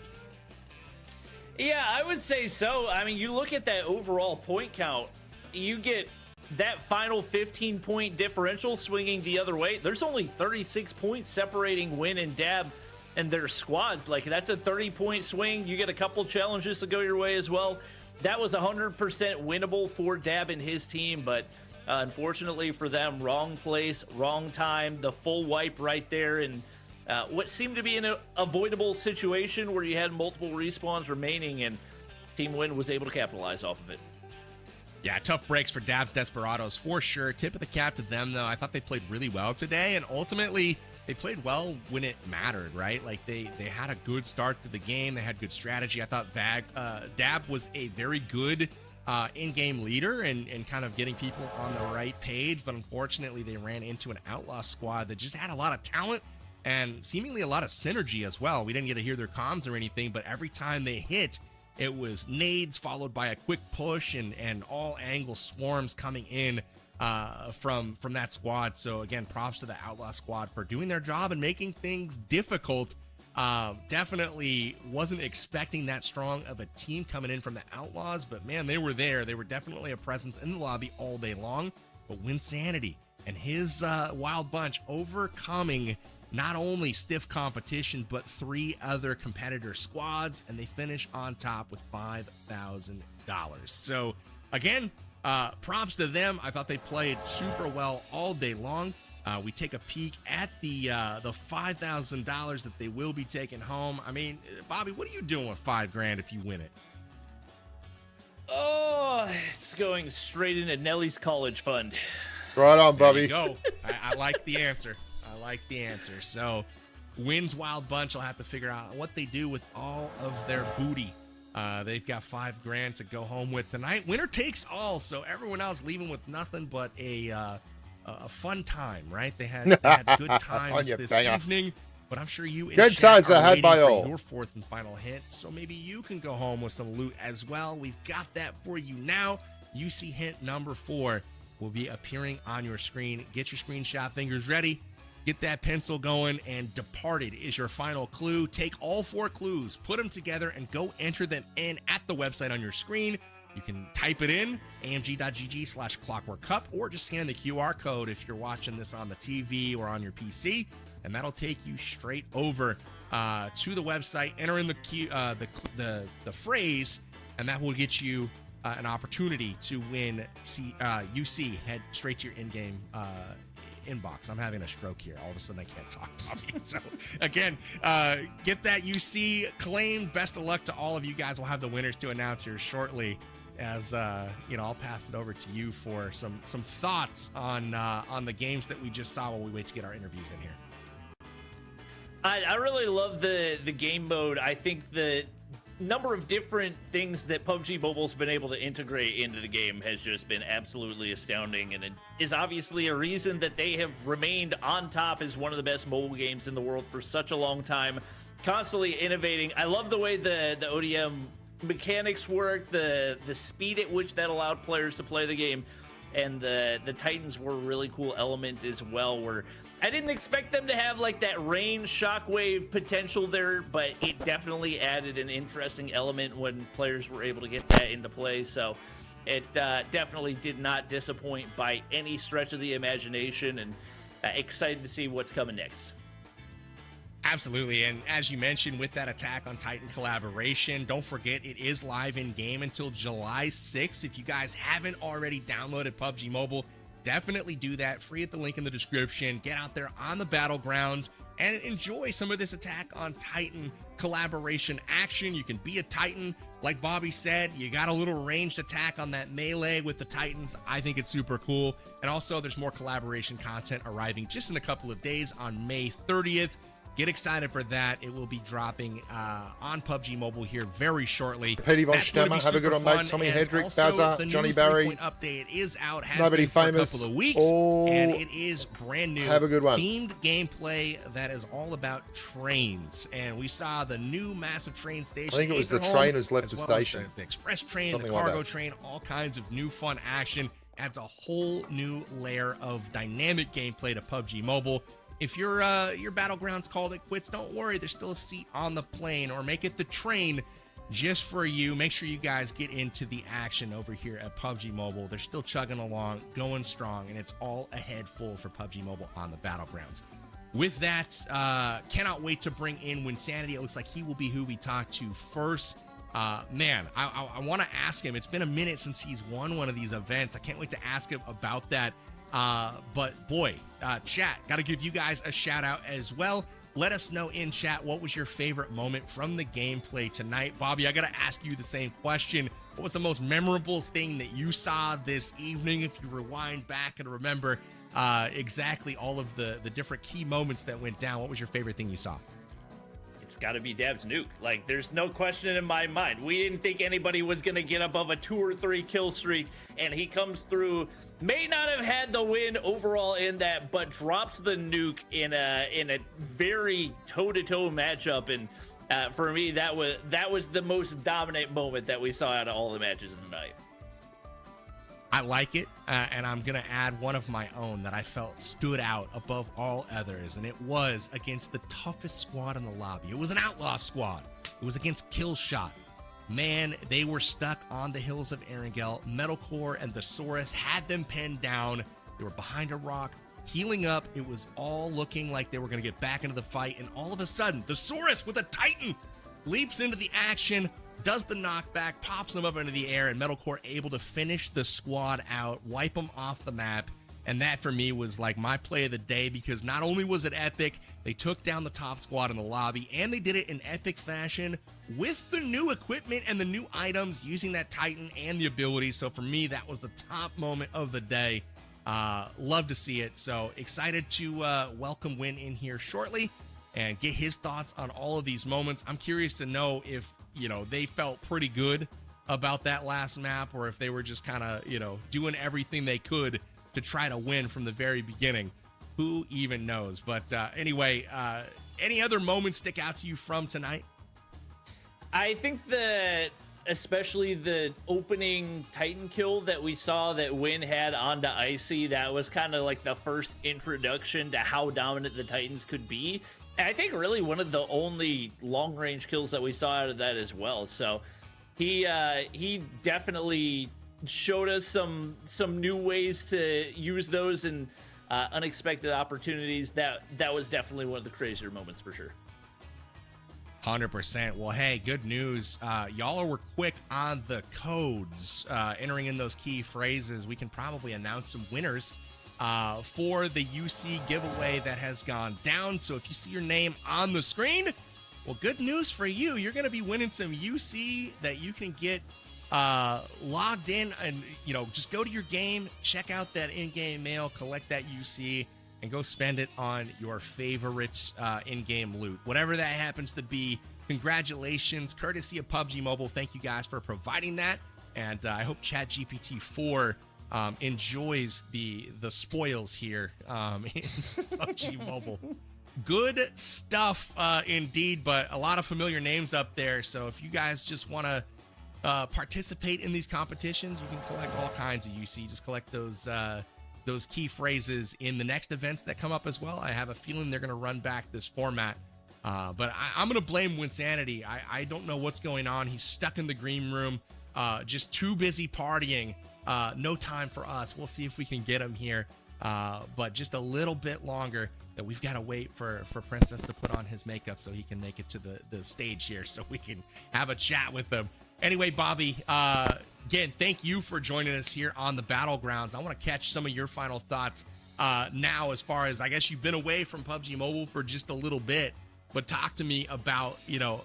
Yeah, I would say so. I mean, you look at that overall point count, you get that final 15-point differential swinging the other way. There's only 36 points separating Win and Dab and their squads. Like, that's a 30-point swing. You get a couple challenges to go your way as well. That was 100% winnable for Dab and his team, but unfortunately for them, wrong place, wrong time, the full wipe right there, and what seemed to be an avoidable situation where you had multiple respawns remaining, and Team Win was able to capitalize off of it. Yeah, tough breaks for Dab's Desperados for sure. Tip of the cap to them, though. I thought they played really well today, and ultimately they played well when it mattered, right? Like, they had a good start to the game. They had good strategy. I thought Dab was a very good in-game leader and kind of getting people on the right page, but unfortunately they ran into an Outlaw squad that just had a lot of talent and seemingly a lot of synergy as well. We didn't get to hear their comms or anything, but every time they hit, it was nades followed by a quick push and all angle swarms coming in from that squad. So again, props to the Outlaw squad for doing their job and making things difficult. Definitely wasn't expecting that strong of a team coming in from the Outlaws, but man, they were there. They were definitely a presence in the lobby all day long. But Winsanity and his Wild Bunch overcoming not only stiff competition, but 3 other competitor squads, and they finish on top with $5,000. So again, props to them. I thought they played super well all day long. We take a peek at the $5,000 that they will be taking home. I mean, Bobby, what are you doing with $5,000 if you win it? Oh, it's going straight into Nelly's college fund. Right on, Bobby. There you go. I like the answer. So, Wins Wild Bunch will have to figure out what they do with all of their booty. They've got $5,000 to go home with tonight. Winner takes all, so everyone else leaving with nothing but a fun time, right? They had good times this evening, but I'm sure you good times are had by all. Your fourth and final hit, so maybe you can go home with some loot as well. We've got that for you now. UC hint number 4 will be appearing on your screen. Get your screenshot fingers ready. Get that pencil going, and Departed is your final clue. Take all 4 clues, put them together, and go enter them in at the website on your screen. You can type it in, amg.gg/Clockwork Cup, or just scan the QR code if you're watching this on the TV or on your PC, and that'll take you straight over to the website. Enter in the phrase, and that will get you an opportunity to win UC. Head straight to your in-game inbox. I'm having a stroke here. All of a sudden I can't talk, Bobby. So again, get that UC claimed. Best of luck to all of you guys. We'll have the winners to announce here shortly. As I'll pass it over to you for some thoughts on the games that we just saw while we wait to get our interviews in here. I really love the game mode. I think the number of different things that PUBG Mobile's been able to integrate into the game has just been absolutely astounding, and it is obviously a reason that they have remained on top as one of the best mobile games in the world for such a long time, constantly innovating. I love the way the ODM mechanics work, the speed at which that allowed players to play the game, and the Titans were a really cool element as well, where I didn't expect them to have like that range shockwave potential there, but it definitely added an interesting element when players were able to get that into play. So it definitely did not disappoint by any stretch of the imagination, and excited to see what's coming next. Absolutely, and as you mentioned, with that Attack on Titan collaboration, don't forget it is live in game until July 6th. If you guys haven't already downloaded PUBG Mobile, definitely do that. Free at the link in the description. Get out there on the battlegrounds and enjoy some of this Attack on Titan collaboration action. You can be a Titan. Like Bobby said, you got a little ranged attack on that melee with the Titans. I think it's super cool. And also, there's more collaboration content arriving just in a couple of days on May 30th. get excited for that. It will be dropping on PUBG Mobile here very shortly. Petey Von That's gonna be Stemmer, have a good super one, mate. fun. Tommy And Hedrick, also, Bazza, the new Johnny Barry. 3-point update is out, has Nobody been for famous. a couple of weeks, All and it is brand new. have a good one. Themed gameplay that is all about trains, and we saw the new massive train station. I think it was the Acorn, train has left as the well as station. the express train, Something the like cargo that. train, all kinds of new fun action. Adds a whole new layer of dynamic gameplay to PUBG Mobile. If your Battlegrounds called it quits, don't worry. There's still a seat on the plane, or make it the train just for you. Make sure you guys get into the action over here at PUBG Mobile. They're still chugging along, going strong, and it's all ahead full for PUBG Mobile on the Battlegrounds. With that, cannot wait to bring in Winsanity. It looks like he will be who we talk to first. Man, I want to ask him. It's been a minute since he's won one of these events. I can't wait to ask him about that. But boy, chat, got to give you guys a shout out as well. Let us know in chat, what was your favorite moment from the gameplay tonight? Bobby, I got to ask you the same question. What was the most memorable thing that you saw this evening? If you rewind back and remember exactly all of the different key moments that went down, what was your favorite thing you saw? It's got to be Dab's nuke. Like, there's no question in my mind. We didn't think anybody was going to get above a 2 or 3 kill streak, and he comes through. May not have had the win overall in that, but drops the nuke in a very toe-to-toe matchup. And for me, that was the most dominant moment that we saw out of all the matches of the night. I like it, and I'm going to add one of my own that I felt stood out above all others, and it was against the toughest squad in the lobby. It was an outlaw squad. It was against Killshot. Man, they were stuck on the hills of Erangel. Metalcore and Thesaurus had them pinned down. They were behind a rock, healing up. It was all looking like they were going to get back into the fight, and all of a sudden, Thesaurus with a Titan leaps into the action, does the knockback, pops them up into the air, and Metalcore able to finish the squad out, wipe them off the map. And that for me was like my play of the day, because not only was it epic, they took down the top squad in the lobby, and they did it in epic fashion with the new equipment and the new items, using that Titan and the ability. So for me, that was the top moment of the day. Love to see it. So excited to welcome Win in here shortly and get his thoughts on all of these moments. I'm curious to know if, they felt pretty good about that last map, or if they were just kind of, doing everything they could to try to win from the very beginning. Who even knows? But anyway, any other moments stick out to you from tonight? I think that especially the opening Titan kill that we saw that Win had onto Icy, that was kind of like the first introduction to how dominant the Titans could be. And I think really one of the only long-range kills that we saw out of that as well. So he definitely showed us some new ways to use those and unexpected opportunities. That was definitely one of the crazier moments for sure. 100%. Well, hey, good news. Y'all were quick on the codes, entering in those key phrases. We can probably announce some winners for the UC giveaway that has gone down. So if you see your name on the screen, well, good news for you. You're going to be winning some UC that you can get logged in, and just go to your game, check out that in-game mail, collect that UC, and go spend it on your favorite in-game loot, whatever that happens to be. Congratulations, courtesy of PUBG Mobile. Thank you guys for providing that, and I hope ChatGPT-4 enjoys the spoils here in PUBG Mobile. Good stuff indeed, but a lot of familiar names up there. So if you guys just want to participate in these competitions, you can collect all kinds of UC. Just collect those key phrases in the next events that come up as well. I have a feeling they're going to run back this format. But I'm going to blame Winsanity. I don't know what's going on. He's stuck in the green room, just too busy partying. No time for us. We'll see if we can get him here. But just a little bit longer, that we've got to wait for Princess to put on his makeup so he can make it to the stage here so we can have a chat with him. Anyway, Bobby, again, thank you for joining us here on the Battlegrounds. I want to catch some of your final thoughts now, as far as, I guess you've been away from PUBG Mobile for just a little bit, but talk to me about,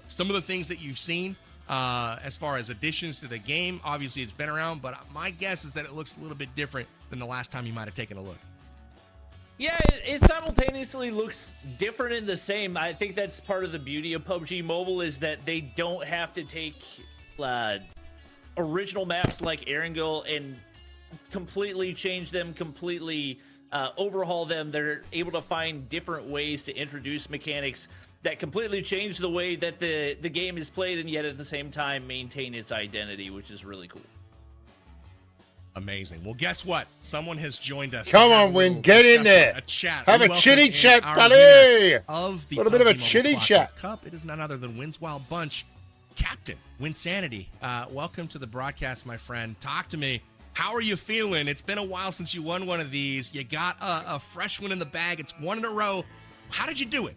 some of the things that you've seen as far as additions to the game. Obviously, it's been around, but my guess is that it looks a little bit different than the last time you might have taken a look. Yeah, it simultaneously looks different and the same. I think that's part of the beauty of PUBG Mobile is that they don't have to take original maps like Erangel and completely change them, completely overhaul them. They're able to find different ways to introduce mechanics that completely change the way that the game is played, and yet at the same time maintain its identity, which is really cool. Amazing. Well, guess what? Someone has joined us. Come on, Win, get in there. A chat. Have a Welcome chitty in chat, our buddy. winner Of the A little bit of a PUBG chitty Mobile chat. Clockwork Cup. It is none other than Win's Wild Bunch Captain Winsanity. Welcome to the broadcast, my friend. Talk to me. How are you feeling? It's been a while since you won one of these. You got a fresh one in the bag. It's one in a row. How did you do it?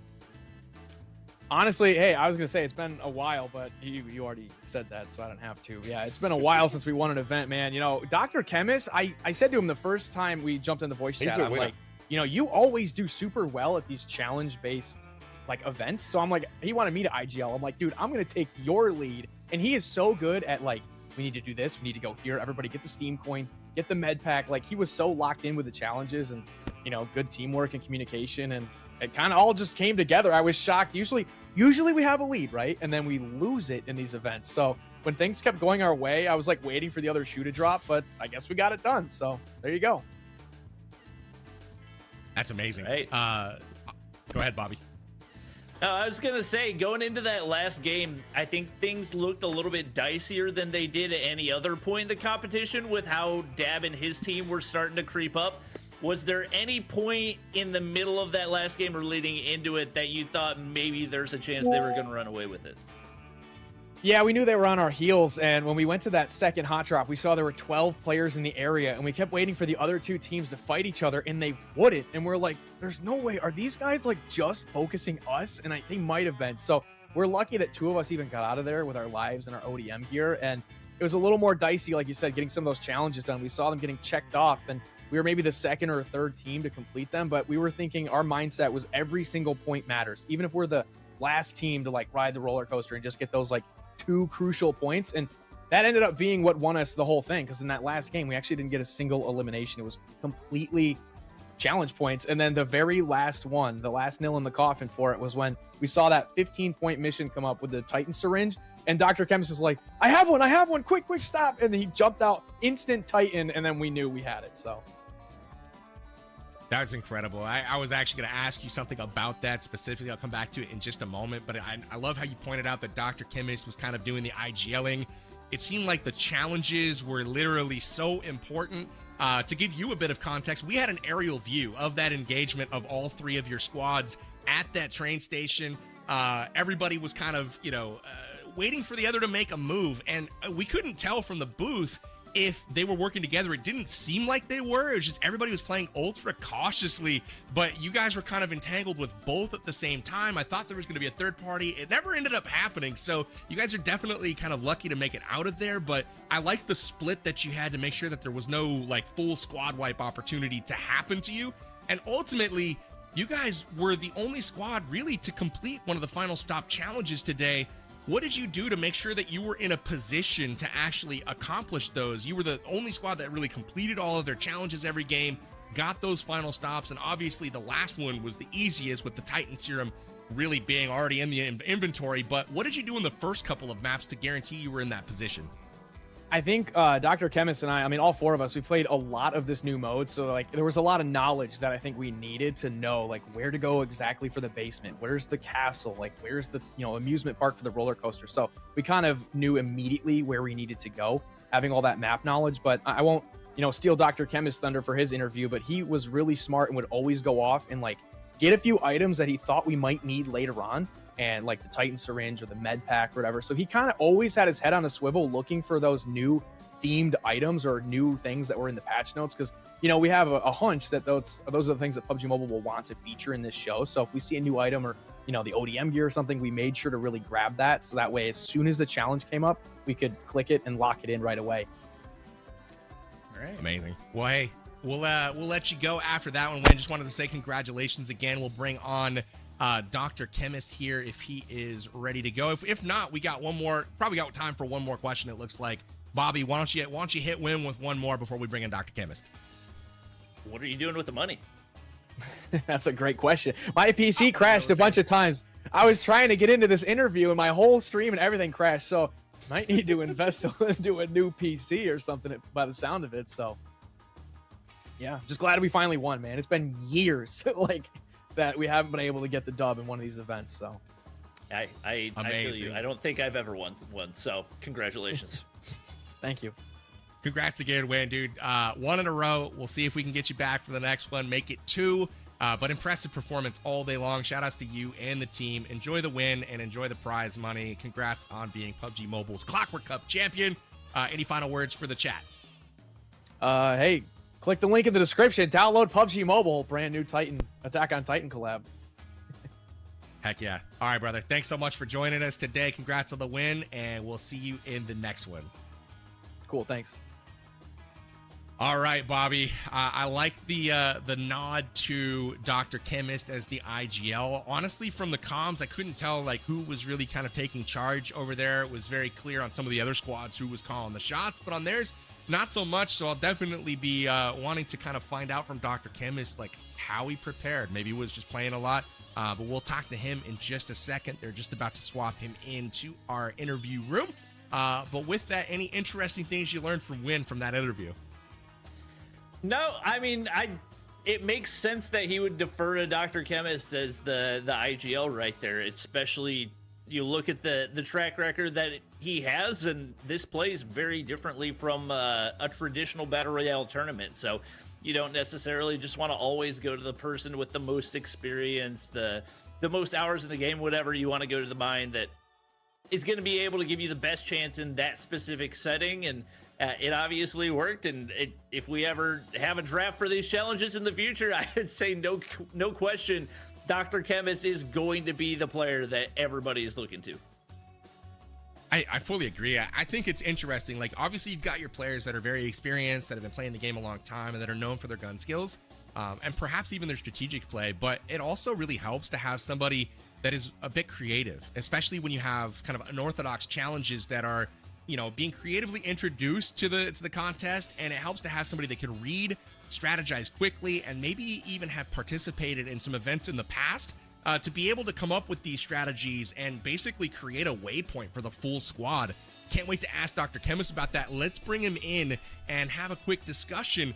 Honestly, hey, I was going to say it's been a while, but you already said that, so I don't have to. Yeah, it's been a while since we won an event, man. You know, Dr. Chemist, I said to him the first time we jumped in the voice chat, I'm like, you know, you always do super well at these challenge-based, like, events. So I'm like, he wanted me to IGL. I'm like, dude, I'm going to take your lead. And he is so good at, like, we need to do this. We need to go here. Everybody get the Steam coins, get the med pack. Like, he was so locked in with the challenges and, you know, good teamwork and communication. And it kind of all just came together. I was shocked. Usually we have a lead, right? And then we lose it in these events. So when things kept going our way, I was like waiting for the other shoe to drop, but I guess we got it done. So there you go. That's amazing. Right. Go ahead, Bobby. I was going to say, going into that last game, I think things looked a little bit dicier than they did at any other point in the competition with how Dab and his team were starting to creep up. Was there any point in the middle of that last game or leading into it that you thought maybe there's a chance they were going to run away with it? Yeah, we knew they were on our heels, and when we went to that second hot drop, we saw there were 12 players in the area, and we kept waiting for the other two teams to fight each other, and they wouldn't. And we're like, there's no way. Are these guys, like, just focusing us? And they might have been. So we're lucky that two of us even got out of there with our lives and our ODM gear, and it was a little more dicey, like you said, getting some of those challenges done. We saw them getting checked off, and we were maybe the second or third team to complete them, but we were thinking our mindset was every single point matters. Even if we're the last team to, like, ride the roller coaster and just get those, like, 2 crucial points. And that ended up being what won us the whole thing, because in that last game we actually didn't get a single elimination. It was completely challenge points. And then the very last one, the last nail in the coffin for it, was when we saw that 15-point mission come up with the Titan syringe, and Dr. Chemist is like, I have one, quick stop. And then he jumped out, instant Titan, and then we knew we had it. So that was incredible. I was actually going to ask you something about that specifically. I'll come back to it in just a moment. But I love how you pointed out that Dr. Chemist was kind of doing the IGLing. It seemed like the challenges were literally so important. To give you a bit of context, we had an aerial view of that engagement of all 3 of your squads at that train station. Everybody was kind of, waiting for the other to make a move. And we couldn't tell from the booth if they were working together. It didn't seem like they were. It was just everybody was playing ultra cautiously, but you guys were kind of entangled with both at the same time. I thought there was going to be a third party. It never ended up happening, so you guys are definitely kind of lucky to make it out of there, but I like the split that you had to make sure that there was no, like, full squad wipe opportunity to happen to you. And ultimately, you guys were the only squad really to complete one of the final stop challenges today. What did you do to make sure that you were in a position to actually accomplish those? You were the only squad that really completed all of their challenges every game, got those final stops, and obviously the last one was the easiest with the Titan Serum really being already in the inventory. But what did you do in the first couple of maps to guarantee you were in that position? I think Dr. Chemist and I mean, all 4 of us, we played a lot of this new mode. So, like, there was a lot of knowledge that I think we needed to know, like, where to go exactly for the basement. Where's the castle? Like, where's the, amusement park for the roller coaster? So we kind of knew immediately where we needed to go, having all that map knowledge. But I won't, steal Dr. Chemist thunder for his interview, but he was really smart and would always go off and, like, get a few items that he thought we might need later on, and like the Titan syringe or the med pack or whatever. So he kind of always had his head on a swivel looking for those new themed items or new things that were in the patch notes, because we have a hunch that those are the things that PUBG Mobile will want to feature in this show. So if we see a new item or the ODM gear or something, we made sure to really grab that, so that way as soon as the challenge came up, we could click it and lock it in right away. All right, amazing. Well, hey, we'll let you go after that one, Wayne. Just wanted to say congratulations again. We'll bring on Dr. Chemist here if he is ready to go. If not, we got one more. Probably got time for one more question, it looks like. Bobby, why don't you hit Win with one more before we bring in Dr. Chemist? What are you doing with the money? That's a great question. My PC crashed a bunch of times. I was trying to get into this interview and my whole stream and everything crashed. So might need to invest into a new PC or something by the sound of it. So yeah, just glad we finally won, man. It's been years like that we haven't been able to get the dub in one of these events. So I feel you. I don't think I've ever won one. So congratulations. Thank you. Congrats again, Win, dude. 1 in a row. We'll see if we can get you back for the next one. Make it 2. But impressive performance all day long. Shout outs to you and the team. Enjoy the win and enjoy the prize money. Congrats on being PUBG Mobile's Clockwork Cup champion. Any final words for the chat? Hey, click the link in the description. Download PUBG Mobile, brand new Titan Attack on Titan collab. Heck yeah. All right, brother. Thanks so much for joining us today. Congrats on the win, and we'll see you in the next one. Cool, thanks. All right, Bobby. I like the nod to Dr. Chemist as the IGL. Honestly, from the comms, I couldn't tell like who was really kind of taking charge over there. It was very clear on some of the other squads who was calling the shots, but on theirs, not so much. So I'll definitely be wanting to kind of find out from Dr. Chemist like how he prepared. Maybe he was just playing a lot, but we'll talk to him in just a second. They're just about to swap him into our interview room. But with that, any interesting things you learned from Win from that interview? No, I mean, it makes sense that he would defer to Dr. Chemist as the IGL right there, especially you look at the track record that he has, and this plays very differently from a traditional Battle Royale tournament. So you don't necessarily just want to always go to the person with the most experience, the most hours in the game, whatever. You want to go to the mind that is going to be able to give you the best chance in that specific setting, and it obviously worked. And if we ever have a draft for these challenges in the future, I would say no question, Dr. Chemist is going to be the player that everybody is looking to. I fully agree. I think it's interesting. Like, obviously, you've got your players that are very experienced, that have been playing the game a long time, and that are known for their gun skills, and perhaps even their strategic play. But it also really helps to have somebody that is a bit creative, especially when you have kind of unorthodox challenges that are, you know, being creatively introduced to the contest. And it helps to have somebody that can read, strategize quickly, and maybe even have participated in some events in the past to be able to come up with these strategies and basically create a waypoint for the full squad. Can't wait to ask Dr. Chemist about that. Let's bring him in and have a quick discussion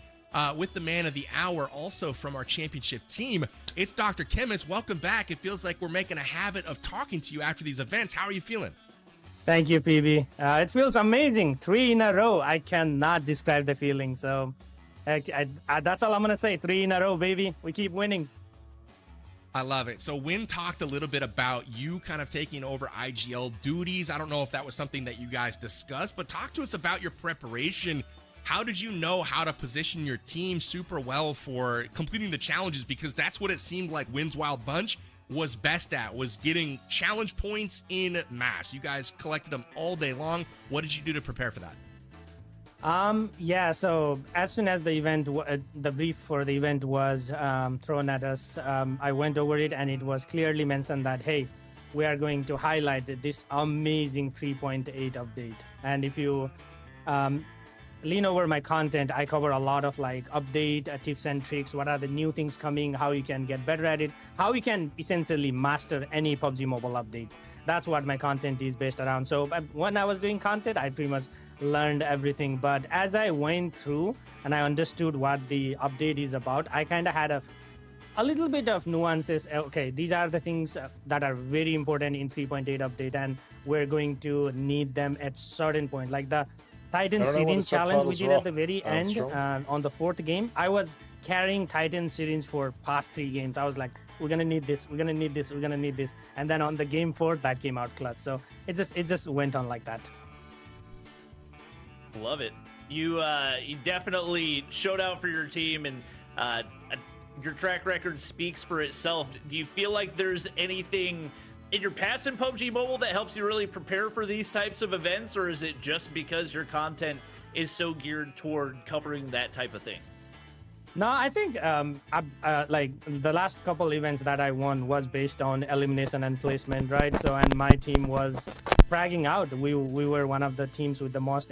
with the man of the hour, also from our championship team. It's Dr. Chemist. Welcome back. It feels like we're making a habit of talking to you after these events. How are you feeling? Thank you, PB. It feels amazing. 3 in a row. I cannot describe the feeling. So that's all I'm going to say. 3 in a row, baby. We keep winning. I love it. So Win talked a little bit about you kind of taking over IGL duties. I don't know if that was something that you guys discussed, but talk to us about your preparation. How did you know how to position your team super well for completing the challenges? Because that's what it seemed like Win's Wild Bunch was best at, was getting challenge points in mass. You guys collected them all day long. What did you do to prepare for that? Yeah, so as soon as the event, the brief for the event was thrown at us, I went over it, and it was clearly mentioned that, hey, we are going to highlight this amazing 3.8 update. And if you lean over my content, I cover a lot of like update tips and tricks. What are the new things coming? How you can get better at it? How you can essentially master any PUBG Mobile update. That's what my content is based around. So when I was doing content, I pretty much learned everything. But as I went through and I understood what the update is about, I kind of had a little bit of nuances. Okay, these are the things that are very important in 3.8 update, and we're going to need them at certain point. Like the Titan Syringe challenge we did at the very end on the 4th game. I was carrying Titan Syringe for past 3 games. I was like, we're gonna need this, we're gonna need this, we're gonna need this. And then on the game 4, that came out clutch. So it just went on like that. Love it. You definitely showed out for your team, and your track record speaks for itself. Do you feel like there's anything in your past in PUBG Mobile that helps you really prepare for these types of events, or is it just because your content is so geared toward covering that type of thing? No, I think like the last couple events that I won was based on elimination and placement, right? So, and my team was fragging out. We were one of the teams with the most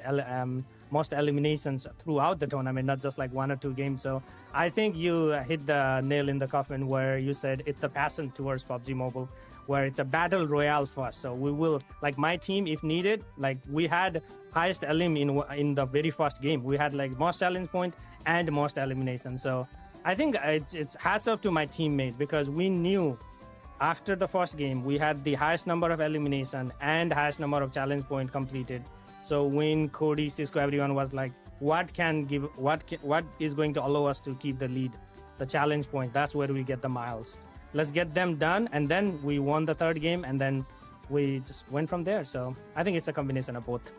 eliminations throughout the tournament, not just like 1 or 2 games. So I think you hit the nail in the coffin where you said it's the passion towards PUBG Mobile, where it's a battle royale for us. So we will, like my team, if needed, like we had highest elim in the very first game. We had like most challenge point and most elimination. So I think it's hats off to my teammate, because we knew after the first game we had the highest number of elimination and highest number of challenge point completed. So when Cody, Cisco, everyone was like, what is going to allow us to keep the lead? The challenge point, that's where we get the miles. Let's get them done. And then we won the 3rd game, and then we just went from there. So I think it's a combination of both.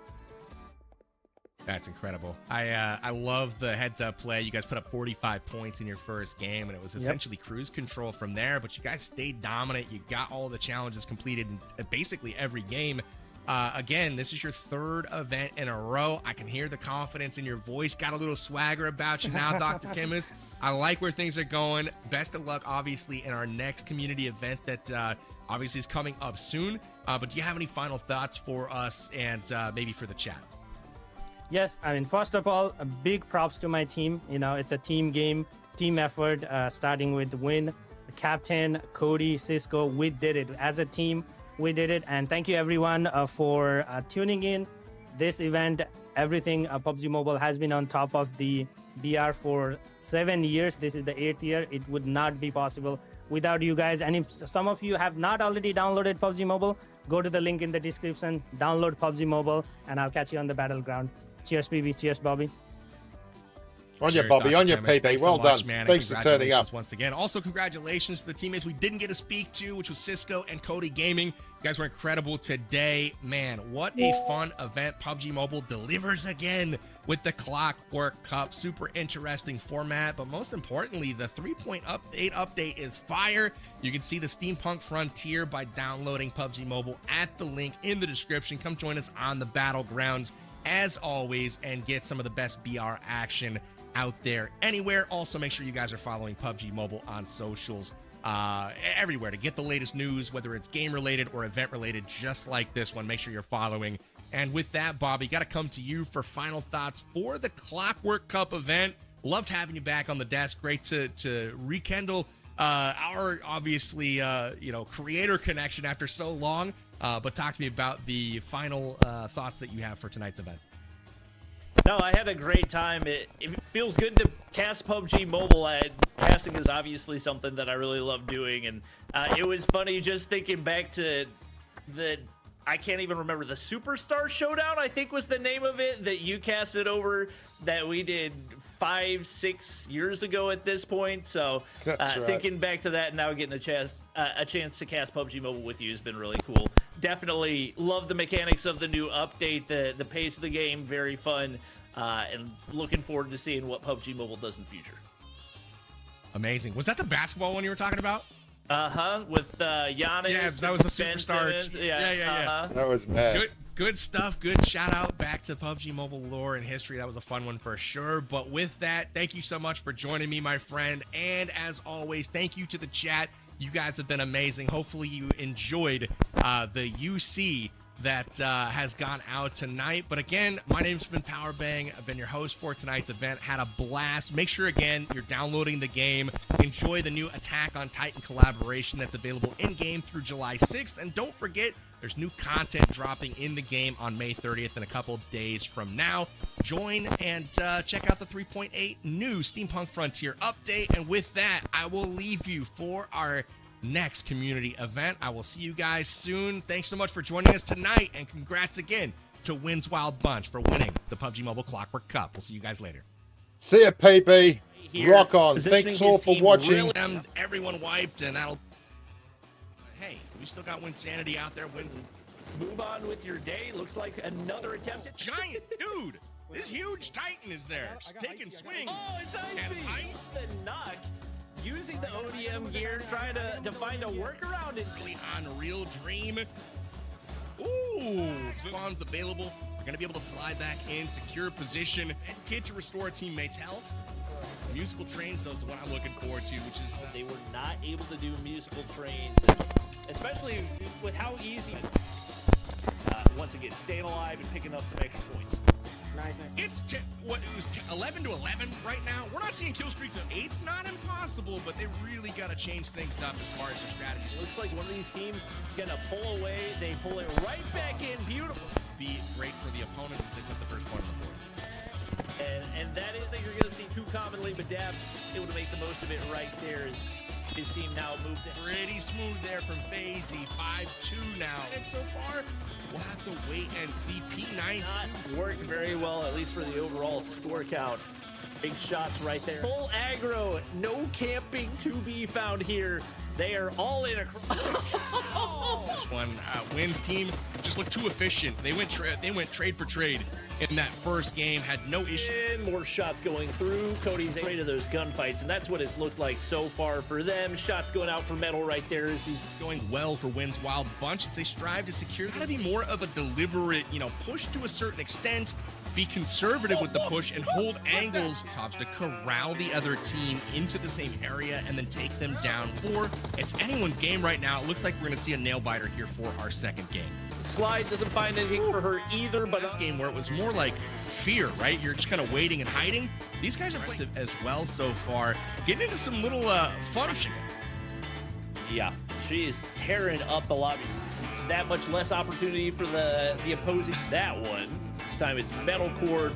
That's incredible. I love the heads-up play. You guys put up 45 points in your first game, and it was essentially cruise control from there. But you guys stayed dominant. You got all the challenges completed in basically every game. Again, this is your 3rd event in a row. I can hear the confidence in your voice. Got a little swagger about you now, Dr. Chemist. I like where things are going. Best of luck, obviously, in our next community event that obviously is coming up soon. But do you have any final thoughts for us and maybe for the chat? Yes, I mean, first of all, a big props to my team. You know, it's a team game, team effort, starting with Win, the captain, Cody, Cisco. We did it as a team. We did it. And thank you, everyone, for tuning in. This event, everything, PUBG Mobile has been on top of the BR for 7 years. This is the 8th year. It would not be possible without you guys. And if some of you have not already downloaded PUBG Mobile, go to the link in the description, download PUBG Mobile, and I'll catch you on the battleground. Cheers, PB. Cheers, Bobby. On your Bobby, on your PB. Well done. Thanks for turning up. Once again. Also, congratulations to the teammates we didn't get to speak to, which was Cisco and Cody Gaming. You guys were incredible today. Man, what a fun event. PUBG Mobile delivers again with the Clockwork Cup. Super interesting format, but most importantly, the 3.8 update is fire. You can see the Steampunk Frontier by downloading PUBG Mobile at the link in the description. Come join us on the battlegrounds as always and get some of the best BR action out there anywhere. Also, make sure you guys are following PUBG Mobile on socials everywhere to get the latest news, whether it's game related or event related, just like this one. Make sure you're following. And with that, Bobby, got to come to you for final thoughts for the Clockwork Cup event. Loved having you back on the desk. Great to rekindle our obviously creator connection after so long. But talk to me about the final thoughts that you have for tonight's event. No, I had a great time. It feels good to cast PUBG Mobile. Casting is obviously something that I really love doing, and it was funny just thinking back to I can't even remember, the Superstar Showdown, I think was the name of it, that you casted over, that we did 5-6 years ago at this point. So right. Thinking back to that and now getting a chance to cast PUBG Mobile with you has been really cool. Definitely love the mechanics of the new update, the pace of the game, very fun, and looking forward to seeing what PUBG Mobile does in the future. Amazing. Was that the basketball one you were talking about? With Giannis. Yeah, that was a superstar. Yeah. That was bad. Good stuff. Good shout out back to PUBG Mobile lore and history. That was a fun one for sure. But with that, thank you so much for joining me, my friend. And as always, thank you to the chat. You guys have been amazing. Hopefully you enjoyed the UC that has gone out tonight. But again, my name's been Powerbang. I've been your host for tonight's event. Had a blast. Make sure, again, you're downloading the game. Enjoy the new Attack on Titan collaboration that's available in-game through July 6th. And don't forget, there's new content dropping in the game on May 30th in a couple days from now. Join and check out the 3.8 new Steampunk Frontier update. And with that, I will leave you for our next community event. I will see you guys soon. Thanks so much for joining us tonight, and congrats again to Win's Wild Bunch for winning the PUBG Mobile Clockwork Cup. We'll see you guys later. See ya, PB. Rock on. Thanks all for watching. Everyone wiped, and that'll... Hey, we still got Winsanity out there. Move on with your day. Looks like another attempt. Giant dude. This huge Titan is there, just taking swings. Oh, it's ice. The knock. Using the ODM gear, trying to find a workaround. Really unreal dream. Ooh, spawns available. We're gonna be able to fly back in, secure position, and kit to restore a teammate's health. Musical trains, those are what I'm looking forward to, which is they were not able to do musical trains, especially with how easy. once again, staying alive and picking up some extra points. Nice. It's it was 11 to 11 right now. We're not seeing kill streaks of 8. It's not impossible, but they really got to change things up as far as their strategies. Looks like one of these teams gonna pull away. They pull it right back in. Beautiful. Be great for the opponents as they put the first point on the board. And that is that you're gonna see too commonly, but Dab able to make the most of it right there as his team now moves in. Pretty smooth there from FaZe. 5-2 now. And so far, we'll have to wait and see. P9 not worked very well, at least for the overall score count. Big shots right there. Full aggro, no camping to be found here. They are all in across. This one, Wynn's team just looked too efficient. They went trade for trade in that first game, had no issue. And more shots going through. Cody's afraid of those gunfights, and that's what it's looked like so far for them. Shots going out for Metal right there as he's going well for Wynn's Wild Bunch as they strive to secure. Gotta be more of a deliberate, push to a certain extent. Be conservative with the push and hold angles to corral the other team into the same area and then take them down. It's anyone's game right now. It looks like we're going to see a nail biter here for our second game. Slide doesn't find anything for her either, but this game where it was more like fear, right? You're just kind of waiting and hiding. These guys are aggressive as well so far. Getting into some little fun. Yeah, she is tearing up the lobby. It's that much less opportunity for the opposing. That one. This time it's Metalcore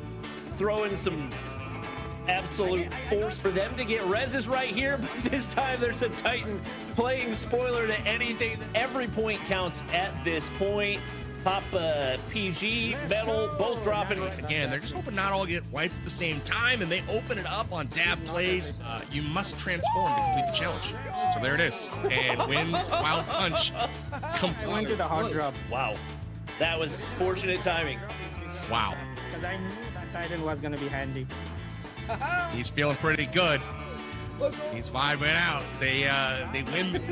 throwing some absolute force for them to get reses right here, but this time there's a Titan playing spoiler to anything. Every point counts at this point. Pop PG, Metal, both dropping. Again, they're just hoping not all get wiped at the same time, and they open it up on Dab plays. You must transform to complete the challenge. So there it is. And Wynn's Wild Punch Went to the hard drop. Wow. That was fortunate timing. Wow. Because I knew that Titan was going to be handy. He's feeling pretty good. He's vibing out. They win.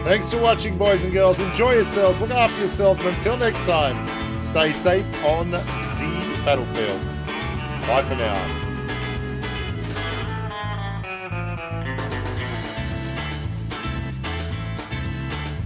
Thanks for watching, boys and girls. Enjoy yourselves, look after yourselves, and until next time, stay safe on the battlefield. Bye for now.